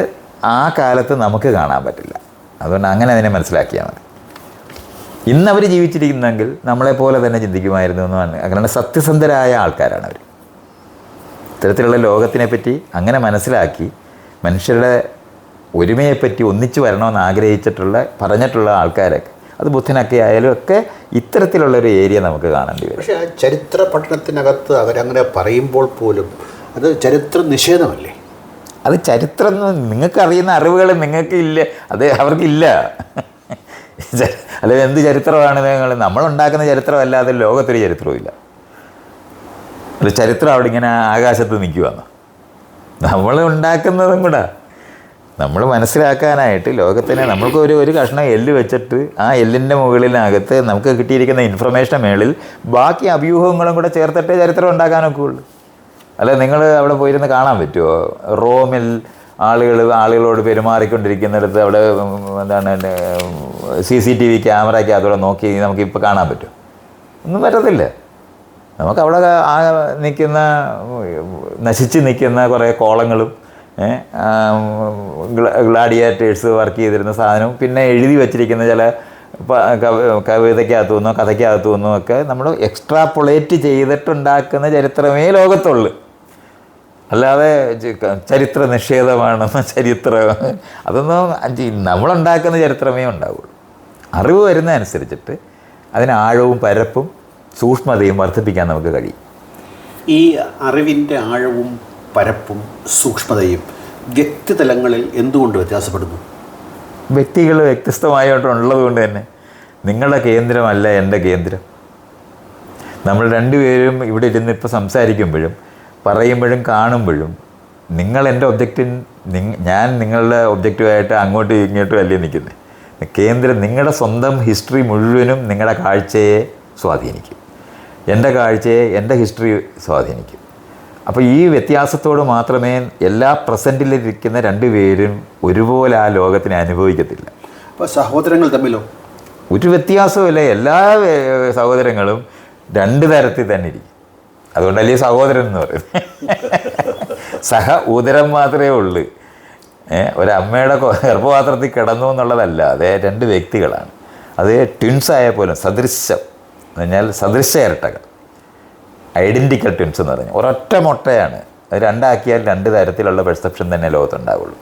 ആ കാലത്ത് നമുക്ക് കാണാൻ പറ്റില്ല. അതുകൊണ്ട് അങ്ങനെ അതിനെ മനസ്സിലാക്കിയാൽ മതി. ഇന്നവർ ജീവിച്ചിരിക്കുന്നെങ്കിൽ നമ്മളെപ്പോലെ തന്നെ ചിന്തിക്കുമായിരുന്നു എന്നാണ്. കാരണം സത്യസന്ധരായ ആൾക്കാരാണ് അവർ. ഇത്തരത്തിലുള്ള ലോകത്തിനെപ്പറ്റി അങ്ങനെ മനസ്സിലാക്കി മനുഷ്യരുടെ ഒരുമയെപ്പറ്റി ഒന്നിച്ചു വരണമെന്ന് ആഗ്രഹിച്ചിട്ടുള്ള പറഞ്ഞിട്ടുള്ള ആൾക്കാരൊക്കെ, അത് ബുദ്ധനൊക്കെ ആയാലും ഒക്കെ ഇത്തരത്തിലുള്ളൊരു ഏരിയ നമുക്ക് കാണേണ്ടി വരും. പക്ഷേ ആ ചരിത്ര പഠനത്തിനകത്ത് അവരങ്ങനെ പറയുമ്പോൾ പോലും അത് ചരിത്ര നിഷേധമല്ലേ? അത് ചരിത്രം നിങ്ങൾക്കറിയുന്ന അറിവുകൾ നിങ്ങൾക്കില്ല, അത് അവർക്കില്ല. അല്ലെങ്കിൽ എന്ത് ചരിത്രമാണ് നമ്മളുണ്ടാക്കുന്ന ചരിത്രമല്ലാതെ ലോകത്തൊരു ചരിത്രവും ഇല്ല. ഒരു ചരിത്രം അവിടെ ഇങ്ങനെ ആകാശത്ത് നിൽക്കുവാന്ന് നമ്മൾ ഉണ്ടാക്കുന്നതും കൂടെ നമ്മൾ മനസ്സിലാക്കാനായിട്ട് ലോകത്തിനെ നമ്മൾക്ക് ഒരു കഷ്ണം എല്ല് വെച്ചിട്ട് ആ എല്ലിൻ്റെ മുകളിനകത്ത് നമുക്ക് കിട്ടിയിരിക്കുന്ന ഇൻഫർമേഷൻ മേളിൽ ബാക്കി അഭ്യൂഹങ്ങളും കൂടെ ചേർത്തിട്ടേ ചരിത്രം ഉണ്ടാക്കാനൊക്കെ ഉള്ളൂ. അല്ല, നിങ്ങൾ അവിടെ പോയിരുന്ന് കാണാൻ പറ്റുമോ? റോമിൽ ആളുകളോട് പെരുമാറിക്കൊണ്ടിരിക്കുന്നിടത്ത് അവിടെ എന്താണ് CCTV ക്യാമറയ്ക്കകത്തൂടെ നോക്കി നമുക്കിപ്പോൾ കാണാൻ പറ്റും? ഒന്നും പറ്റത്തില്ല. നമുക്കവിടെ നശിച്ച് നിൽക്കുന്ന കുറേ കോളങ്ങളും ഗ്ലാഡിയേറ്റേഴ്സ് വർക്ക് ചെയ്തിരുന്ന സാധനവും പിന്നെ എഴുതി വച്ചിരിക്കുന്ന ചില കവിതയ്ക്കകത്തു നിന്നോ കഥയ്ക്കകത്തു നിന്നോ ഒക്കെ നമ്മൾ എക്സ്ട്രാപൊളേറ്റ് ചെയ്തിട്ടുണ്ടാക്കുന്ന ചരിത്രമേ ലോകത്തുള്ളൂ. അല്ലാതെ ചരിത്ര നിഷേധമാണെന്ന് അതൊന്നും നമ്മളുണ്ടാക്കുന്ന ചരിത്രമേ ഉണ്ടാവുള്ളൂ. അറിവ് വരുന്നതനുസരിച്ചിട്ട് അതിന് ആഴവും പരപ്പും സൂക്ഷ്മതയും വർദ്ധിപ്പിക്കാൻ നമുക്ക് കഴിയും. ഈ അറിവിൻ്റെ ആഴവും പരപ്പും സൂക്ഷ്മതയും വ്യക്തിതലങ്ങളിൽ എന്തുകൊണ്ട് വ്യത്യാസപ്പെടുന്നു? വ്യക്തികൾ വ്യത്യസ്തമായിട്ടുള്ളത് കൊണ്ട് തന്നെ നിങ്ങളുടെ കേന്ദ്രമല്ല എൻ്റെ കേന്ദ്രം. നമ്മൾ രണ്ടുപേരും ഇവിടെ ഇരുന്ന് ഇപ്പോൾ സംസാരിക്കുമ്പോഴും പറയുമ്പോഴും കാണുമ്പോഴും നിങ്ങൾ എൻ്റെ ഞാൻ നിങ്ങളുടെ ഒബ്ജക്റ്റീവായിട്ട് അങ്ങോട്ടും ഇങ്ങോട്ടും അല്ലേ നിൽക്കുന്നത്. കേന്ദ്രം നിങ്ങളുടെ സ്വന്തം ഹിസ്റ്ററി മുഴുവനും നിങ്ങളുടെ കാഴ്ചയെ സ്വാധീനിക്കും. എൻ്റെ കാഴ്ചയെ എൻ്റെ ഹിസ്റ്ററി സ്വാധീനിക്കും. അപ്പോൾ ഈ വ്യത്യാസത്തോട് മാത്രമേ എല്ലാ പ്രസൻറ്റിലിരിക്കുന്ന രണ്ടുപേരും ഒരുപോലെ ആ ലോകത്തിനെ അനുഭവിക്കത്തില്ല. അപ്പോൾ സഹോദരങ്ങൾ തമ്മിലോ ഒരു വ്യത്യാസവുമില്ല. എല്ലാ സഹോദരങ്ങളും രണ്ട് തരത്തിൽ തന്നെ ഇരിക്കും. അതുകൊണ്ടല്ലേ സഹോദരൻ എന്ന് പറയുന്നത്. സഹ ഉദരം മാത്രമേ ഉള്ളൂ. ഒരമ്മയുടെ ഗർഭപാത്രത്തിൽ കിടന്നു എന്നുള്ളതല്ല. അത് രണ്ട് വ്യക്തികളാണ്. അത് ട്വിൻസ് ആയ പോലും സദൃശം എന്ന് പറഞ്ഞാൽ സദൃശ ഇരട്ടകൾ, ഐഡൻറ്റിക്കൽ ട്വിൻസ് എന്ന് പറഞ്ഞാൽ ഒരൊറ്റ മുട്ടയാണ്. അത് രണ്ടാക്കിയാൽ രണ്ട് തരത്തിലുള്ള പെർസെപ്ഷൻ തന്നെ ലോകത്തുണ്ടാവുള്ളൂ.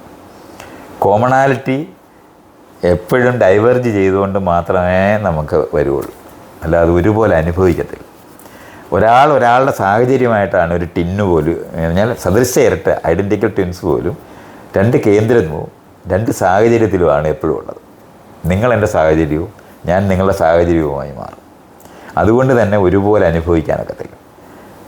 കോമണാലിറ്റി എപ്പോഴും ഡൈവേർജ് ചെയ്തുകൊണ്ട് മാത്രമേ നമുക്ക് വരുള്ളൂ. അല്ലാതെ ഒരുപോലെ അനുഭവിക്കത്തില്ല. ഒരാളുടെ സാഹചര്യമായിട്ടാണ് ഒരു ടിന്ന് പോലും പറഞ്ഞാൽ സദൃശ ഇരട്ട ഐഡൻറ്റിക്കൽ ട്വിൻസ് പോലും രണ്ട് കേന്ദ്രവും രണ്ട് സാഹചര്യത്തിലുമാണ് എപ്പോഴും ഉള്ളത്. നിങ്ങളെൻ്റെ സാഹചര്യവും ഞാൻ നിങ്ങളുടെ സാഹചര്യവുമായി മാറും. അതുകൊണ്ട് തന്നെ ഒരുപോലെ അനുഭവിക്കാനൊക്കത്തില്ല.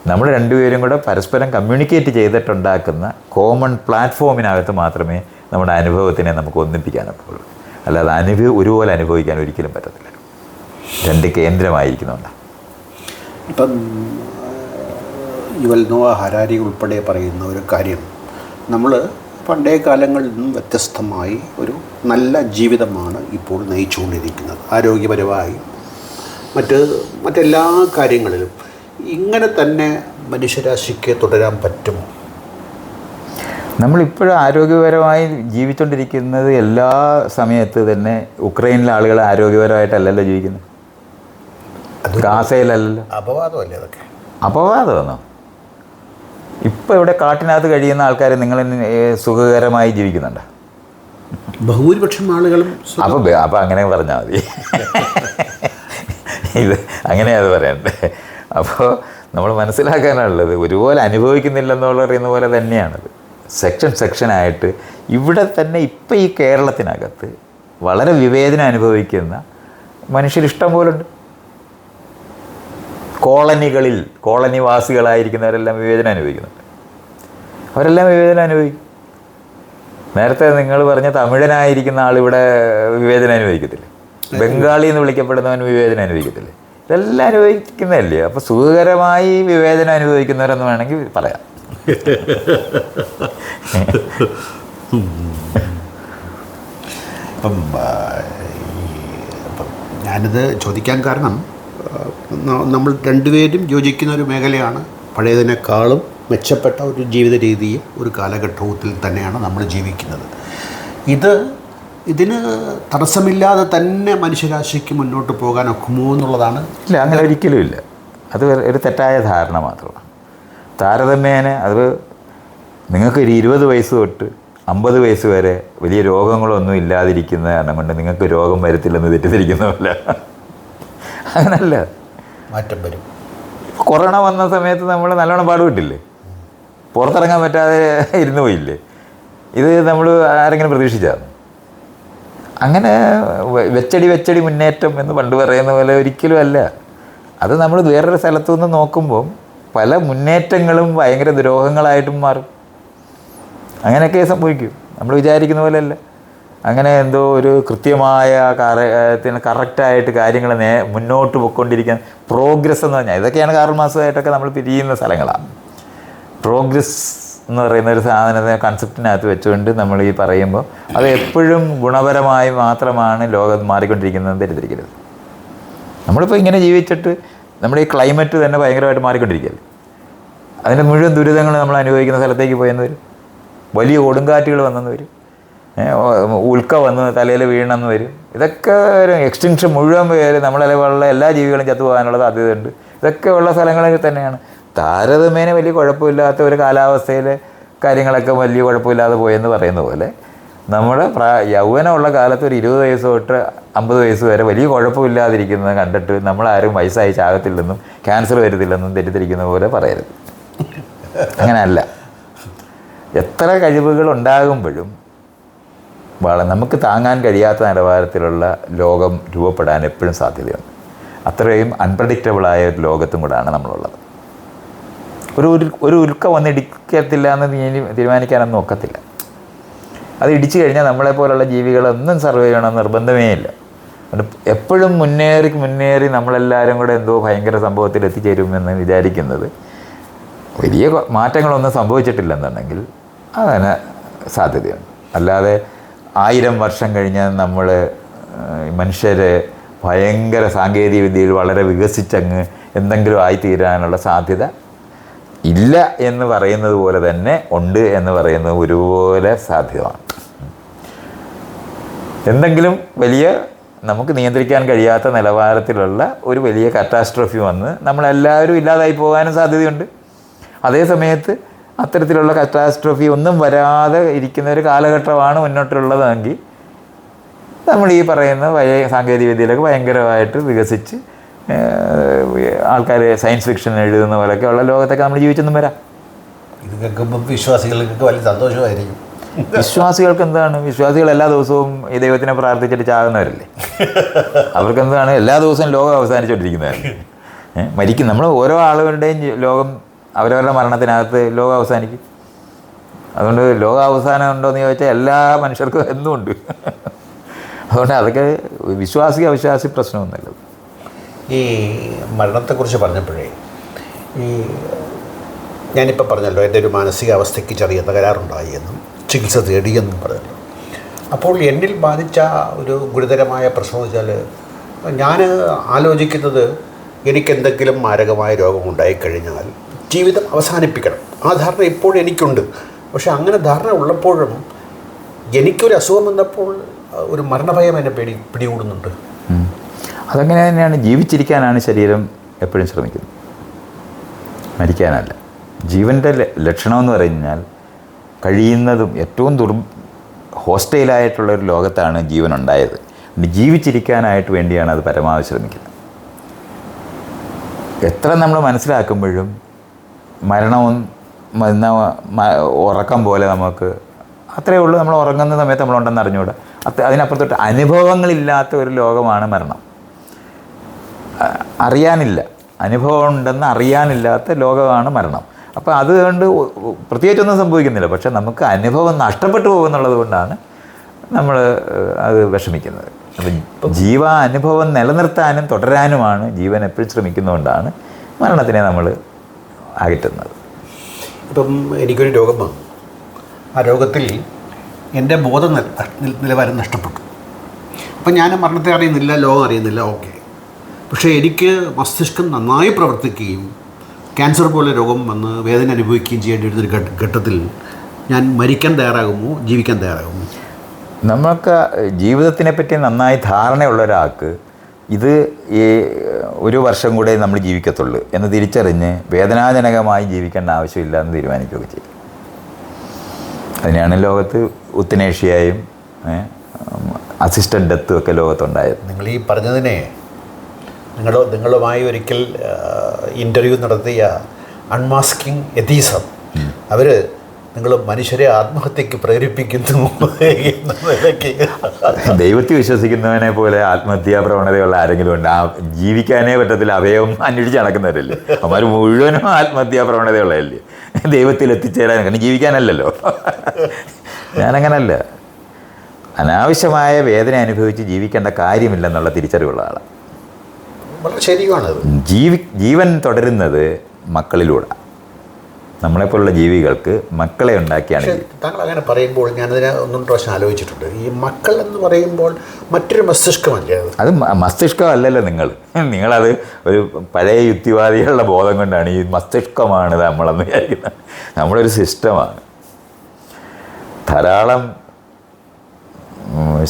നമ്മൾ രണ്ടുപേരും കൂടെ പരസ്പരം കമ്മ്യൂണിക്കേറ്റ് ചെയ്തിട്ടുണ്ടാക്കുന്ന കോമൺ പ്ലാറ്റ്ഫോമിനകത്ത് മാത്രമേ നമ്മുടെ അനുഭവത്തിനെ നമുക്ക് ഒന്നിപ്പിക്കാനൊക്കെ ഉള്ളൂ. അല്ലാതെ ഒരുപോലെ അനുഭവിക്കാൻ ഒരിക്കലും പറ്റത്തില്ല. രണ്ട് കേന്ദ്രമായിരിക്കുന്നുണ്ട്. ഇപ്പം യുവൽ നോവ ഹരാരി ഉൾപ്പെടെ പറയുന്ന ഒരു കാര്യം, നമ്മൾ പണ്ടേ കാലങ്ങളിൽ നിന്നും വ്യത്യസ്തമായി ഒരു നല്ല ജീവിതമാണ് ഇപ്പോൾ നയിച്ചുകൊണ്ടിരിക്കുന്നത്. ആരോഗ്യപരമായി മറ്റെല്ലാ കാര്യങ്ങളിലും ഇങ്ങനെ തന്നെ മനുഷ്യരാശിക്ക് തുടരാൻ പറ്റുമോ? നമ്മളിപ്പോഴും ആരോഗ്യപരമായി ജീവിച്ചുകൊണ്ടിരിക്കുന്നത് എല്ലാ സമയത്ത് തന്നെ ഉക്രൈനിലെ ആളുകൾ ആരോഗ്യപരമായിട്ടല്ലല്ലോ ജീവിക്കുന്നത്. ഗാസയിലല്ലല്ലോ. അപവാദമല്ലേ അതൊക്കെ? അപവാദമാണോ? ഇപ്പോൾ ഇവിടെ കാട്ടിനകത്ത് കഴിയുന്ന ആൾക്കാർ നിങ്ങൾ സുഖകരമായി ജീവിക്കുന്നുണ്ട്? ബഹുഭൂരിപക്ഷം ആളുകളും അപ്പോൾ അങ്ങനെ പറഞ്ഞാൽ മതി. ഇത് അങ്ങനെയാണ് പറയണ്ടേ. അപ്പോൾ നമ്മൾ മനസ്സിലാക്കാനുള്ളത് ഒരുപോലെ അനുഭവിക്കുന്നില്ലെന്നുള്ള പറയുന്ന പോലെ തന്നെയാണത്. സെക്ഷനായിട്ട് ഇവിടെ തന്നെ ഇപ്പം ഈ കേരളത്തിനകത്ത് വളരെ വിവേചനം അനുഭവിക്കുന്ന മനുഷ്യരിഷ്ടം പോലുണ്ട്. കോളനിവാസികളായിരിക്കുന്നവരെല്ലാം വിവേചനം അനുഭവിക്കുന്നുണ്ട്. അവരെല്ലാം വിവേചനം അനുഭവിക്കും. നേരത്തെ നിങ്ങൾ പറഞ്ഞ തമിഴനായിരിക്കുന്ന ആളിവിടെ വിവേചനം അനുഭവിക്കത്തില്ലേ? ബംഗാളി എന്ന് വിളിക്കപ്പെടുന്നവൻ വിവേചനം അനുഭവിക്കത്തില്ലേ? ഇതെല്ലാം അനുഭവിക്കുന്നതല്ലേ? അപ്പോൾ സുഖകരമായി വിവേചനം അനുഭവിക്കുന്നവരെന്ന് വേണമെങ്കിൽ പറയാം. ഇപ്പം ഞാനിത് ചോദിക്കാൻ കാരണം നമ്മൾ രണ്ടുപേരും യോജിക്കുന്ന ഒരു മേഖലയാണ്. പഴയതിനേക്കാളും മെച്ചപ്പെട്ട ഒരു ജീവിത രീതിയും ഒരു കാലഘട്ടത്തിൽ തന്നെയാണ് നമ്മൾ ജീവിക്കുന്നത്. ഇതിന് തടസ്സമില്ലാതെ തന്നെ മനുഷ്യരാശിക്ക് മുന്നോട്ട് പോകാൻ ഒക്കുമോ എന്നുള്ളതാണ്. ഇല്ല, അങ്ങനെ ഒരിക്കലും ഇല്ല. അത് ഒരു തെറ്റായ ധാരണ മാത്രമാണ്. താരതമ്യേന അത് നിങ്ങൾക്കൊരു 20 വയസ്സ് തൊട്ട് 50 വയസ്സ് വരെ വലിയ രോഗങ്ങളൊന്നും ഇല്ലാതിരിക്കുന്ന കാരണം കൊണ്ട് നിങ്ങൾക്ക് രോഗം വരത്തില്ലെന്ന് തെറ്റിദ്ധരിക്കുന്നതല്ല. അങ്ങനല്ല, മാറ്റം വരും. കൊറോണ വന്ന സമയത്ത് നമ്മൾ നല്ലോണം പാടുപെട്ടില്ലേ? പുറത്തിറങ്ങാൻ പറ്റാതെ ഇരുന്ന് പോയില്ലേ? ഇത് നമ്മൾ ആരെങ്കിലും പ്രതീക്ഷിച്ചാണ്? അങ്ങനെ വെച്ചടി മുന്നേറ്റം എന്ന് പണ്ട് പറയുന്ന പോലെ ഒരിക്കലും അല്ല. അത് നമ്മൾ വേറൊരു സ്ഥലത്തു നിന്ന് നോക്കുമ്പോൾ പല മുന്നേറ്റങ്ങളും ഭയങ്കര ദ്രോഹങ്ങളായിട്ടും മാറും. അങ്ങനെയൊക്കെ സംഭവിക്കും. നമ്മൾ വിചാരിക്കുന്ന പോലെയല്ല. അങ്ങനെ എന്തോ ഒരു കൃത്യമായ കറക്റ്റായിട്ട് കാര്യങ്ങൾ മുന്നോട്ട് പോയിക്കൊണ്ടിരിക്കാൻ പ്രോഗ്രസ് എന്ന് പറഞ്ഞാൽ ഇതൊക്കെയാണ് കാർൽ മാർക്സുമായിട്ടൊക്കെ നമ്മൾ പിരിയുന്ന സ്ഥലങ്ങളാണ്. പ്രോഗ്രസ് എന്ന് പറയുന്ന ഒരു സാധനത്തെ കൺസെപ്റ്റിനകത്ത് വെച്ചുകൊണ്ട് നമ്മൾ ഈ പറയുമ്പോൾ അത് എപ്പോഴും ഗുണപരമായി മാത്രമാണ് ലോകം മാറിക്കൊണ്ടിരിക്കുന്നതെന്ന് തെറ്റിദ്ധരിക്കരുത്. നമ്മളിപ്പോൾ ഇങ്ങനെ ജീവിച്ചിട്ട് നമ്മുടെ ഈ ക്ലൈമറ്റ് തന്നെ ഭയങ്കരമായിട്ട് മാറിക്കൊണ്ടിരിക്കുകയല്ലേ. അതിൻ്റെ മുഴുവൻ ദുരിതങ്ങൾ നമ്മൾ അനുഭവിക്കുന്ന സ്ഥലത്തേക്ക് പോയെന്ന് വരും. വലിയ കൊടുങ്കാറ്റുകൾ വന്നെന്ന് വരും. ഉൽക്ക വന്ന് തലയിൽ വീണെന്ന് വരും. ഇതൊക്കെ ഒരു എക്സ്റ്റിങ്ഷൻ മുഴുവൻ പേര് നമ്മളെല്ലാം എല്ലാ ജീവികളും ചത്തുപോകാനുള്ള സാധ്യതയുണ്ട്. ഇതൊക്കെ ഉള്ള സ്ഥലങ്ങളിൽ തന്നെയാണ്. താരതമ്യേന വലിയ കുഴപ്പമില്ലാത്ത ഒരു കാലാവസ്ഥയിൽ കാര്യങ്ങളൊക്കെ വലിയ കുഴപ്പമില്ലാതെ പോയെന്ന് പറയുന്ന പോലെ നമ്മുടെ യൗവനമുള്ള കാലത്ത് ഒരു 20 വയസ്സ് തൊട്ട് 50 വയസ്സ് വരെ വലിയ കുഴപ്പമില്ലാതിരിക്കുന്നത് കണ്ടിട്ട് നമ്മളാരും വയസ്സായി ചാകത്തില്ലെന്നും ക്യാൻസർ വരത്തില്ലെന്നും തെറ്റിദ്ധരിക്കുന്ന പോലെ പറയരുത്. അങ്ങനെയല്ല. എത്ര കഴിവുകൾ ഉണ്ടാകുമ്പോഴും നമുക്ക് താങ്ങാൻ കഴിയാത്ത നിലവാരത്തിലുള്ള ലോകം രൂപപ്പെടാൻ എപ്പോഴും സാധ്യതയുണ്ട്. അത്രയും അൺപ്രഡിക്റ്റബിളായ ഒരു ലോകത്തും കൂടാണ് നമ്മളുള്ളത്. ഒരു ഉൽക്ക വന്നിടിക്കത്തില്ല എന്ന് തീരുമാനിക്കാനൊന്നും ഒക്കത്തില്ല. അത് ഇടിച്ചു കഴിഞ്ഞാൽ നമ്മളെപ്പോലുള്ള ജീവികളൊന്നും സർവൈവ് ചെയ്യണമെന്ന് നിർബന്ധമേ ഇല്ല. എപ്പോഴും മുന്നേറി നമ്മളെല്ലാവരും കൂടെ എന്തോ ഭയങ്കര സംഭവത്തിൽ എത്തിച്ചേരുമെന്ന് വിചാരിക്കുന്നത് വലിയ മാറ്റങ്ങളൊന്നും സംഭവിച്ചിട്ടില്ലെന്നുണ്ടെങ്കിൽ അതിന് സാധ്യതയുണ്ട്. അല്ലാതെ 1000 വർഷം കഴിഞ്ഞ് നമ്മൾ മനുഷ്യരെ ഭയങ്കര സാങ്കേതിക വിദ്യയിൽ വളരെ വികസിച്ചങ്ങ് എന്തെങ്കിലും ആയിത്തീരാനുള്ള സാധ്യത ഇല്ല എന്ന് പറയുന്നത് പോലെ തന്നെ ഉണ്ട് എന്ന് പറയുന്നത് ഒരുപോലെ സാധ്യമാണ്. എന്തെങ്കിലും വലിയ നമുക്ക് നിയന്ത്രിക്കാൻ കഴിയാത്ത നിലവാരത്തിലുള്ള ഒരു വലിയ കാറ്റാസ്ട്രോഫി വന്ന് നമ്മളെല്ലാവരും ഇല്ലാതായി പോകാനും സാധ്യതയുണ്ട്. അതേ സമയത്ത് അത്തരത്തിലുള്ള കാറ്റാസ്ട്രോഫി ഒന്നും വരാതെ ഇരിക്കുന്ന ഒരു കാലഘട്ടമാണ് മുന്നോട്ടുള്ളതെങ്കിൽ നമ്മൾ ഈ പറയുന്ന സാങ്കേതിക വിദ്യയിലൊക്കെ ഭയങ്കരമായിട്ട് വികസിച്ച് ആൾക്കാർ സയൻസ് ഫിക്ഷൻ എഴുതുന്ന പോലെയൊക്കെ ഉള്ള ലോകത്തൊക്കെ നമ്മൾ ജീവിച്ചൊന്നും വരാം. ഇത് കേൾക്കുമ്പോൾ വിശ്വാസികൾക്ക് വലിയ സന്തോഷമായിരിക്കും. വിശ്വാസികൾക്ക് എന്താണ്? വിശ്വാസികൾ എല്ലാ ദിവസവും ഈ ദൈവത്തിനെ പ്രാർത്ഥിച്ചിട്ട് ചാകുന്നവരല്ലേ. അവർക്ക് എന്താണ്? എല്ലാ ദിവസവും ലോകം അവസാനിച്ചുകൊണ്ടിരിക്കുന്നവരല്ലേ. നമ്മൾ ഓരോ ആളുകളുടെയും ലോകം അവരവരുടെ മരണത്തിനകത്ത് ലോകം അവസാനിക്കും. അതുകൊണ്ട് ലോകാവസാനം ഉണ്ടോ എന്ന് ചോദിച്ചാൽ എല്ലാ മനുഷ്യർക്കും എന്നും ഉണ്ട്. അതുകൊണ്ട് അതൊക്കെ അവിശ്വാസി പ്രശ്നമൊന്നുമില്ല. ഈ മരണത്തെക്കുറിച്ച് പറഞ്ഞപ്പോഴേ ഞാനിപ്പോൾ പറഞ്ഞല്ലോ എൻ്റെ ഒരു മാനസികാവസ്ഥയ്ക്ക് ചെറിയ തകരാറുണ്ടായി എന്നും ചികിത്സ തേടിയെന്നും പറഞ്ഞല്ലോ. അപ്പോൾ എന്നിൽ ബാധിച്ച ഒരു ഗുരുതരമായ പ്രശ്നം വെച്ചാൽ ഞാൻ ആലോചിക്കുന്നത് എനിക്കെന്തെങ്കിലും മാരകമായ രോഗം ഉണ്ടായിക്കഴിഞ്ഞാൽ ജീവിതം അവസാനിപ്പിക്കണം. ആ ധാരണ ഇപ്പോഴും എനിക്കുണ്ട്. പക്ഷെ അങ്ങനെ ധാരണ ഉള്ളപ്പോഴും എനിക്കൊരു അസുഖം വന്നപ്പോൾ ഒരു മരണഭയം എന്നെ പിടികൂടുന്നുണ്ട്. അതങ്ങനെ തന്നെയാണ്. ജീവിച്ചിരിക്കാനാണ് ശരീരം എപ്പോഴും ശ്രമിക്കുന്നത്, മരിക്കാനല്ല. ജീവൻ്റെ ലക്ഷണമെന്ന് പറഞ്ഞാൽ കഴിയുന്നതും ഏറ്റവും ഹോസ്റ്റൈലായിട്ടുള്ളൊരു ലോകത്താണ് ജീവൻ ഉണ്ടായത്. ജീവിച്ചിരിക്കാനായിട്ട് വേണ്ടിയാണ് അത് പരമാവധി ശ്രമിക്കുന്നത്. എത്ര നമ്മൾ മനസ്സിലാക്കുമ്പോഴും മരണവും ഉറക്കം പോലെ നമുക്ക് അത്രയേ ഉള്ളൂ. നമ്മൾ ഉറങ്ങുന്ന സമയത്ത് നമ്മളുണ്ടെന്ന് അറിഞ്ഞുകൂടാ. അതിനപ്പുറത്തോട്ട് അനുഭവങ്ങളില്ലാത്ത ഒരു ലോകമാണ് മരണം. അറിയാനില്ല, അനുഭവം ഉണ്ടെന്ന് അറിയാനില്ലാത്ത ലോകമാണ് മരണം. അപ്പോൾ അതുകൊണ്ട് പ്രത്യേകിച്ചൊന്നും സംഭവിക്കുന്നില്ല. പക്ഷെ നമുക്ക് അനുഭവം നഷ്ടപ്പെട്ടു പോകുന്നുള്ളത് കൊണ്ടാണ് നമ്മൾ അത് വിഷമിക്കുന്നത്. അപ്പം അനുഭവം നിലനിർത്താനും തുടരാനുമാണ് ജീവൻ എപ്പോഴും ശ്രമിക്കുന്നതുകൊണ്ടാണ് മരണത്തിനെ നമ്മൾ അകറ്റുന്നത്. ഇപ്പം എനിക്കൊരു രോഗം വന്നു. ആ രോഗത്തിൽ എൻ്റെ നിലവാരം നഷ്ടപ്പെട്ടു. അപ്പം ഞാൻ മരണത്തെ അറിയുന്നില്ല, ലോകം അറിയുന്നില്ല, ഓക്കെ. പക്ഷേ എനിക്ക് മസ്തിഷ്കം നന്നായി പ്രവർത്തിക്കുകയും ക്യാൻസർ പോലെ രോഗം വന്ന് വേദന അനുഭവിക്കുകയും ചെയ്യേണ്ടി വരുന്നൊരു ഘട്ടത്തിൽ ഞാൻ മരിക്കാൻ തയ്യാറാകുമോ, ജീവിക്കാൻ തയ്യാറാകുമോ? നമുക്ക് ജീവിതത്തിനെ പറ്റി നന്നായി ധാരണയുള്ള ഒരാൾക്ക് ഇത് ഈ 1 വർഷം കൂടെ നമ്മൾ ജീവിക്കത്തുള്ളൂ എന്ന് തിരിച്ചറിഞ്ഞ് വേദനാജനകമായി ജീവിക്കേണ്ട ആവശ്യമില്ല എന്ന് തീരുമാനിക്കുകയൊക്കെ ചെയ്യും. അതിനാണ് ലോകത്ത് ഉത്തനേഷ്യയും അസിസ്റ്റഡ് ഡെത്തും ഒക്കെ ലോകത്തുണ്ടായത്. നിങ്ങൾ ഈ പറഞ്ഞതിനെ നിങ്ങളുമായി ഒരിക്കൽ ഇൻ്റർവ്യൂ നടത്തിയ അൺമാസ്കിംഗ് എത്തീസം അവർ നിങ്ങൾ മനുഷ്യരെ ആത്മഹത്യക്ക് പ്രേരിപ്പിക്കുന്നു എന്ന നിലയ്ക്ക്. ദൈവത്തിൽ വിശ്വസിക്കുന്നവനെ പോലെ ആത്മഹത്യാ പ്രവണതയുള്ള ആരെങ്കിലും ഉണ്ട്? ജീവിക്കാനേ പറ്റത്തില്ല, അവയവം അന്വേഷിച്ച് നടക്കുന്നവരല്ലേ. അവന്മാർ മുഴുവനും ആത്മഹത്യാ പ്രവണതയുള്ളതല്ലേ. ദൈവത്തിൽ എത്തിച്ചേരാൻ, കാരണം ജീവിക്കാനല്ലല്ലോ. ഞാനങ്ങനല്ല. അനാവശ്യമായ വേദന അനുഭവിച്ച് ജീവിക്കേണ്ട കാര്യമില്ലെന്നുള്ള തിരിച്ചറിവുള്ള ആളാണ്. വളരെ ശരിയാണത്. ജീവൻ തുടരുന്നത് മക്കളിലൂടെ. നമ്മളെപ്പോലുള്ള ജീവികൾക്ക് മക്കളെ ഉണ്ടാക്കിയാണ്. താങ്കൾ അങ്ങനെ പറയുമ്പോൾ ഞാനതിനെ ഒന്നും പ്രാവശ്യം ആലോചിച്ചിട്ടുണ്ട്. ഈ മക്കൾ എന്ന് പറയുമ്പോൾ മറ്റൊരു മസ്തിഷ്കമല്ലേ അത്? മസ്തിഷ്കമല്ലല്ലോ നിങ്ങളത് ഒരു പഴയ യുക്തിവാദികളുടെ ബോധം കൊണ്ടാണ് ഈ മസ്തിഷ്കമാണ് നമ്മളെന്ന് വിചാരിക്കുന്നത്. നമ്മളൊരു സിസ്റ്റമാണ്. ധാരാളം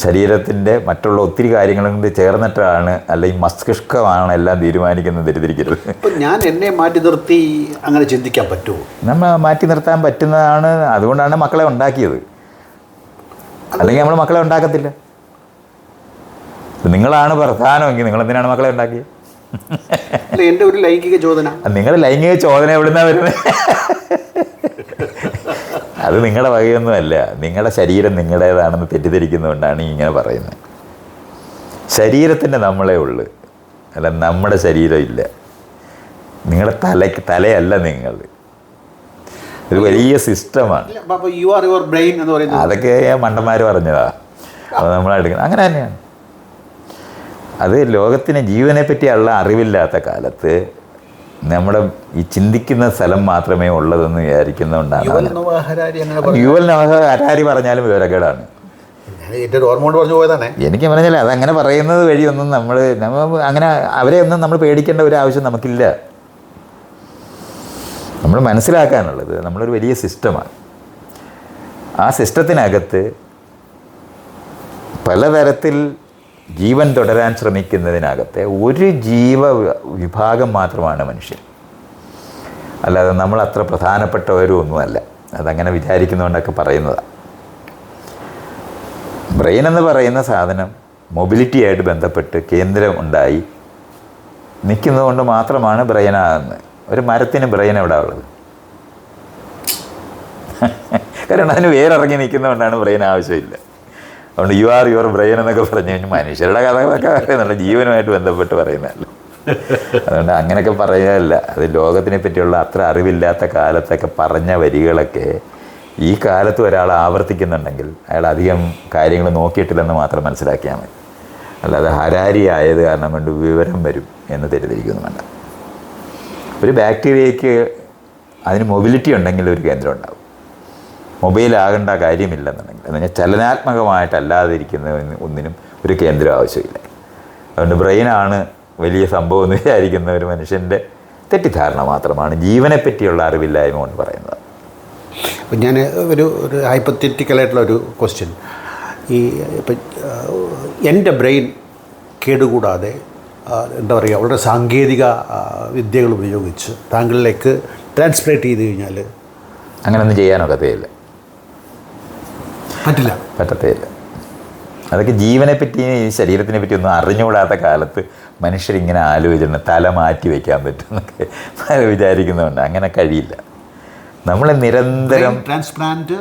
ശരീരത്തിൻ്റെ മറ്റുള്ള ഒത്തിരി കാര്യങ്ങളും കൂടി ചേർന്നിട്ടാണ്, അല്ലെങ്കിൽ മസ്തിഷ്കമാണ് എല്ലാം തീരുമാനിക്കുന്നത്. തെറ്റിദ്ധരിക്കരുത്. ഇപ്പം ഞാൻ എന്നെ മാറ്റി നിർത്തി അങ്ങനെ ചിന്തിക്കാൻ പറ്റുമോ? നമ്മൾ മാറ്റി നിർത്താൻ പറ്റുന്നതാണ്. അതുകൊണ്ടാണ് മക്കളെ ഉണ്ടാക്കിയത്. അല്ലെങ്കിൽ നമ്മൾ മക്കളെ ഉണ്ടാക്കത്തില്ല. നിങ്ങളാണ് പ്രധാനമെങ്കിൽ നിങ്ങളെന്തിനാണ് മക്കളെ ഉണ്ടാക്കിയത്? എൻ്റെ ഒരു ലൈംഗിക ചോദന. നിങ്ങളുടെ ലൈംഗിക ചോദന എവിടുന്നാണ് വരുന്നത്? അത് നിങ്ങളുടെ വകയൊന്നുമല്ല. നിങ്ങളുടെ ശരീരം നിങ്ങളുടേതാണെന്ന് തെറ്റിദ്ധരിക്കുന്നതുകൊണ്ടാണ് ഇങ്ങനെ പറയുന്നത്. ശരീരത്തിൻ്റെ നമ്മളേ ഉള്ളു, അല്ല നമ്മുടെ ശരീരം ഇല്ല. നിങ്ങളുടെ തലയല്ല നിങ്ങൾ. ഒരു വലിയ സിസ്റ്റമാണ്. അതൊക്കെ മണ്ടന്മാർ പറഞ്ഞതാ. അത് നമ്മളെടുക്കണം. അങ്ങനെ തന്നെയാണ്. അത് ലോകത്തിന് ജീവനെ പറ്റിയുള്ള അറിവില്ലാത്ത കാലത്ത് നമ്മുടെ ഈ ചിന്തിക്കുന്ന സ്ഥലം മാത്രമേ ഉള്ളതെന്ന് വിചാരിക്കുന്നതുകൊണ്ടാണ്. യുവൽ നവ ഹരാരി പറഞ്ഞാലും വിവരക്കേടാണ്. എനിക്ക് പറഞ്ഞാൽ അതങ്ങനെ പറയുന്നത് വഴിയൊന്നും നമ്മൾ അങ്ങനെ അവരെ ഒന്നും നമ്മൾ പേടിക്കേണ്ട ഒരു ആവശ്യം നമുക്കില്ല. നമ്മൾ മനസ്സിലാക്കാനുള്ളത് നമ്മളൊരു വലിയ സിസ്റ്റമാണ്. ആ സിസ്റ്റത്തിനകത്ത് പലതരത്തിൽ ജീവൻ തുടരാൻ ശ്രമിക്കുന്നതിനകത്തെ ഒരു വിഭാഗം മാത്രമാണ് മനുഷ്യൻ. അല്ലാതെ നമ്മൾ അത്ര പ്രധാനപ്പെട്ടവരും ഒന്നുമല്ല. അതങ്ങനെ വിചാരിക്കുന്നതുകൊണ്ടൊക്കെ പറയുന്നതാണ്. ബ്രെയിൻ എന്ന് പറയുന്ന സാധനം മൊബിലിറ്റിയായിട്ട് ബന്ധപ്പെട്ട് കേന്ദ്രം ഉണ്ടായി നിൽക്കുന്നതുകൊണ്ട് മാത്രമാണ് ബ്രെയിനാകുന്നത്. ഒരു മരത്തിന് ബ്രെയിൻ എവിടെ ഉള്ളത്? കാരണം അതിന് വേരിറങ്ങി നിൽക്കുന്നതുകൊണ്ടാണ് ബ്രെയിൻ ആവശ്യമില്ല. അതുകൊണ്ട് യു ആർ യുവർ ബ്രെയിൻ എന്നൊക്കെ പറഞ്ഞു കഴിഞ്ഞാൽ മനുഷ്യരുടെ കഥകളൊക്കെ പറയുന്നുണ്ട്, ജീവനുമായിട്ട് ബന്ധപ്പെട്ട് പറയുന്നതല്ല. അതുകൊണ്ട് അങ്ങനെയൊക്കെ പറയുകയല്ല. അത് ലോകത്തിനെ പറ്റിയുള്ള അത്ര അറിവില്ലാത്ത കാലത്തൊക്കെ പറഞ്ഞ വരികളൊക്കെ ഈ കാലത്ത് ഒരാൾ ആവർത്തിക്കുന്നുണ്ടെങ്കിൽ അയാൾ അധികം കാര്യങ്ങൾ നോക്കിയിട്ടില്ലെന്ന് മാത്രം മനസ്സിലാക്കിയാൽ മതി. അല്ലാതെ ഹരാരി ആയത് കാരണം കൊണ്ട് വിവരം വരും എന്ന് തെറ്റിദ്ധരിക്കുന്നു വേണ്ട. ഒരു ബാക്ടീരിയയ്ക്ക് അതിന് മൊബിലിറ്റി ഉണ്ടെങ്കിൽ ഒരു കേന്ദ്രം ഉണ്ടാവും. മൊബൈലാകേണ്ട കാര്യമില്ലെന്നുണ്ടെങ്കിൽ, എന്ന് പറഞ്ഞാൽ ചലനാത്മകമായിട്ടല്ലാതെ ഇരിക്കുന്ന ഒന്നിനും ഒരു കേന്ദ്രം ആവശ്യമില്ല. അതുകൊണ്ട് ബ്രെയിനാണ് വലിയ സംഭവം എന്ന് വിചാരിക്കുന്ന ഒരു മനുഷ്യൻ്റെ തെറ്റിദ്ധാരണ മാത്രമാണ് ജീവനെ പറ്റിയുള്ള അറിവില്ലായ്മ കൊണ്ട് പറയുന്നത്. അപ്പം ഞാൻ ഒരു ഹൈപ്പത്തറ്റിക്കലായിട്ടുള്ളൊരു ക്വസ്റ്റ്യൻ, ഈ ഇപ്പം എൻ്റെ ബ്രെയിൻ കേടുകൂടാതെ എന്താ പറയുക, വളരെ സാങ്കേതിക വിദ്യകൾ ഉപയോഗിച്ച് താങ്കളിലേക്ക് ട്രാൻസ്പ്ലേറ്റ് ചെയ്ത് കഴിഞ്ഞാൽ അങ്ങനെയൊന്നും ചെയ്യാനൊക്കത്തേയില്ല, പറ്റത്തേയില്ല. അതൊക്കെ ജീവനെ പറ്റി ശരീരത്തിനെ പറ്റി ഒന്നും അറിഞ്ഞുകൂടാത്ത കാലത്ത് മനുഷ്യരിങ്ങനെ ആലോചിച്ചിട്ടുണ്ട് തല മാറ്റി വയ്ക്കാൻ പറ്റുമെന്നൊക്കെ വിചാരിക്കുന്നതുകൊണ്ട് അങ്ങനെ കഴിയില്ല. നമ്മൾ നിരന്തരം ട്രാൻസ്പ്ലാന്റ്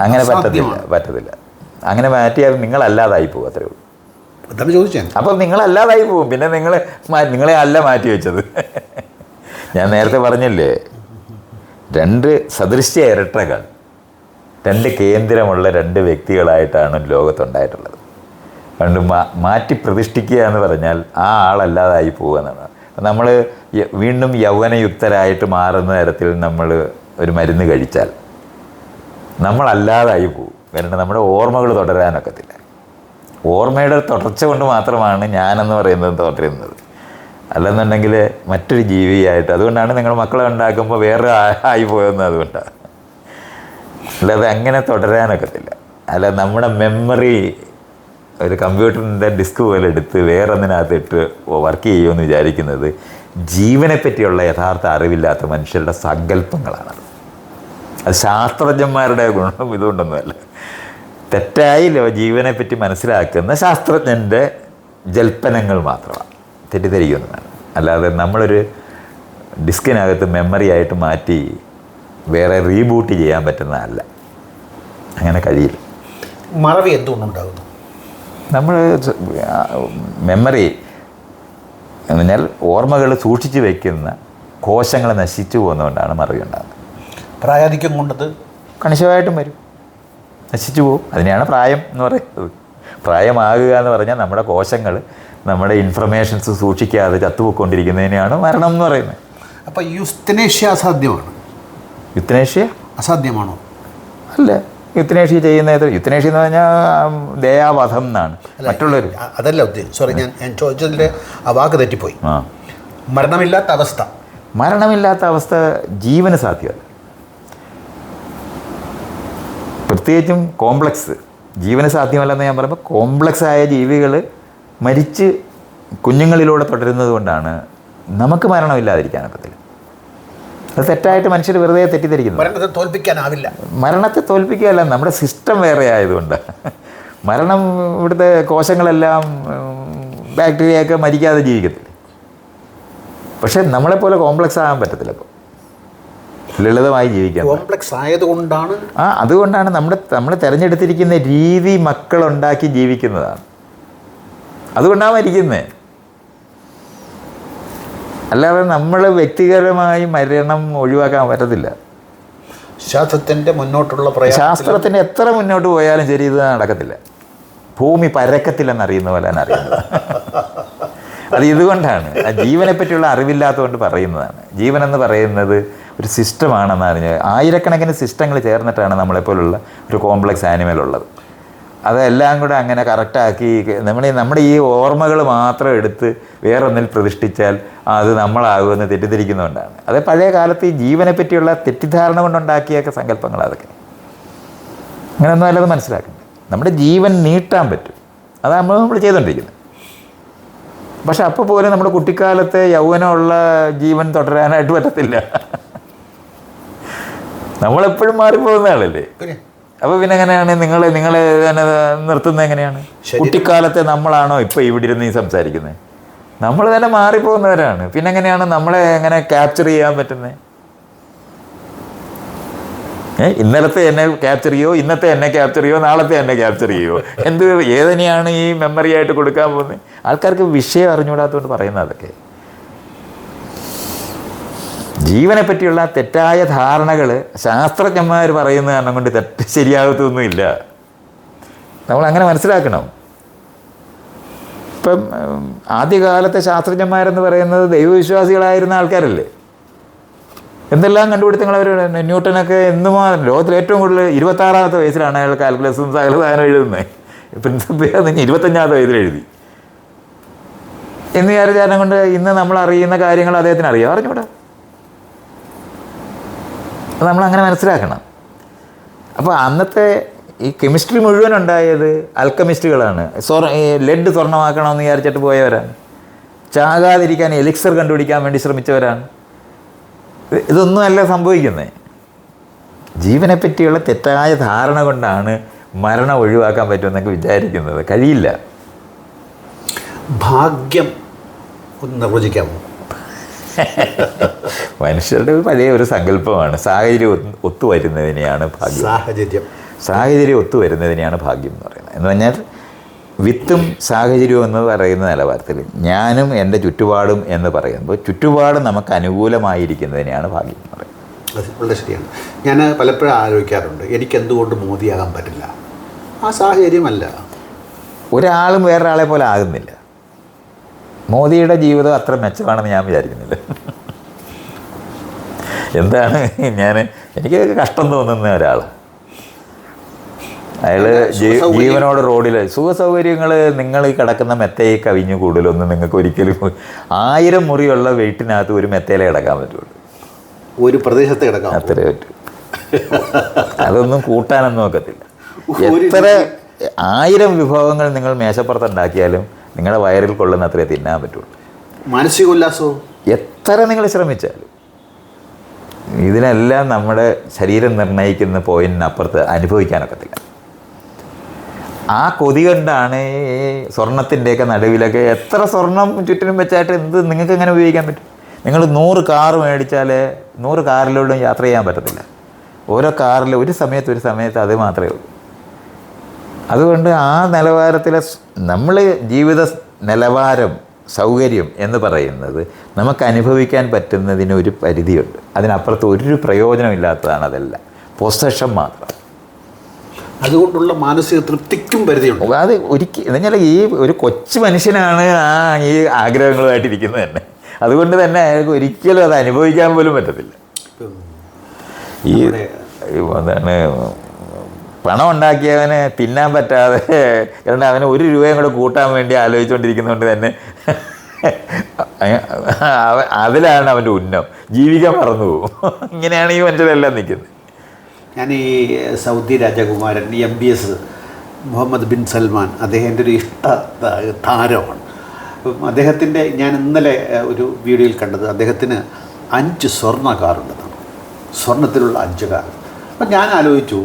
അങ്ങനെ പറ്റത്തില്ല. അങ്ങനെ മാറ്റിയാൽ നിങ്ങളല്ലാതായി പോകും, അത്രേ ഉള്ളൂ. അതാണ് ചോദിച്ചത്. അപ്പം നിങ്ങളല്ലാതായി പോകും. പിന്നെ നിങ്ങളെ അല്ല മാറ്റി വെച്ചത്. ഞാൻ നേരത്തെ പറഞ്ഞില്ലേ, 2 സദൃശ്യ ഇരട്ടകൾ, 2 കേന്ദ്രമുള്ള 2 വ്യക്തികളായിട്ടാണ് ലോകത്തുണ്ടായിട്ടുള്ളത്. അതുകൊണ്ട് മാറ്റി പ്രതിഷ്ഠിക്കുക എന്ന് പറഞ്ഞാൽ ആ ആളല്ലാതായി പോകുക എന്നാണ്. നമ്മൾ വീണ്ടും യൗവനയുക്തരായിട്ട് മാറുന്ന തരത്തിൽ നമ്മൾ ഒരു മരുന്ന് കഴിച്ചാൽ നമ്മളല്ലാതായി പോകും. കാരണം നമ്മുടെ ഓർമ്മകൾ തുടരാനൊക്കത്തില്ല. ഓർമ്മയുടെ തുടർച്ച കൊണ്ട് മാത്രമാണ് ഞാനെന്ന് പറയുന്നത് തുടരുന്നത്. അല്ലെന്നുണ്ടെങ്കിൽ മറ്റൊരു ജീവിയായിട്ട്. അതുകൊണ്ടാണ് നിങ്ങൾ മക്കളെ ഉണ്ടാക്കുമ്പോൾ വേറെ ആയി പോയെന്ന്. അതുകൊണ്ടാണ്. അല്ലാതെ അങ്ങനെ തുടരാനൊക്കത്തില്ല. അല്ല, നമ്മുടെ മെമ്മറി ഒരു കമ്പ്യൂട്ടറിൻ്റെ ഡിസ്ക് പോലെ എടുത്ത് വേറൊന്നിനകത്ത് ഇട്ട് വർക്ക് ചെയ്യുമെന്ന് വിചാരിക്കുന്നത് ജീവനെ പറ്റിയുള്ള യഥാർത്ഥ അറിവില്ലാത്ത മനുഷ്യരുടെ സങ്കല്പങ്ങളാണ്. അത് ശാസ്ത്രജ്ഞന്മാരുടെ ഗുണം ഇതുകൊണ്ടൊന്നുമല്ല. തെറ്റായില്ലോ ജീവനെ പറ്റി മനസ്സിലാക്കുന്ന ശാസ്ത്രജ്ഞൻ്റെ ജൽപ്പനങ്ങൾ മാത്രമാണ്. തെറ്റിദ്ധരിക്കുന്നു വേണം. അല്ലാതെ നമ്മളൊരു ഡിസ്കിനകത്ത് മെമ്മറി ആയിട്ട് മാറ്റി വേറെ റീബൂട്ട് ചെയ്യാൻ പറ്റുന്നതല്ല. അങ്ങനെ കഴിയില്ല. മറവി എന്തുകൊണ്ടുണ്ടാകുന്നു? നമ്മൾ മെമ്മറി എന്ന് പറഞ്ഞാൽ ഓർമ്മകൾ സൂക്ഷിച്ച് വയ്ക്കുന്ന കോശങ്ങൾ നശിച്ചു പോകുന്നതുകൊണ്ടാണ് മറവി ഉണ്ടാകുന്നത്. പ്രായാധിക്യം കൊണ്ടത് കണിശമായിട്ടും വരും, നശിച്ചു പോകും. അതിനെയാണ് പ്രായം എന്ന് പറയുന്നത്. പ്രായമാകുക എന്ന് പറഞ്ഞാൽ നമ്മുടെ കോശങ്ങൾ നമ്മുടെ ഇൻഫർമേഷൻസ് സൂക്ഷിക്കാതെ ചത്തുപോയിക്കൊണ്ടിരിക്കുന്നതിനെയാണ് മരണം എന്ന് പറയുന്നത്. അപ്പോൾ യുസ്തനേഷ്യ അസാധ്യമാണ്. യുത്തനേഷ്യ അസാധ്യമാണോ? അല്ല, യുത്തനേഷ്യ ചെയ്യുന്നത് യുത്തനേഷ്യ എന്ന് പറഞ്ഞാൽ ദയാവധം എന്നാണ്. മറ്റുള്ളവർ അതല്ല ഉദ്ദേശം. സോറി, ഞാൻ ചോദിച്ചതിൻ്റെ ആ വാക്ക് തെറ്റിപ്പോയി. മരണമില്ലാത്ത അവസ്ഥ ജീവന് സാധ്യമല്ല. പ്രത്യേകിച്ചും കോംപ്ലക്സ് ജീവന് സാധ്യമല്ലെന്ന് ഞാൻ പറയുമ്പോൾ കോംപ്ലക്സ് ആയ ജീവികൾ മരിച്ച് കുഞ്ഞുങ്ങളിലൂടെ തുടരുന്നത് കൊണ്ടാണ് നമുക്ക് മരണമില്ലാതിരിക്കാനൊക്കത്തില്ല. അത് തെറ്റായിട്ട് മനുഷ്യർ വെറുതെ തെറ്റിദ്ധരിക്കുന്നു. മരണത്തെ തോൽപ്പിക്കാനാവില്ല. മരണത്തെ തോൽപ്പിക്കുകയല്ല, നമ്മുടെ സിസ്റ്റം വേറെ ആയതുകൊണ്ട്. മരണം ഇവിടുത്തെ കോശങ്ങളെല്ലാം ബാക്ടീരിയയൊക്കെ മരിക്കാതെ ജീവിക്കത്തില്ല. പക്ഷെ നമ്മളെപ്പോലെ കോംപ്ലക്സ് ആകാൻ പറ്റത്തില്ല. ഇപ്പോൾ ലളിതമായി ജീവിക്കാം. കോംപ്ലക്സ് ആയതുകൊണ്ടാണ് അതുകൊണ്ടാണ് നമ്മൾ തിരഞ്ഞെടുത്തിരിക്കുന്ന രീതി മക്കളുണ്ടാക്കി ജീവിക്കുന്നതാണ്. അതുകൊണ്ടാണ് മരിക്കുന്നത്. അല്ലാതെ നമ്മൾ വ്യക്തിപരമായി മരണം ഒഴിവാക്കാൻ പറ്റത്തില്ല. ശാസ്ത്രത്തിൻ്റെ എത്ര മുന്നോട്ട് പോയാലും ശരി, ഇത് നടക്കത്തില്ല. ഭൂമി പരക്കത്തില്ലെന്നറിയുന്ന പോലെ തന്നെ അറിയുന്നത്. അത് ഇതുകൊണ്ടാണ്. ജീവനെ പറ്റിയുള്ള അറിവില്ലാത്തതുകൊണ്ട് പറയുന്നതാണ്. ജീവൻ എന്ന് പറയുന്നത് ഒരു സിസ്റ്റമാണെന്ന് അറിഞ്ഞ് ആയിരക്കണക്കിന് സിസ്റ്റങ്ങൾ ചേർന്നിട്ടാണ് നമ്മളെപ്പോലുള്ള ഒരു കോംപ്ലക്സ് ആനിമൽ ഉള്ളത്. അതെല്ലാം കൂടെ അങ്ങനെ കറക്റ്റാക്കി നമ്മുടെ ഈ ഓർമ്മകൾ മാത്രം എടുത്ത് വേറൊന്നിൽ പ്രതിഷ്ഠിച്ചാൽ അത് നമ്മളാകുമെന്ന് തെറ്റിദ്ധരിക്കുന്നതുകൊണ്ടാണ്. അത് പഴയ കാലത്ത് ഈ ജീവനെ പറ്റിയുള്ള തെറ്റിദ്ധാരണ കൊണ്ടുണ്ടാക്കിയൊക്കെ സങ്കല്പങ്ങൾ. അതൊക്കെ അങ്ങനെയൊന്നും അല്ലത് മനസ്സിലാക്കുന്നത്. നമ്മുടെ ജീവൻ നീട്ടാൻ പറ്റും. അതാണ് നമ്മൾ ചെയ്തുകൊണ്ടിരിക്കുന്നത്. പക്ഷെ അപ്പോൾ പോലും നമ്മുടെ കുട്ടിക്കാലത്തെ യൗവനമുള്ള ജീവൻ തുടരാനായിട്ട് പറ്റത്തില്ല. നമ്മളെപ്പോഴും മാറിപ്പോകുന്ന ആളല്ലേ. അപ്പോൾ പിന്നെ എങ്ങനെയാണ് നിങ്ങളെ തന്നെ നിർത്തുന്നത്? എങ്ങനെയാണ്? കുട്ടിക്കാലത്തെ നമ്മളാണോ ഇപ്പോൾ ഇവിടെ ഇരുന്ന് ഈ സംസാരിക്കുന്നത്? നമ്മൾ തന്നെ മാറിപ്പോകുന്നവരാണ്. പിന്നെ എങ്ങനെയാണ് നമ്മളെ എങ്ങനെ ക്യാപ്ചർ ചെയ്യാൻ പറ്റുന്നത്? ഇന്നലത്തെ എന്നെ ക്യാപ്ചർ ചെയ്യോ, ഇന്നത്തെ എന്നെ ക്യാപ്ചർ ചെയ്യോ, നാളത്തെ എന്നെ ക്യാപ്ചർ ചെയ്യോ? ഏതിനെയാണ് ഈ മെമ്മറി ആയിട്ട് കൊടുക്കാൻ പോകുന്നത്? ആൾക്കാർക്ക് വിഷയം അറിഞ്ഞുകൂടാത്തതുകൊണ്ട് പറയുന്നത് അതൊക്കെ. ജീവനെ പറ്റിയുള്ള തെറ്റായ ധാരണകൾ ശാസ്ത്രജ്ഞന്മാർ പറയുന്ന കാരണം കൊണ്ട് ശരിയാകത്തൊന്നുമില്ല. നമ്മളങ്ങനെ മനസ്സിലാക്കണം. ഇപ്പം ആദ്യകാലത്തെ ശാസ്ത്രജ്ഞന്മാരെന്ന് പറയുന്നത് ദൈവവിശ്വാസികളായിരുന്ന ആൾക്കാരല്ലേ. എന്തെല്ലാം കണ്ടുപിടുത്തങ്ങൾ അവർ. ന്യൂട്ടനൊക്കെ ലോകത്തിൽ ഏറ്റവും കൂടുതൽ 26-ാമത്തെ വയസ്സിലാണ് അയാൾ കാൽക്കുലസും സകല സാധനം എഴുതുന്നത്. പ്രിൻസിപ്പിൾ 25-ാമത്തെ വയസ്സിൽ എഴുതി എന്ന് വിചാരിച്ചാലും കൊണ്ട് ഇന്ന് നമ്മൾ അറിയുന്ന കാര്യങ്ങൾ അദ്ദേഹത്തിന് അറിഞ്ഞൂടാ. അത് നമ്മളങ്ങനെ മനസ്സിലാക്കണം. അപ്പോൾ അന്നത്തെ ഈ കെമിസ്ട്രി മുഴുവൻ ഉണ്ടായത് ആൽക്കമിസ്റ്റുകളാണ്. ലെഡ് സ്വർണ്ണമാക്കണമെന്ന് വിചാരിച്ചിട്ട് പോയവരാണ്. ചാകാതിരിക്കാൻ എലിക്സർ കണ്ടുപിടിക്കാൻ വേണ്ടി ശ്രമിച്ചവരാണ്. ഇതൊന്നുമല്ല സംഭവിക്കുന്നത്. ജീവനെ പറ്റിയുള്ള തെറ്റായ ധാരണ കൊണ്ടാണ് മരണം ഒഴിവാക്കാൻ പറ്റുമെന്നൊക്കെ വിചാരിക്കുന്നത്. കഴിയില്ല. ഭാഗ്യം ഒന്ന് നിർവചിക്കാമോ? മനുഷ്യരുടെ പഴയ ഒരു സങ്കല്പമാണ്. സാഹചര്യം ഒത്തുവരുന്നതിനെയാണ് ഭാഗ്യം. സാഹചര്യം ഒത്തുവരുന്നതിനെയാണ് ഭാഗ്യം എന്ന് പറയുന്നത്. എന്ന് പറഞ്ഞാൽ വിത്തും സാഹചര്യവും എന്ന് പറയുന്ന നിലവാരത്തിൽ ഞാനും എൻ്റെ ചുറ്റുപാടും എന്ന് പറയുമ്പോൾ ചുറ്റുപാട് നമുക്ക് അനുകൂലമായിരിക്കുന്നതിനെയാണ് ഭാഗ്യം എന്ന് പറയുന്നത്. വളരെ ശരിയാണ്. ഞാൻ പലപ്പോഴും ആലോചിക്കാറുണ്ട്, എനിക്കെന്തുകൊണ്ട് മോദിയാകാൻ പറ്റില്ല? ആ സാഹചര്യമല്ല. ഒരാളും വേറൊരാളെ പോലെ ആകുന്നില്ല. മോദിയുടെ ജീവിതം അത്ര മെച്ചമാണെന്ന് ഞാൻ വിചാരിക്കുന്നില്ല. എന്താണ് എനിക്ക് കഷ്ടം തോന്നുന്ന ഒരാൾ. അയാൾ ജീവനോട് റോഡിൽ സുഖസൗകര്യങ്ങൾ നിങ്ങൾ ഈ കിടക്കുന്ന മെത്തയെ കവിഞ്ഞു കൂടുതലൊന്നും നിങ്ങൾക്ക് ഒരിക്കലും 1000 മുറിയുള്ള വെയിറ്റിനകത്ത് ഒരു മെത്തയിലേ കിടക്കാൻ പറ്റുള്ളൂ. ഒരു പ്രദേശത്ത് കിടക്കാം, അത്രേ പറ്റൂ. അതൊന്നും കൂട്ടാനൊന്നും ഒക്കത്തില്ല. എത്ര 1000 വിഭവങ്ങൾ നിങ്ങൾ മേശപ്പുറത്തുണ്ടാക്കിയാലും നിങ്ങളുടെ വയറിൽ കൊള്ളുന്ന അത്രേ തിന്നാൻ പറ്റുള്ളൂ. മാനസിക ഉല്ലാസവും എത്ര നിങ്ങൾ ശ്രമിച്ചാലും ഇതിനെല്ലാം നമ്മുടെ ശരീരം നിർണ്ണയിക്കുന്ന പോയിന്റിനപ്പുറത്ത് അനുഭവിക്കാനൊക്കത്തില്ല. ആ കൊതി കൊണ്ടാണ് ഈ സ്വർണത്തിൻ്റെയൊക്കെ നടുവിലൊക്കെ എത്ര സ്വർണം ചുറ്റിനും വെച്ചായിട്ട് നിങ്ങൾക്ക് എങ്ങനെ ഉപയോഗിക്കാൻ പറ്റും? നിങ്ങൾ 100 കാർ മേടിച്ചാൽ 100 കാറിലൂടെയും യാത്ര ചെയ്യാൻ പറ്റത്തില്ല. ഓരോ കാറിൽ ഒരു സമയത്ത് അത് മാത്രമേ ഉള്ളൂ. അതുകൊണ്ട് ആ നിലവാരത്തിലെ നമ്മൾ ജീവിത നിലവാരം സൗകര്യം എന്ന് പറയുന്നത് നമുക്ക് അനുഭവിക്കാൻ പറ്റുന്നതിനൊരു പരിധിയുണ്ട്. അതിനപ്പുറത്ത് ഒരു പ്രയോജനമില്ലാത്തതാണ് അതെല്ലാം. പൊസഷൻ മാത്രം. അതുകൊണ്ടുള്ള മാനസിക തൃപ്തിക്കും പരിധിയുണ്ട്. അത് ഒരിക്കലും എന്ന് പറഞ്ഞാൽ ഈ ഒരു കൊച്ചു മനുഷ്യനാണ് ഈ ആഗ്രഹങ്ങളുമായിട്ടിരിക്കുന്നത് തന്നെ. അതുകൊണ്ട് തന്നെ അയാൾക്ക് ഒരിക്കലും അത് അനുഭവിക്കാൻ പോലും പറ്റത്തില്ല. ഈ എന്താണ് പണം ഉണ്ടാക്കിയവന് തിന്നാൻ പറ്റാതെ, കാരണം അവന് 1 രൂപയും കൂടെ കൂട്ടാൻ വേണ്ടി ആലോചിച്ചുകൊണ്ടിരിക്കുന്നതുകൊണ്ട് തന്നെ അതിലാണ് അവൻ്റെ ഉന്നം. ജീവിക്കാൻ മറന്നു പോകും. ഇങ്ങനെയാണ് ഈ മനുഷ്യരെല്ലാം നിൽക്കുന്നത്. ഞാൻ ഈ സൗദി രാജകുമാരൻ MBS മുഹമ്മദ് ബിൻ സൽമാൻ അദ്ദേഹത്തിൻ്റെ ഒരു ഇഷ്ട താരമാണ്. അദ്ദേഹത്തിൻ്റെ ഞാൻ ഇന്നലെ ഒരു വീഡിയോയിൽ കണ്ടത് അദ്ദേഹത്തിന് 5 സ്വർണ്ണ കാറുണ്ടെന്നാണ്. സ്വർണ്ണത്തിലുള്ള 5 കാർ. അപ്പം ഞാൻ ആലോചിച്ചു,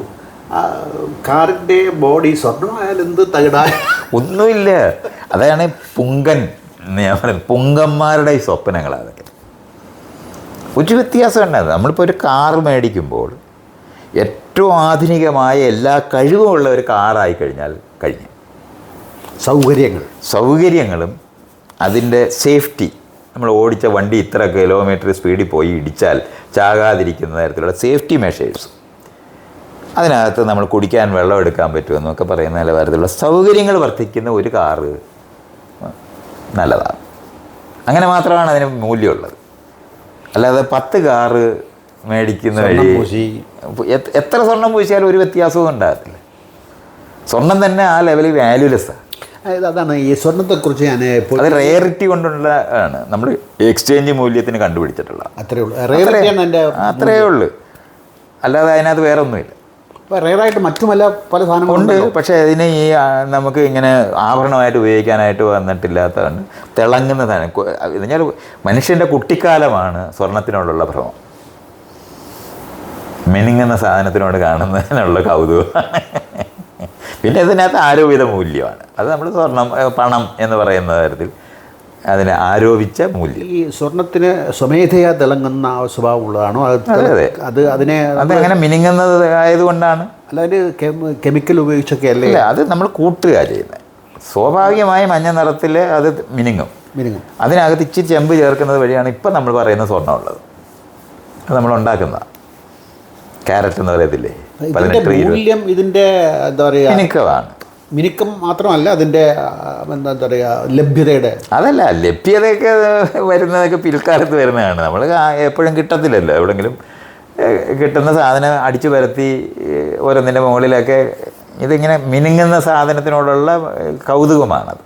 കാറിൻ്റെ ബോഡി സ്വർണ്ണമായാലും എന്ത് തകടാൻ ഒന്നുമില്ല. അതാണ് പുങ്കൻ എന്ന് ഞാൻ പറയുന്നത്. പുങ്കന്മാരുടെ ഈ സ്വപ്നങ്ങളാണ് അതൊക്കെ. ഒരു വ്യത്യാസം ഉണ്ടായത്. നമ്മളിപ്പോൾ ഒരു കാർ മേടിക്കുമ്പോൾ ഏറ്റവും ആധുനികമായ എല്ലാ കഴിവുമുള്ള ഒരു കാറായി കഴിഞ്ഞാൽ കഴിഞ്ഞു. സൗകര്യങ്ങളും അതിൻ്റെ സേഫ്റ്റി, നമ്മൾ ഓടിച്ച വണ്ടി ഇത്ര കിലോമീറ്റർ സ്പീഡിൽ പോയി ഇടിച്ചാൽ ചാകാതിരിക്കുന്ന തരത്തിലുള്ള സേഫ്റ്റി മെഷേഴ്സ്, അതിനകത്ത് നമ്മൾ കുടിക്കാൻ വെള്ളം എടുക്കാൻ പറ്റുമെന്നൊക്കെ പറയുന്ന നിലവാരത്തിലുള്ള സൗകര്യങ്ങൾ വർദ്ധിക്കുന്ന ഒരു കാറ് നല്ലതാണ്. അങ്ങനെ മാത്രമാണ് അതിന് മൂല്യമുള്ളത്. അല്ലാതെ 10 കാറ് മേടിക്കുന്ന വഴി എത്ര സ്വർണം പൂശിയാലും ഒരു വ്യത്യാസവും ഉണ്ടാകത്തില്ല. സ്വർണം തന്നെ ആ ലെവലിൽ വാല്യൂലെസ്സാണ്. അതാണ് ഈ സ്വർണ്ണത്തെക്കുറിച്ച് ഞാൻ അത് റേറിറ്റി കൊണ്ടുള്ള ആണ് നമ്മൾ എക്സ്ചേഞ്ച് മൂല്യത്തിന് കണ്ടുപിടിച്ചിട്ടുള്ള. അത്രയേ ഉള്ളൂ. അല്ലാതെ അതിനകത്ത് വേറെ ഒന്നുമില്ല. റേറായിട്ട് മറ്റുമല്ല പല സാധനങ്ങളുണ്ട്. പക്ഷേ അതിന് ഈ നമുക്ക് ഇങ്ങനെ ആഭരണമായിട്ട് ഉപയോഗിക്കാനായിട്ട് വന്നിട്ടില്ലാത്തതാണ്. തിളങ്ങുന്ന സാധനം എന്ന് പറഞ്ഞാൽ മനുഷ്യൻ്റെ കുട്ടിക്കാലമാണ് സ്വർണത്തിനോടുള്ള ഭ്രമം. മിനുങ്ങുന്ന സാധനത്തിനോട് കാണുന്നതിനുള്ള കൗതുകം. പിന്നെ ഇതിനകത്ത് ആരോപിത മൂല്യമാണ്. അത് നമ്മൾ സ്വർണം പണം എന്ന് പറയുന്ന തരത്തിൽ അതിന് ആരോപിച്ച മൂല്യം. ഈ സ്വർണത്തിന് സ്വമേധയാ തിളങ്ങുന്ന സ്വഭാവമുള്ളതാണോ? അതങ്ങനെ മിനുങ്ങുന്നത് ആയതുകൊണ്ടാണ്. അല്ല, അതിന് കെമിക്കൽ ഉപയോഗിച്ചൊക്കെ അല്ലേ? അത് നമ്മൾ കൂട്ടുക ചെയ്യുന്നത്. സ്വാഭാവികമായി മഞ്ഞ നിറത്തിൽ അത് മിനുങ്ങും. അതിനകത്ത് ഇച്ചിരി ചെമ്പ് ചേർക്കുന്നത് വഴിയാണ് ഇപ്പം നമ്മൾ പറയുന്ന സ്വർണ്ണം ഉള്ളത്. അത് നമ്മൾ ഉണ്ടാക്കുന്നതാണ്. ക്യാരറ്റ് എന്ന് പറയത്തില്ലേ, 18-20 ഇതിൻ്റെ എന്താ പറയുക മിനുക്കമാണ്. മിനുക്കം മാത്രമല്ല, അതിൻ്റെ എന്താ പറയുക ലഭ്യതയുടെ അതല്ല, ലഭ്യതയൊക്കെ വരുന്നതൊക്കെ പിൽക്കാലത്ത് വരുന്നതാണ്. നമ്മൾ എപ്പോഴും കിട്ടത്തില്ലല്ലോ. എവിടെയെങ്കിലും കിട്ടുന്ന സാധനം അടിച്ചു പരത്തി ഓരോന്നിൻ്റെ മുകളിലൊക്കെ ഇതിങ്ങനെ മിനുങ്ങുന്ന സാധനത്തിനോടുള്ള കൗതുകമാണത്.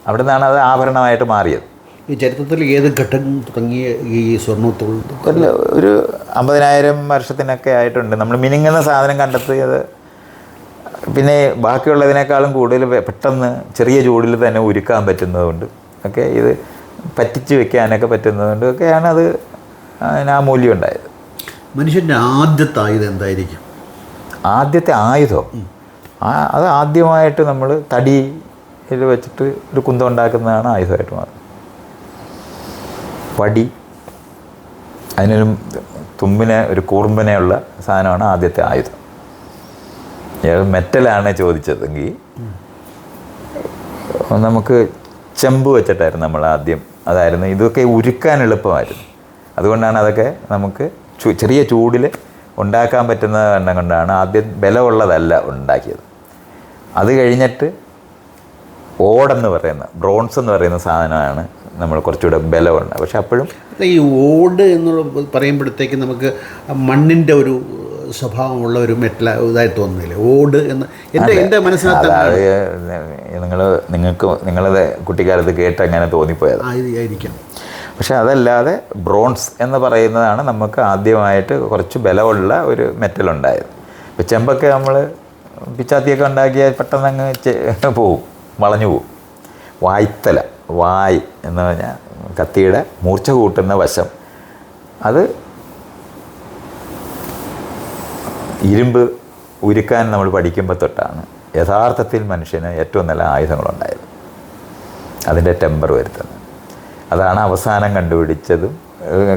അവിടെ നിന്നാണ് അത് ആഭരണമായിട്ട് മാറിയത്. ഈ ചരിത്രത്തിൽ ഏത് ഘട്ടം തുടങ്ങിയ ഈ സ്വർണ്ണത്തോട് ഒരു 50,000 വർഷത്തിനൊക്കെ ആയിട്ടുണ്ട് നമ്മൾ മിനുങ്ങുന്ന സാധനം കണ്ടെത്തിയത്. പിന്നെ ബാക്കിയുള്ളതിനേക്കാളും കൂടുതൽ പെട്ടെന്ന് ചെറിയ ചൂടിൽ തന്നെ ഉരുക്കാൻ പറ്റുന്നതുകൊണ്ട് ഒക്കെ ഇത് പറ്റിച്ച് വെക്കാനൊക്കെ പറ്റുന്നതുകൊണ്ട് ഒക്കെയാണ് അത് അതിന് ആ മൂല്യം ഉണ്ടായത്. മനുഷ്യൻ്റെ ആദ്യത്തെ ആയുധം എന്തായിരിക്കും? ആദ്യത്തെ ആയുധം അത് ആദ്യമായിട്ട് നമ്മൾ തടിയിൽ വെച്ചിട്ട് ഒരു കുന്തം ഉണ്ടാക്കുന്നതാണ് ആയുധമായിട്ട് മാറുന്നത്. വടി, അതിനൊരു തുമ്പിനെ ഒരു കൂർമ്പിനെയുള്ള സാധനമാണ് ആദ്യത്തെ ആയുധം. മെറ്റലാണ് ചോദിച്ചതെങ്കിൽ നമുക്ക് ചെമ്പ് വെച്ചിട്ടായിരുന്നു നമ്മൾ ആദ്യം. അതായിരുന്നു ഇതൊക്കെ ഉരുക്കാൻ എളുപ്പമായിരുന്നു. അതുകൊണ്ടാണ് അതൊക്കെ നമുക്ക് ചെറിയ ചൂടിൽ ഉണ്ടാക്കാൻ പറ്റുന്ന എണ്ണം കൊണ്ടാണ് ആദ്യം ബലമുള്ളതല്ല ഉണ്ടാക്കിയത്. അത് കഴിഞ്ഞിട്ട് ഓടെന്ന് പറയുന്ന ബ്രോൺസ് എന്ന് പറയുന്ന സാധനമാണ് നമ്മൾ കുറച്ചുകൂടെ ബലമുണ്ട്. പക്ഷെ അപ്പോഴും ഈ ഓട് എന്നുള്ള പറയുമ്പോഴത്തേക്ക് നമുക്ക് മണ്ണിൻ്റെ ഒരു സ്വഭാവമുള്ള ഒരു മെറ്റൽ ഇതായിട്ട് തോന്നുന്നില്ല ഓട് എന്ന് എൻ്റെ മനസ്സിനകത്ത്. നിങ്ങളത് കുട്ടിക്കാലത്ത് കേട്ട് അങ്ങനെ തോന്നിപ്പോയത് ആയിരിക്കാം. പക്ഷെ അതല്ലാതെ ബ്രോൺസ് എന്ന് പറയുന്നതാണ് നമുക്ക് ആദ്യമായിട്ട് കുറച്ച് ബലമുള്ള ഒരു മെറ്റൽ ഉണ്ടായത്. ഇപ്പം ചെമ്പൊക്കെ നമ്മൾ പിച്ചാത്തിയൊക്കെ ഉണ്ടാക്കിയാൽ പെട്ടെന്ന് അങ്ങ് പോവും, വളഞ്ഞു പോവും. വായ്ത്തല, വായ് എന്ന് പറഞ്ഞാൽ കത്തിയുടെ മൂർച്ച കൂട്ടുന്ന വശം, അത് ഇരുമ്പ് ഉരുക്കാൻ നമ്മൾ പഠിക്കുമ്പോൾ തൊട്ടാണ് യഥാർത്ഥത്തിൽ മനുഷ്യന് ഏറ്റവും നല്ല ആയുധങ്ങളുണ്ടായത്, അതിൻ്റെ ടെമ്പർ വരുത്തുന്നത്. അതാണ് അവസാനം കണ്ടുപിടിച്ചതും.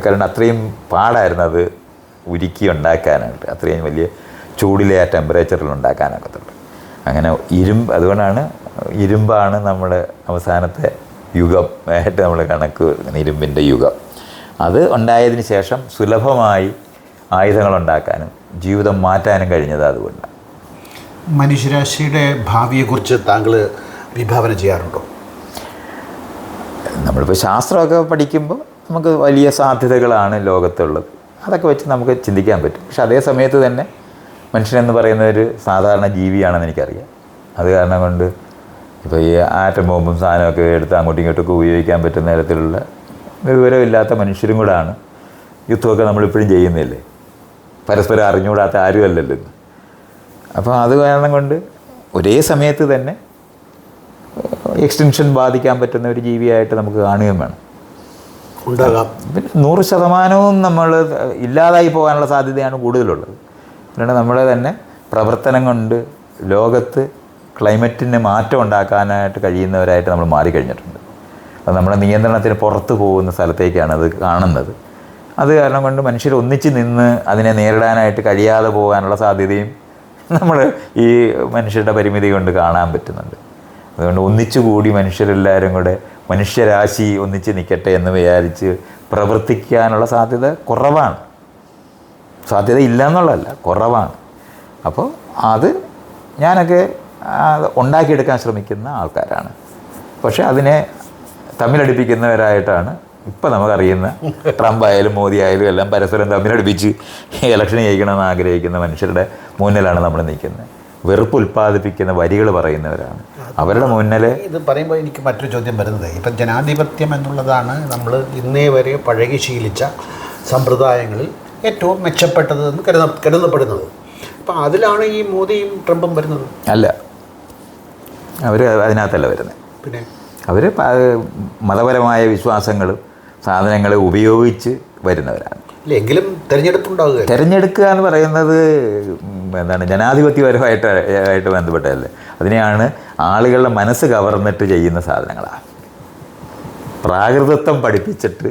കാരണം അത്രയും പാടായിരുന്നു അത് ഉരുക്കി ഉണ്ടാക്കാനായിട്ട്, അത്രയും വലിയ ചൂടിലെ ആ ടെമ്പറേച്ചറിൽ ഉണ്ടാക്കാനൊക്കത്തുള്ളൂ. അങ്ങനെ അതുകൊണ്ടാണ് ഇരുമ്പാണ് നമ്മുടെ അവസാനത്തെ യുഗം ആയിട്ട് നമ്മൾ കണക്ക്, ഇരുമ്പിൻ്റെ യുഗം. അത് ഉണ്ടായതിന് ശേഷം സുലഭമായി ആയുധങ്ങളുണ്ടാക്കാനും ജീവിതം മാറ്റാനും കഴിഞ്ഞത് അതുകൊണ്ടാണ്. മനുഷ്യരാശിയുടെ ഭാവിയെക്കുറിച്ച് താങ്കൾ വിഭാവന ചെയ്യാറുണ്ടോ? നമ്മളിപ്പോൾ ശാസ്ത്രമൊക്കെ പഠിക്കുമ്പോൾ നമുക്ക് വലിയ സാധ്യതകളാണ് ലോകത്തുള്ളത്. അതൊക്കെ വെച്ച് നമുക്ക് ചിന്തിക്കാൻ പറ്റും. പക്ഷെ അതേ സമയത്ത് തന്നെ മനുഷ്യനെന്ന് പറയുന്ന ഒരു സാധാരണ ജീവിയാണെന്ന് എനിക്കറിയാം. അത് കാരണം കൊണ്ട് ഇപ്പോൾ ഈ ആറ്റം ബോംബും സാധനമൊക്കെ എടുത്ത് അങ്ങോട്ടും ഇങ്ങോട്ടൊക്കെ ഉപയോഗിക്കാൻ പറ്റുന്ന തരത്തിലുള്ള വിവരമില്ലാത്ത മനുഷ്യരും കൂടാണ് യുദ്ധമൊക്കെ നമ്മളിപ്പോഴും ചെയ്യുന്നില്ലേ. പരസ്പരം അറിഞ്ഞുകൂടാത്ത ആരുമല്ലല്ലോ ഇന്ന്. അപ്പോൾ അത് കാരണം കൊണ്ട് ഒരേ സമയത്ത് തന്നെ എക്സ്റ്റൻഷൻ ബാധിക്കാൻ പറ്റുന്ന ഒരു ജീവിയായിട്ട് നമുക്ക് കാണുകയും വേണം. ഉണ്ടാകാം. പിന്നെ 100% നമ്മൾ ഇല്ലാതായി പോകാനുള്ള സാധ്യതയാണ് കൂടുതലുള്ളത്. പിന്നെ നമ്മളെ തന്നെ പ്രവർത്തനം കൊണ്ട് ലോകത്ത് ക്ലൈമറ്റിന് മാറ്റം ഉണ്ടാക്കാനായിട്ട് കഴിയുന്നവരായിട്ട് നമ്മൾ മാറിക്കഴിഞ്ഞിട്ടുണ്ട്. അത് നമ്മുടെ നിയന്ത്രണത്തിന് പുറത്ത് പോകുന്ന സ്ഥലത്തേക്കാണ് അത് കാണുന്നത്. അത് കാരണം കൊണ്ട് മനുഷ്യർ ഒന്നിച്ച് നിന്ന് അതിനെ നേരിടാനായിട്ട് കഴിയാതെ പോകാനുള്ള സാധ്യതയും നമ്മൾ ഈ മനുഷ്യരുടെ പരിമിതി കൊണ്ട് കാണാൻ പറ്റുന്നുണ്ട്. അതുകൊണ്ട് ഒന്നിച്ചുകൂടി മനുഷ്യരെല്ലാവരും കൂടെ മനുഷ്യരാശി ഒന്നിച്ച് നിൽക്കട്ടെ എന്ന് വിചാരിച്ച് പ്രവർത്തിക്കാനുള്ള സാധ്യത കുറവാണ്. സാധ്യത ഇല്ല എന്നുള്ളതല്ല, കുറവാണ്. അപ്പോൾ അത് ഞാനൊക്കെ ഉണ്ടാക്കിയെടുക്കാൻ ശ്രമിക്കുന്ന ആൾക്കാരാണ്. പക്ഷേ അതിനെ തമ്മിലടിപ്പിക്കുന്നവരായിട്ടാണ് ഇപ്പം നമുക്കറിയുന്ന ട്രംപ് ആയാലും മോദി ആയാലും എല്ലാം പരസ്പരം തമ്മിലടിപ്പിച്ച് ഇലക്ഷൻ ജയിക്കണമെന്ന് ആഗ്രഹിക്കുന്ന മനുഷ്യരുടെ മുന്നിലാണ് നമ്മൾ നിൽക്കുന്നത്. വെറുപ്പ് ഉൽപ്പാദിപ്പിക്കുന്ന വരികൾ പറയുന്നവരാണ് അവരുടെ മുന്നിൽ. ഇത് പറയുമ്പോൾ എനിക്ക് മറ്റൊരു ചോദ്യം വരുന്നത്, ഇപ്പം ജനാധിപത്യം എന്നുള്ളതാണ് നമ്മൾ ഇന്നേ വരെ പഴകി ശീലിച്ച സമ്പ്രദായങ്ങളിൽ ഏറ്റവും മെച്ചപ്പെട്ടതെന്ന് കരുതപ്പെടുന്നത്. അപ്പം അതിലാണ് ഈ മോദിയും ട്രംപും വരുന്നത്. അല്ല, അവർ അതിനകത്തല്ല വരുന്നത്. പിന്നെ അവർ മതപരമായ വിശ്വാസങ്ങളും സാധനങ്ങളെ ഉപയോഗിച്ച് വരുന്നവരാണ്. എങ്കിലും തിരഞ്ഞെടുപ്പുണ്ടാവുക. തിരഞ്ഞെടുക്കുക എന്ന് പറയുന്നത് എന്താണ്, ജനാധിപത്യപരമായിട്ട് ബന്ധപ്പെട്ടതല്ലേ. അതിനെയാണ് ആളുകളുടെ മനസ്സ് കവർന്നിട്ട് ചെയ്യുന്ന സാധനങ്ങളാണ്. പ്രാകൃതത്വം പഠിപ്പിച്ചിട്ട്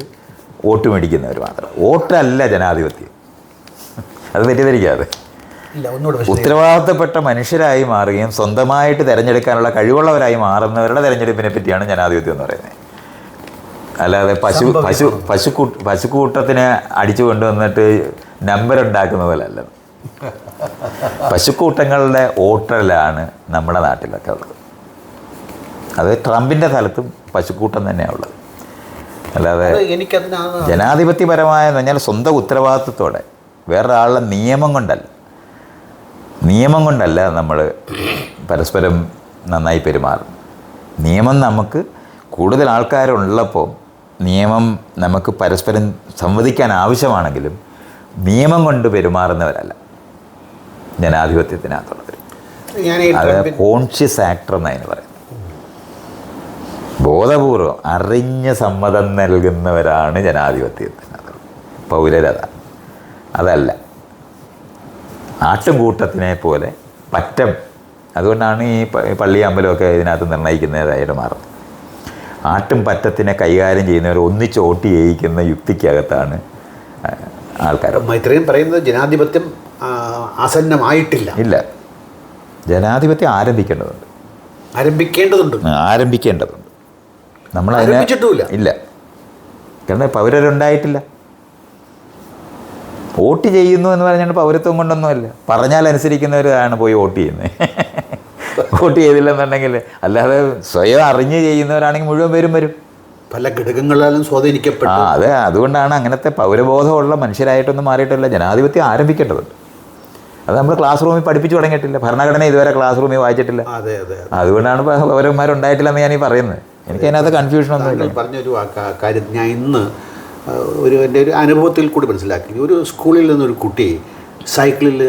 വോട്ട് മേടിക്കുന്നവർ മാത്രം. വോട്ടല്ല ജനാധിപത്യം, അത് തെറ്റിദ്ധരിക്കാതെ. ഉത്തരവാദിത്തപ്പെട്ട മനുഷ്യരായി മാറുകയും സ്വന്തമായിട്ട് തിരഞ്ഞെടുക്കാനുള്ള കഴിവുള്ളവരായി മാറുന്നവരുടെ തിരഞ്ഞെടുപ്പിനെ പറ്റിയാണ് ജനാധിപത്യം എന്ന് പറയുന്നത്. അല്ലാതെ പശുക്കൂട്ടത്തിനെ അടിച്ചു കൊണ്ടുവന്നിട്ട് നമ്പർ ഉണ്ടാക്കുന്നതല്ല. പശുക്കൂട്ടങ്ങളുടെ വോട്ടറിലാണ് നമ്മുടെ നാട്ടിലൊക്കെ ഉള്ളത്. അത് ട്രംപിൻ്റെ സ്ഥലത്തും പശുക്കൂട്ടം തന്നെയാണ് ഉള്ളത്. അല്ലാതെ ജനാധിപത്യപരമായെന്ന് പറഞ്ഞാൽ സ്വന്തം ഉത്തരവാദിത്വത്തോടെ വേറൊരാളുടെ നിയമം കൊണ്ടല്ല നമ്മൾ പരസ്പരം നന്നായി പെരുമാറും. നിയമം നമുക്ക് കൂടുതൽ ആൾക്കാരുള്ളപ്പോൾ നിയമം നമുക്ക് പരസ്പരം സംവദിക്കാൻ ആവശ്യമാണെങ്കിലും നിയമം കൊണ്ട് പെരുമാറുന്നവരല്ല ജനാധിപത്യത്തിനകത്തുള്ളവർ. അത് കോൺഷ്യസ് ആക്ടർ എന്നതിന് പറയുന്നത്. ബോധപൂർവം അറിഞ്ഞ സമ്മതം നൽകുന്നവരാണ് ജനാധിപത്യത്തിനകത്തുള്ളത്. പൗരരത. അതല്ല, ആട്ടുംകൂട്ടത്തിനെ പോലെ പറ്റം. അതുകൊണ്ടാണ് ഈ പള്ളി അമ്പലമൊക്കെ ഇതിനകത്ത് നിർണ്ണയിക്കുന്നതായിട്ട് മാറുന്നത്. ആട്ടും പറ്റത്തിനെ കൈകാര്യം ചെയ്യുന്നവർ ഒന്നിച്ച് വോട്ട് ചെയ്യിക്കുന്ന യുക്തിക്കകത്താണ് ആൾക്കാർ. മൈത്രേയൻ പറയുന്നത് ജനാധിപത്യം ആസന്നമായിട്ടില്ല. ഇല്ല, ജനാധിപത്യം ആരംഭിക്കേണ്ടതുണ്ട്. ആരംഭിക്കേണ്ടതുണ്ട്. നമ്മൾ ആരംഭിച്ചിട്ടുമില്ല. ഇല്ല, കാരണം പൗരരുണ്ടായിട്ടില്ല. വോട്ട് ചെയ്യുന്നു എന്ന് പറഞ്ഞാൽ പൗരത്വം കൊണ്ടൊന്നുമല്ല, പറഞ്ഞാൽ അനുസരിക്കുന്നവരാണ് പോയി വോട്ട് ചെയ്യുന്നത്. വോട്ട് ചെയ്തില്ലെന്നുണ്ടെങ്കിൽ, അല്ലാതെ സ്വയം അറിഞ്ഞ് ചെയ്യുന്നവരാണെങ്കിൽ മുഴുവൻ പേരും വരും. പല ഘടകങ്ങളാലും സ്വാധീനിക്കപ്പെട്ടു. അതെ, അതുകൊണ്ടാണ് അങ്ങനത്തെ പൗരബോധമുള്ള മനുഷ്യരായിട്ടൊന്നും മാറിയിട്ടില്ല. ജനാധിപത്യം ആരംഭിക്കേണ്ടതുണ്ട്. അത് നമ്മൾ ക്ലാസ് റൂമിൽ പഠിപ്പിച്ചു തുടങ്ങിയിട്ടില്ല. ഭരണഘടന ഇതുവരെ ക്ലാസ് റൂമിൽ വായിച്ചിട്ടില്ല. അതുകൊണ്ടാണ് പൗരന്മാരുണ്ടായിട്ടില്ലെന്ന് ഞാനീ പറയുന്നത്. എനിക്ക് അതിനകത്ത് കൺഫ്യൂഷനൊന്നുമില്ല. പറഞ്ഞൊരു കാര്യം ഞാൻ ഇന്ന് എൻ്റെ ഒരു അനുഭവത്തിൽ കൂടി മനസ്സിലാക്കി. ഒരു സ്കൂളിൽ നിന്നൊരു കുട്ടി സൈക്കിളിൽ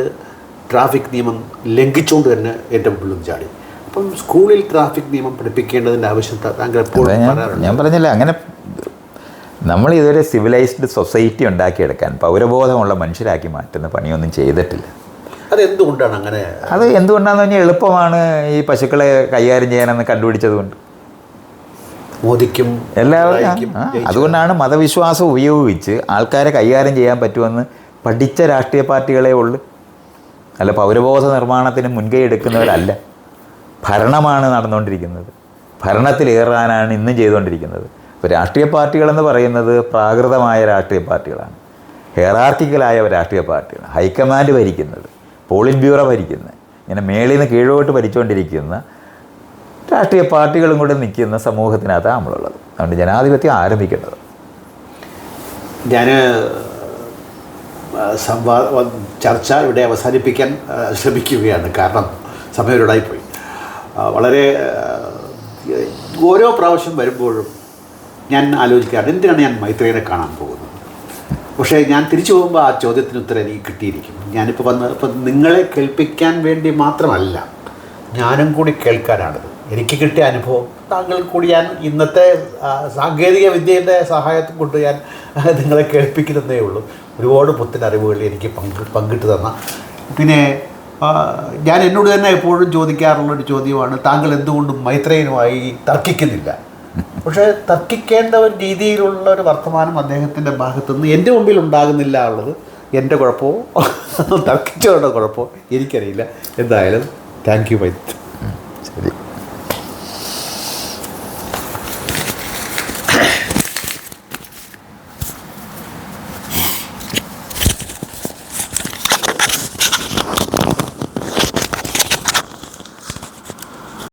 ട്രാഫിക് നിയമം ലംഘിച്ചുകൊണ്ട് തന്നെ എൻ്റെ മുമ്പിൽ ചാടി. അപ്പം സ്കൂളിൽ ട്രാഫിക് നിയമം പഠിപ്പിക്കേണ്ടതിൻ്റെ ആവശ്യം താങ്കൾ എപ്പോഴും പറയാറുണ്ട്. ഞാൻ പറഞ്ഞില്ല, അങ്ങനെ നമ്മൾ ഇതുവരെ സിവിലൈസ്ഡ് സൊസൈറ്റി ഉണ്ടാക്കിയെടുക്കാൻ, പൗരബോധമുള്ള മനുഷ്യരാക്കി മാറ്റുന്ന പണിയൊന്നും ചെയ്തിട്ടില്ല. അതെന്തുകൊണ്ടാണ് അങ്ങനെ? അത് എന്തുകൊണ്ടാണെന്ന് പറഞ്ഞാൽ എളുപ്പമാണ് ഈ പശുക്കളെ കൈകാര്യം ചെയ്യാനെന്ന് കണ്ടുപിടിച്ചത് കൊണ്ട്. മോദിക്കും എല്ലാവരും അതുകൊണ്ടാണ് മതവിശ്വാസം ഉപയോഗിച്ച് ആൾക്കാരെ കൈകാര്യം ചെയ്യാൻ പറ്റുമെന്ന് പഠിച്ച രാഷ്ട്രീയ പാർട്ടികളെ ഉള്ളു. അല്ല, പൗരബോധ നിർമ്മാണത്തിന് മുൻകൈ എടുക്കുന്നവരല്ല. ഭരണമാണ് നടന്നുകൊണ്ടിരിക്കുന്നത്. ഭരണത്തിലേറാനാണ് ഇന്നും ചെയ്തുകൊണ്ടിരിക്കുന്നത്. ഇപ്പോൾ രാഷ്ട്രീയ പാർട്ടികളെന്ന് പറയുന്നത് പ്രാകൃതമായ രാഷ്ട്രീയ പാർട്ടികളാണ്, ഹെറാർക്കിക്കലായ രാഷ്ട്രീയ പാർട്ടികളാണ്. ഹൈക്കമാൻഡ് ഭരിക്കുന്നത്, പോളിറ്റ് ബ്യൂറോ ഭരിക്കുന്നത്, ഇങ്ങനെ മേളിൽ നിന്ന് കീഴോട്ട് ഭരിച്ചുകൊണ്ടിരിക്കുന്ന രാഷ്ട്രീയ പാർട്ടികളും കൂടെ നിൽക്കുന്ന സമൂഹത്തിനകത്താണ് നമ്മളുള്ളത്. അതുകൊണ്ട് ജനാധിപത്യം ആരംഭിക്കേണ്ടത്. ഞാൻ ചർച്ച ഇവിടെ അവസാനിപ്പിക്കാൻ ശ്രമിക്കുകയാണ്. കാരണം സമയം ഒരുടായിപ്പോയി. വളരെ ഓരോ പ്രാവശ്യം വരുമ്പോഴും ഞാൻ ആലോചിക്കാറ്, എന്തിനാണ് ഞാൻ മൈത്രേയനെ കാണാൻ പോകുന്നത്? പക്ഷേ ഞാൻ തിരിച്ചു പോകുമ്പോൾ ആ ചോദ്യത്തിന് ഉത്തരം എനിക്ക് കിട്ടിയിരിക്കും. ഞാനിപ്പോൾ ഇപ്പം നിങ്ങളെ കേൾപ്പിക്കാൻ വേണ്ടി മാത്രമല്ല, ഞാനും കൂടി കേൾക്കാനാണിത്. എനിക്ക് കിട്ടിയ അനുഭവം താങ്കൾ കൂടി ഞാൻ ഇന്നത്തെ സാങ്കേതിക വിദ്യയുടെ സഹായത്തിൽ കൊണ്ട് ഞാൻ നിങ്ങളെ കേൾപ്പിക്കുന്നതേ ഉള്ളൂ. ഒരുപാട് പുത്തൻ അറിവുകൾ എനിക്ക് പങ്കിട്ട് തന്ന. പിന്നെ ഞാൻ എന്നോട് തന്നെ എപ്പോഴും ചോദിക്കാറുള്ളൊരു ചോദ്യമാണ്, താങ്കൾ എന്തുകൊണ്ടും മൈത്രേയനുമായി തർക്കിക്കുന്നില്ല? പക്ഷേ തർക്കിക്കേണ്ട ഒരു രീതിയിലുള്ള ഒരു വർത്തമാനം അദ്ദേഹത്തിൻ്റെ ഭാഗത്തുനിന്ന് എൻ്റെ മുമ്പിൽ ഉണ്ടാകുന്നില്ല ഉള്ളത് എൻ്റെ കുഴപ്പമോ തർക്കിച്ചവരുടെ കുഴപ്പമോ എനിക്കറിയില്ല. എന്തായാലും താങ്ക് യു മൈത്ര.